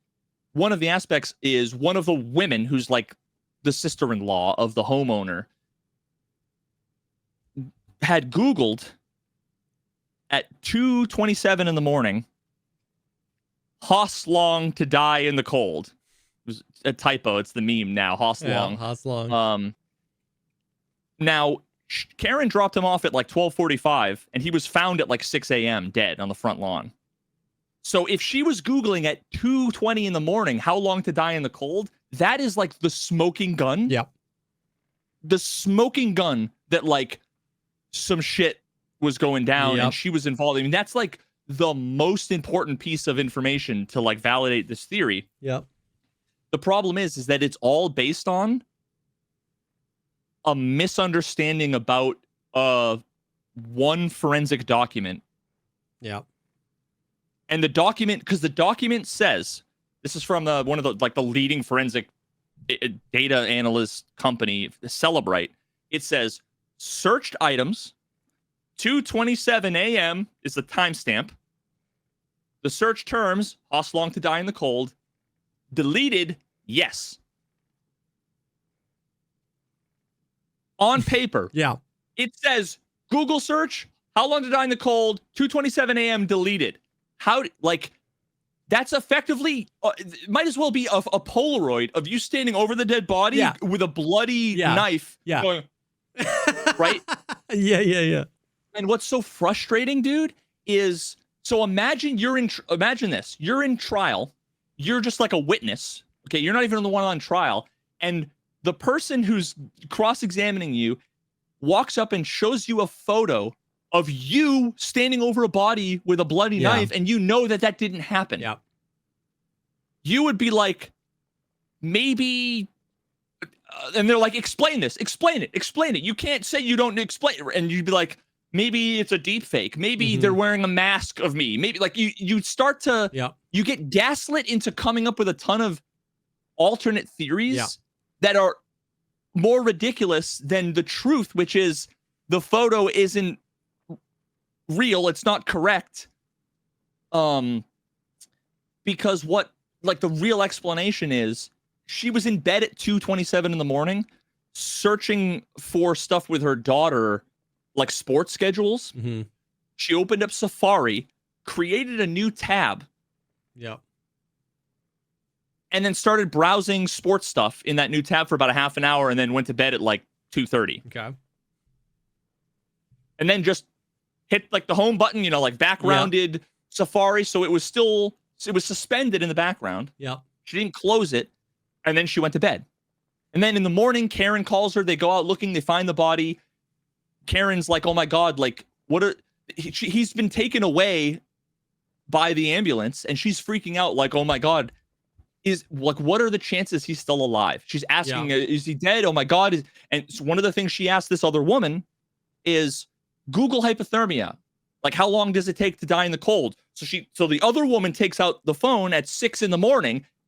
one of the aspects is one of the women who's like the sister-in-law of the homeowner had Googled at 2:27 in the morning, Hoss Long to die in the cold. It was a typo. It's the meme now. Hoss Long. Yeah, Hoss Long. Now, Karen dropped him off at like 12:45, and he was found at like 6 a.m. dead on the front lawn. So if she was Googling at 2:20 in the morning, how long to die in the cold, that is like the smoking gun. Yep. The smoking gun that like some shit was going down and she was involved. I mean, that's like the most important piece of information to like validate this theory. Yep. The problem is that it's all based on a misunderstanding about one forensic document. Yeah. And the document, because the document says, this is from one of the like the leading forensic data analyst company, Celebrite. It says searched items, 2:27 a.m. is the timestamp. The search terms, Hoss Long to die in the cold. Deleted, yes. On paper, yeah, it says Google search, how long to die in the cold, 2:27 a.m. deleted. How, like, that's effectively, might as well be a Polaroid of you standing over the dead body with a bloody knife. Yeah. Going, right? Yeah. And what's so frustrating, dude, is, so imagine imagine this. You're in trial. You're just like a witness. Okay, you're not even the one on trial. And the person who's cross-examining you walks up and shows you a photo of you standing over a body with a bloody knife, and you know that that didn't happen. Yeah. You would be like, maybe, and they're like, explain this, explain it. You can't say you don't explain it. And you'd be like, maybe it's a deep fake. Maybe they're wearing a mask of me. Maybe like you start to, you get gaslit into coming up with a ton of alternate theories that are more ridiculous than the truth, which is the photo isn't real. It's not correct. Because what, like, the real explanation is she was in bed at 2:27 in the morning searching for stuff with her daughter, like sports schedules. She opened up Safari, created a new tab. And then started browsing sports stuff in that new tab for about a half an hour, and then went to bed at like 2:30. Okay. And then just hit like the home button, you know, like backgrounded Safari. So it was suspended in the background. She didn't close it. And then she went to bed. And then in the morning, Karen calls her. They go out looking. They find the body. Karen's like, oh my God, like, he's been taken away by the ambulance. And she's freaking out like, oh my God, what are the chances he's still alive? She's asking, is he dead? Oh my God. And so one of the things she asked this other woman is Google hypothermia. Like, how long does it take to die in the cold? So the other woman takes out the phone at 6 a.m.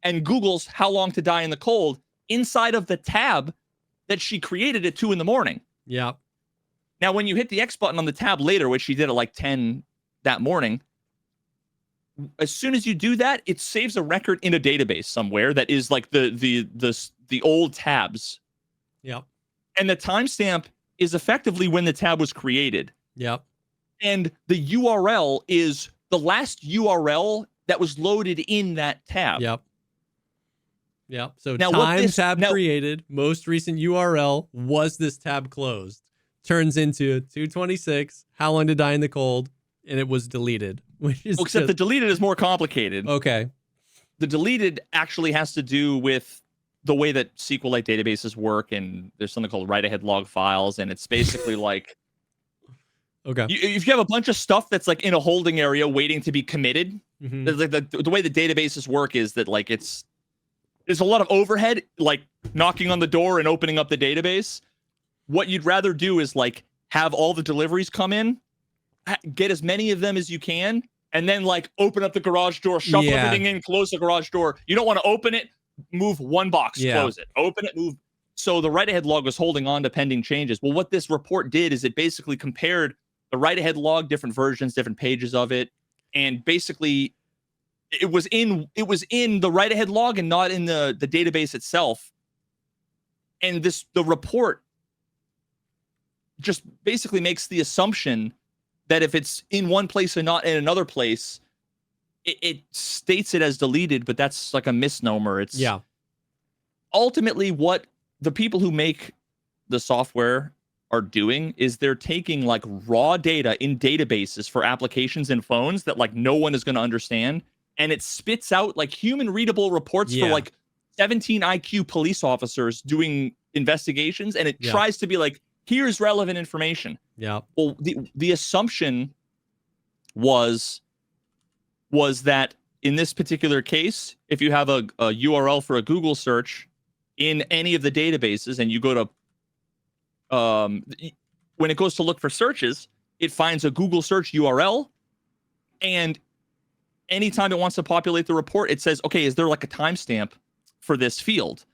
and Googles how long to die in the cold inside of the tab that she created at 2 a.m. Now, when you hit the X button on the tab later, which she did at like 10 that morning, as soon as you do that, it saves a record in a database somewhere that is like the old tabs. And the timestamp is effectively when the tab was created. And the URL is the last URL that was loaded in that tab. So now tab created, most recent URL, was this tab closed? Turns into 2:26, how long to die in the cold, and it was deleted. Which is except the deleted is more complicated. Okay. The deleted actually has to do with the way that SQLite databases work, and there's something called write-ahead log files, and it's basically like Okay. If you have a bunch of stuff that's like in a holding area waiting to be committed, the way the databases work is that like there's a lot of overhead, like knocking on the door and opening up the database. What you'd rather do is like have all the deliveries come in, get as many of them as you can, and then like open up the garage door, shuffle everything in, close the garage door. You don't want to open it, move one box, close it, open it, move. So the write-ahead log was holding on to pending changes. Well, what this report did is it basically compared the write-ahead log, different versions, different pages of it, and basically it was in the write-ahead log and not in the database itself. And the report just basically makes the assumption that if it's in one place and not in another place, it states it as deleted, but that's like a misnomer. It's ultimately what the people who make the software are doing is they're taking like raw data in databases for applications and phones that like no one is going to understand, and it spits out like human readable reports for like 17 IQ police officers doing investigations, and it tries to be like, here's relevant information. Yeah. Well, the assumption was that in this particular case, if you have a URL for a Google search in any of the databases and you go to when it goes to look for searches, it finds a Google search URL, and anytime it wants to populate the report, it says, okay, is there like a timestamp for this field?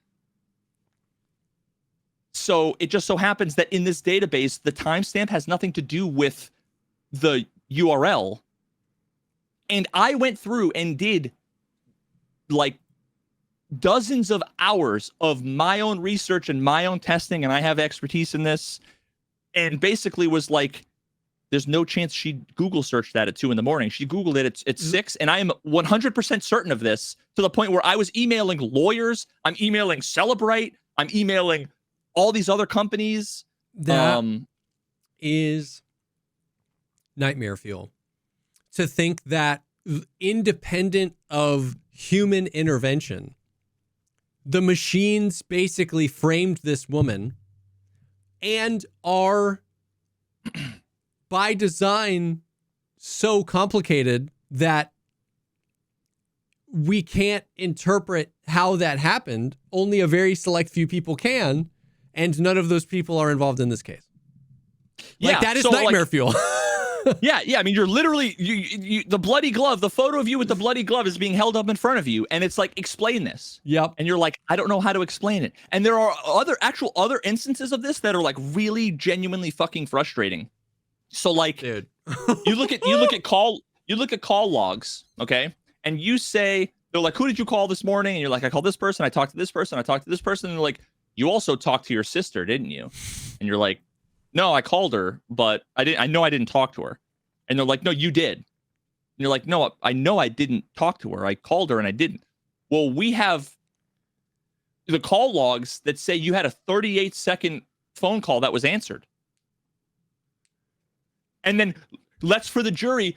So it just so happens that in this database, the timestamp has nothing to do with the URL. And I went through and did like dozens of hours of my own research and my own testing, and I have expertise in this, and basically was like, there's no chance she Google searched that at 2 a.m. She Googled it at 6, and I am 100% certain of this, to the point where I was emailing lawyers, I'm emailing Celebrite, I'm emailing all these other companies. That is nightmare fuel. To think that independent of human intervention, the machines basically framed this woman and are by design so complicated that we can't interpret how that happened. Only a very select few people can, and none of those people are involved in this case. Like, that is so nightmare fuel. Yeah. I mean, you're literally the bloody glove. The photo of you with the bloody glove is being held up in front of you, and it's like, explain this. Yep. And you're like, I don't know how to explain it. And there are other instances of this that are like really genuinely fucking frustrating. So like, dude, you look at call logs, okay, and you say, they're like, who did you call this morning? And you're like, I called this person, I talked to this person, I talked to this person. And they're like, you also talked to your sister, didn't you? And you're like, no, I called her, but I didn't talk to her. And they're like, no, you did. And you're like, no, I know I didn't talk to her. I called her and I didn't. Well, we have the call logs that say you had a 38-second phone call that was answered. And then let's, for the jury,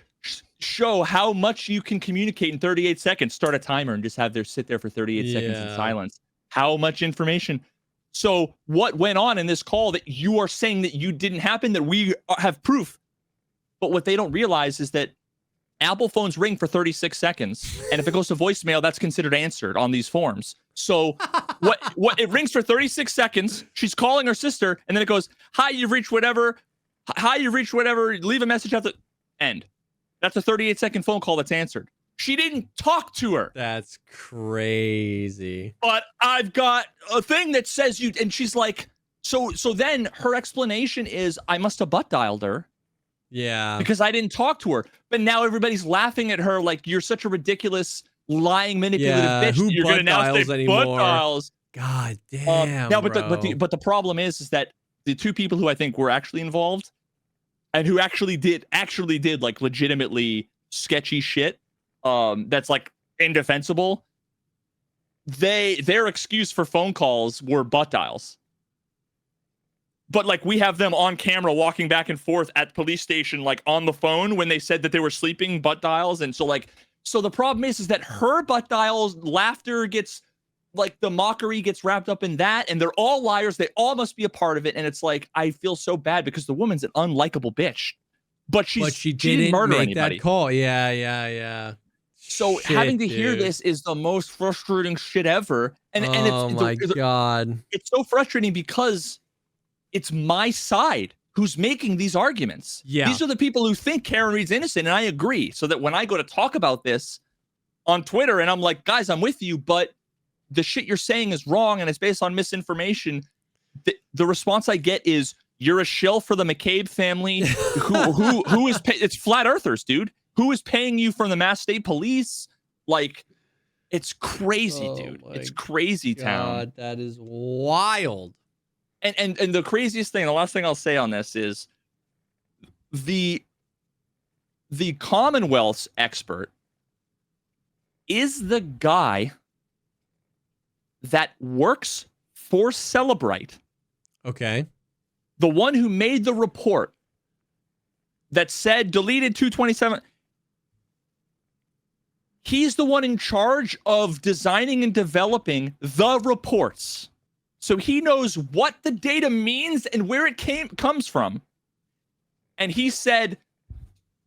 show how much you can communicate in 38 seconds. Start a timer and just have there sit there for 38 seconds in silence. How much information? So what went on in this call that you are saying that you didn't happen, that we have proof? But what they don't realize is that Apple phones ring for 36 seconds. And if it goes to voicemail, that's considered answered on these forms. So what it rings for 36 seconds. She's calling her sister, and then it goes, hi, you've reached whatever. Hi, you've reached whatever. Leave a message at the end. That's a 38-second phone call that's answered. She didn't talk to her. That's crazy. But I've got a thing that says you, and she's like, so then her explanation is, I must have butt dialed her. Yeah. Because I didn't talk to her. But now everybody's laughing at her like, you're such a ridiculous, lying, manipulative bitch. Who You're going to now say butt dials. God damn. Now, but the problem is that the two people who I think were actually involved and who actually did like legitimately sketchy shit, that's like indefensible. Their excuse for phone calls were butt dials. But like, we have them on camera walking back and forth at police station, like on the phone when they said that they were sleeping butt dials. And so the problem is that her butt dials laughter gets, like, the mockery gets wrapped up in that, and they're all liars. They all must be a part of it. And it's like, I feel so bad because the woman's an unlikable bitch. but she didn't murder make anybody. That call. Yeah. So having to hear this is the most frustrating shit ever. And God. It's so frustrating because it's my side who's making these arguments. Yeah. These are the people who think Karen Reed's innocent, and I agree. So that when I go to talk about this on Twitter and I'm like, guys, I'm with you, but the shit you're saying is wrong and it's based on misinformation, the response I get is, you're a shill for the McCabe family. who is it's flat earthers, dude. Who is paying you from the Mass State Police? Like, it's crazy, dude. It's crazy town. That is wild. And the craziest thing, the last thing I'll say on this is the Commonwealth's expert is the guy that works for Celebrite. Okay. The one who made the report that said deleted 227. He's the one in charge of designing and developing the reports. So he knows what the data means and where it comes from. And he said,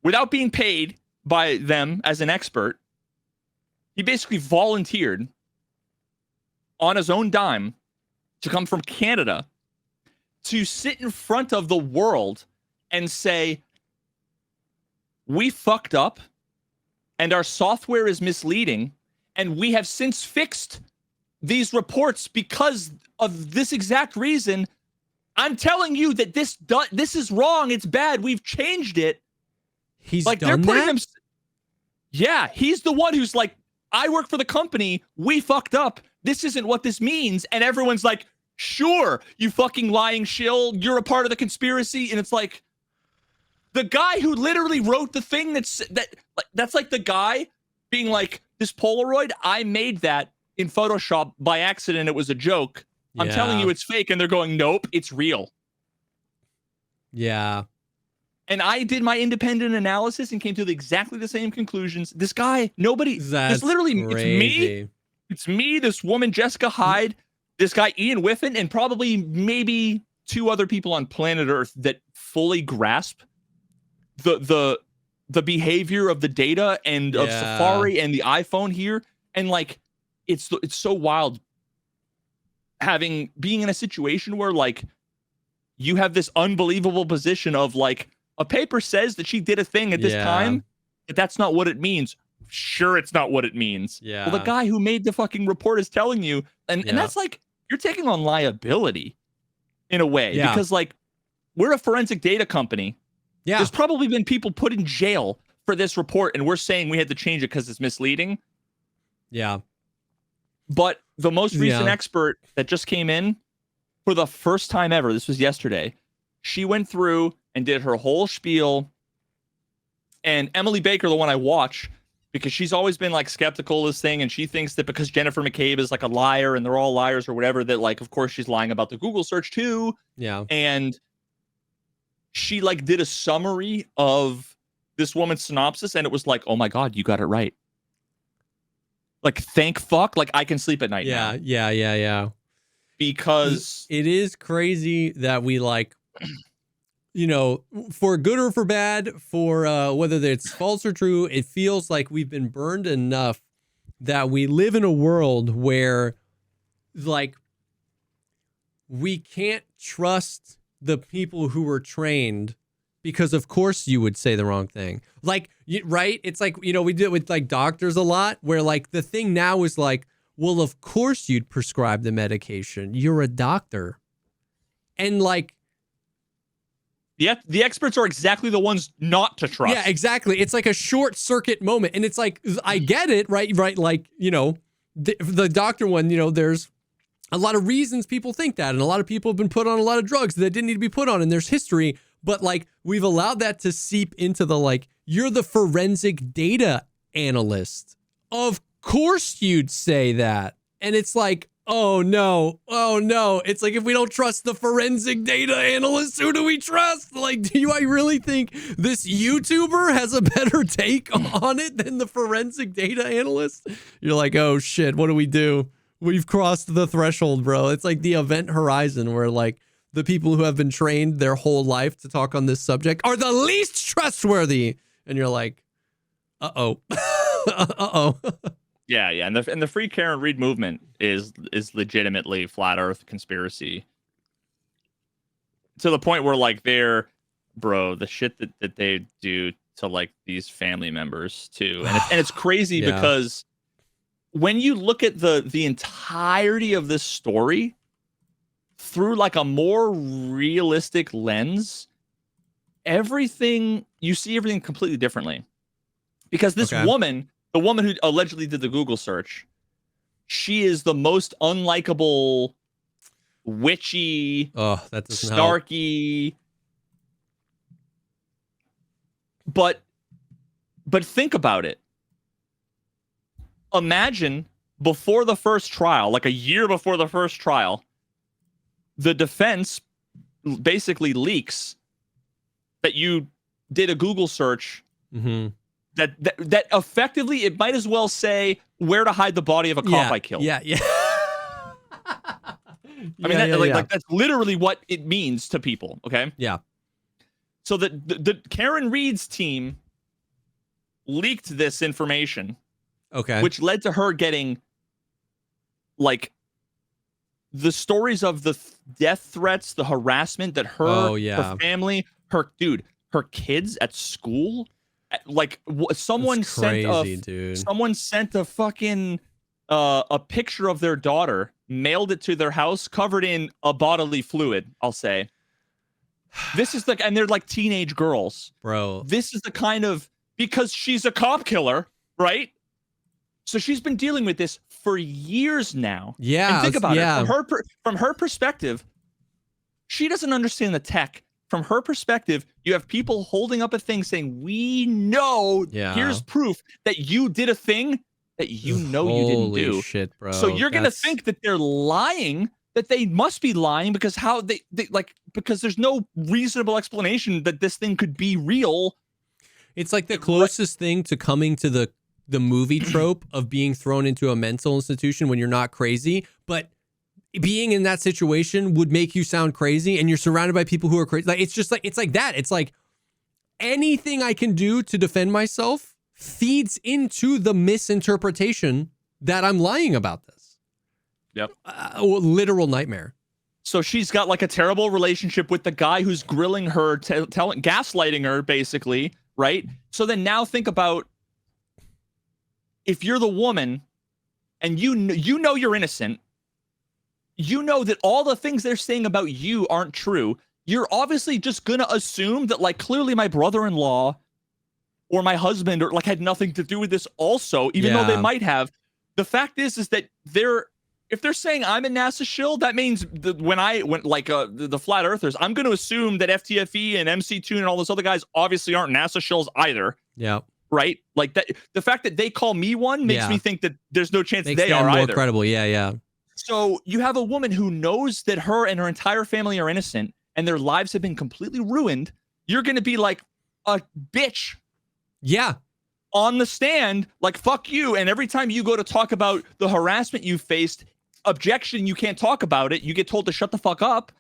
without being paid by them as an expert, he basically volunteered on his own dime to come from Canada to sit in front of the world and say, we fucked up and our software is misleading, and we have since fixed these reports because of this exact reason. I'm telling you that this is wrong. It's bad. We've changed it. He's like, done that? Yeah, he's the one who's like, I work for the company. We fucked up. This isn't what this means. And everyone's like, sure, you fucking lying shill. You're a part of the conspiracy. And it's like, the guy who literally wrote the thing that's like the guy being like, this Polaroid, I made that in Photoshop by accident. It was a joke. I'm telling you it's fake. And they're going, nope, it's real. Yeah. And I did my independent analysis and came to exactly the same conclusions. This guy, nobody, it's literally, crazy. It's me, this woman, Jessica Hyde, this guy, Ian Whiffen, and probably maybe 2 other people on planet Earth that fully grasp the behavior of the data and of Safari and the iPhone here. And like, it's so wild being in a situation where like you have this unbelievable position of like, a paper says that she did a thing at this time, but that's not what it means. Sure, it's not what it means. Yeah. Well, the guy who made the fucking report is telling you, and that's like, you're taking on liability in a way, because like, we're a forensic data company. Yeah. There's probably been people put in jail for this report, and we're saying we had to change it because it's misleading. Yeah. But the most recent expert that just came in for the first time ever, this was yesterday, she went through and did her whole spiel. And Emily Baker, the one I watch, because she's always been like skeptical of this thing, and she thinks that because Jennifer McCabe is like a liar and they're all liars or whatever, that like, of course she's lying about the Google search too. Yeah. And she like did a summary of this woman's synopsis, and it was like, oh my God, you got it right. Like, thank fuck. Like, I can sleep at night now. Yeah. Because it is crazy that we like, you know, for good or for bad, for whether it's false or true, it feels like we've been burned enough that we live in a world where like we can't trust the people who were trained, because of course you would say the wrong thing. Like, right? It's like, you know, we do it with like doctors a lot, where like the thing now is like, well, of course you'd prescribe the medication. You're a doctor. And like, the experts are exactly the ones not to trust. Yeah, exactly. It's like a short circuit moment. And it's like, I get it, right? Like, you know, the doctor one, you know, there's a lot of reasons people think that. And a lot of people have been put on a lot of drugs that didn't need to be put on. And there's history. But like, we've allowed that to seep into the, like, you're the forensic data analyst. Of course you'd say that. And it's like, oh no. It's like, if we don't trust the forensic data analyst, who do we trust? Like, do I really think this YouTuber has a better take on it than the forensic data analyst? You're like, oh shit, what do we do? We've crossed the threshold, bro. It's like the event horizon where like the people who have been trained their whole life to talk on this subject are the least trustworthy. And you're like, uh-oh. Uh-oh. Yeah. And the Free Karen Reed movement is legitimately flat Earth conspiracy. To the point where like the shit that they do to like these family members too. And it's crazy because when you look at the entirety of this story through like a more realistic lens, you see everything completely differently. Because this woman, the woman who allegedly did the Google search, she is the most unlikable, witchy, that snarky. But think about it. Imagine before the first trial, like a year before the first trial, the defense basically leaks that you did a Google search that effectively, it might as well say where to hide the body of a cop I killed. Yeah. I mean, that's literally what it means to people. Okay. Yeah. So the Karen Reed's team leaked this information. Okay. Which led to her getting like the stories of the death threats, the harassment that her family, her kids at school, like someone sent a fucking a picture of their daughter, mailed it to their house, covered in a bodily fluid, I'll say. This is and they're like teenage girls. Bro. This is the kind of, because she's a cop killer, right? So she's been dealing with this for years now. Yeah. And think about it. From her perspective, she doesn't understand the tech. From her perspective, you have people holding up a thing saying, we know, here's proof that you did a thing that you know you didn't do. Holy shit, bro. So you're going to think that they're lying, that they must be lying because because there's no reasonable explanation that this thing could be real. It's like the closest thing to coming to the movie trope of being thrown into a mental institution when you're not crazy, but being in that situation would make you sound crazy, and you're surrounded by people who are crazy. Like it's like that. It's like anything I can do to defend myself feeds into the misinterpretation that I'm lying about this. Yep. Literal nightmare. So she's got like a terrible relationship with the guy who's grilling her, gaslighting her, basically, right? So then now think about, if you're the woman and you know you're innocent, you know that all the things they're saying about you aren't true, you're obviously just going to assume that like clearly my brother-in-law or my husband or like had nothing to do with this also, even though they might have. The fact is that if they're saying I'm a NASA shill, that means when the flat earthers, I'm going to assume that FTFE and MC2 and all those other guys obviously aren't NASA shills either. Yeah. Right? Like that. The fact that they call me one makes me think that there's no chance makes they them are more either. Credible. Yeah. So you have a woman who knows that her and her entire family are innocent and their lives have been completely ruined. You're going to be like a bitch. Yeah. On the stand, like, fuck you. And every time you go to talk about the harassment you faced, objection, you can't talk about it. You get told to shut the fuck up.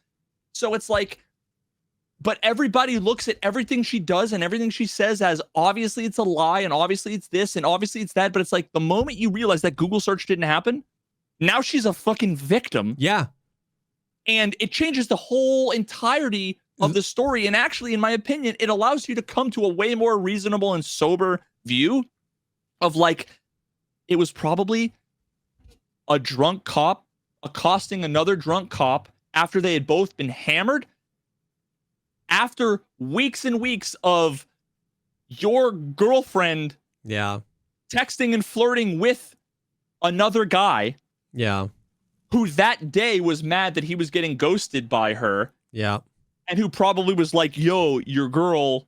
So it's like, but everybody looks at everything she does and everything she says as obviously it's a lie and obviously it's this and obviously it's that. But it's like the moment you realize that Google search didn't happen, now she's a fucking victim. Yeah. And it changes the whole entirety of the story. And actually, in my opinion, it allows you to come to a way more reasonable and sober view of like, it was probably a drunk cop accosting another drunk cop after they had both been hammered. After weeks and weeks of your girlfriend texting and flirting with another guy who that day was mad that he was getting ghosted by her and who probably was like, yo, your girl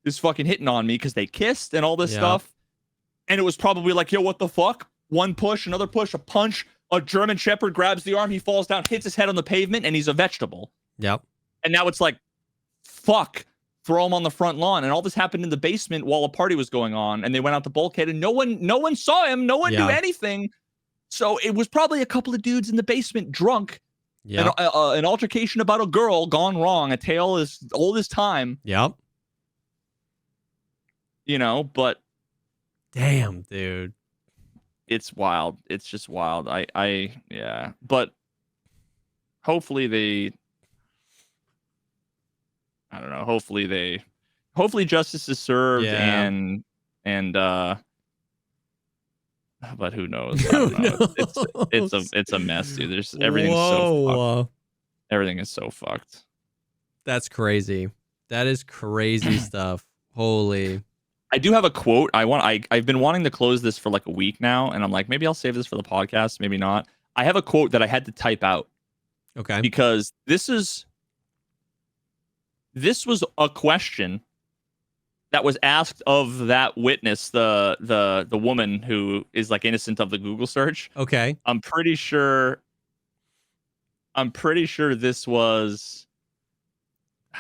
is fucking hitting on me because they kissed and all this stuff. And it was probably like, yo, what the fuck? One push, another push, a punch, a German Shepherd grabs the arm, he falls down, hits his head on the pavement, and he's a vegetable. Yep. And now it's like, fuck, throw him on the front lawn. And all this happened in the basement while a party was going on, and they went out the bulkhead, and no one saw him, no one knew anything. So it was probably a couple of dudes in the basement drunk Yeah. An altercation about a girl gone wrong, a tale as old as time. Yep. You know, but damn, dude. It's wild. It's just wild. Yeah. But hopefully I don't know. Hopefully justice is served and but who knows? I don't know. It's a mess, dude. There's everything's so fucked. Everything is so fucked. That's crazy. That is crazy stuff. Holy. I do have a quote. I've been wanting to close this for like a week now, and I'm like, maybe I'll save this for the podcast, maybe not. I have a quote that I had to type out. Okay. Because this was a question that was asked of that witness, the woman who is like innocent of the Google search. Okay. I'm pretty sure this was.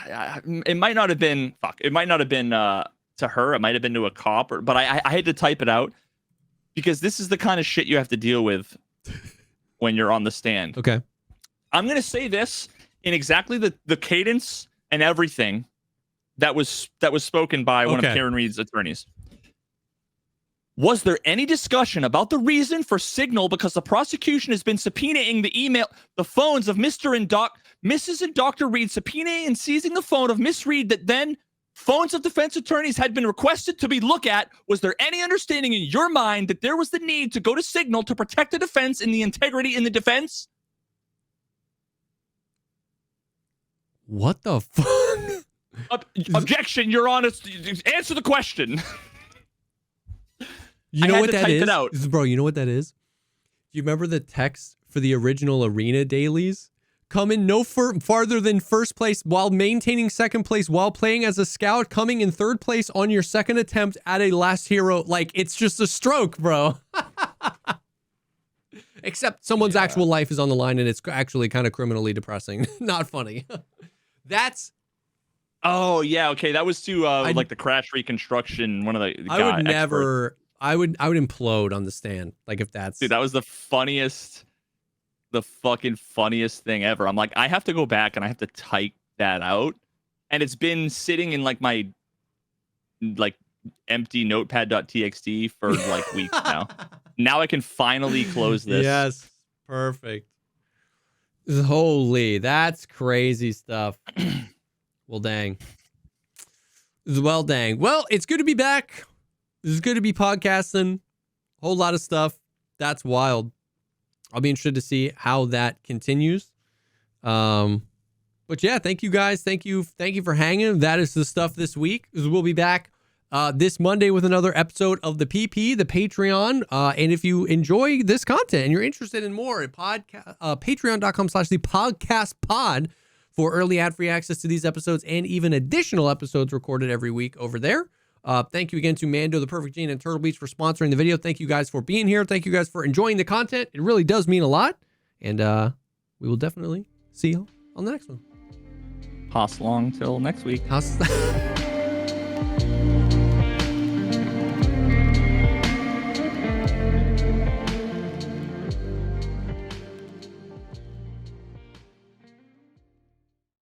It might not have been. It might not have been to her. It might have been to a cop. But I had to type it out because this is the kind of shit you have to deal with when you're on the stand. Okay. I'm gonna say this in exactly the cadence and everything that was spoken by one of Karen Reed's attorneys. Was there any discussion about the reason for Signal because the prosecution has been subpoenaing the phones of Mrs. and Dr. Reed, subpoenaing and seizing the phone of Miss Reed that then phones of defense attorneys had been requested to be looked at? Was there any understanding in your mind that there was the need to go to Signal to protect the defense and the integrity in the defense? What the fuck? Objection, Your Honor. Answer the question. You know what that is? Bro, you know what that is? Do you remember the text for the original Arena dailies? Coming no farther than first place while maintaining second place while playing as a scout, coming in third place on your second attempt at a last hero. Like, it's just a stroke, bro. Except someone's actual life is on the line and it's actually kind of criminally depressing. Not funny. That's. Oh, yeah. Okay. That was to like the crash reconstruction. One of the I would never. Experts. I would implode on the stand. Like, if that's. Dude, that was the fucking funniest thing ever. I'm like, I have to go back and I have to type that out. And it's been sitting in like my empty notepad.txt for like weeks now. Now I can finally close this. Yes. Perfect. Holy, that's crazy stuff. Well, dang. Well, it's good to be back. This is good to be podcasting. Whole lot of stuff. That's wild. I'll be interested to see how that continues. But yeah, thank you guys. Thank you for hanging. That is the stuff this week. We'll be back this Monday with another episode of the PP, the Patreon. And if you enjoy this content and you're interested in more, patreon.com/thepodcastpod for early ad-free access to these episodes and even additional episodes recorded every week over there. Thank you again to Mando, The Perfect Gene, and Turtle Beach for sponsoring the video. Thank you guys for being here. Thank you guys for enjoying the content. It really does mean a lot. And we will definitely see you on the next one. Pass along till next week.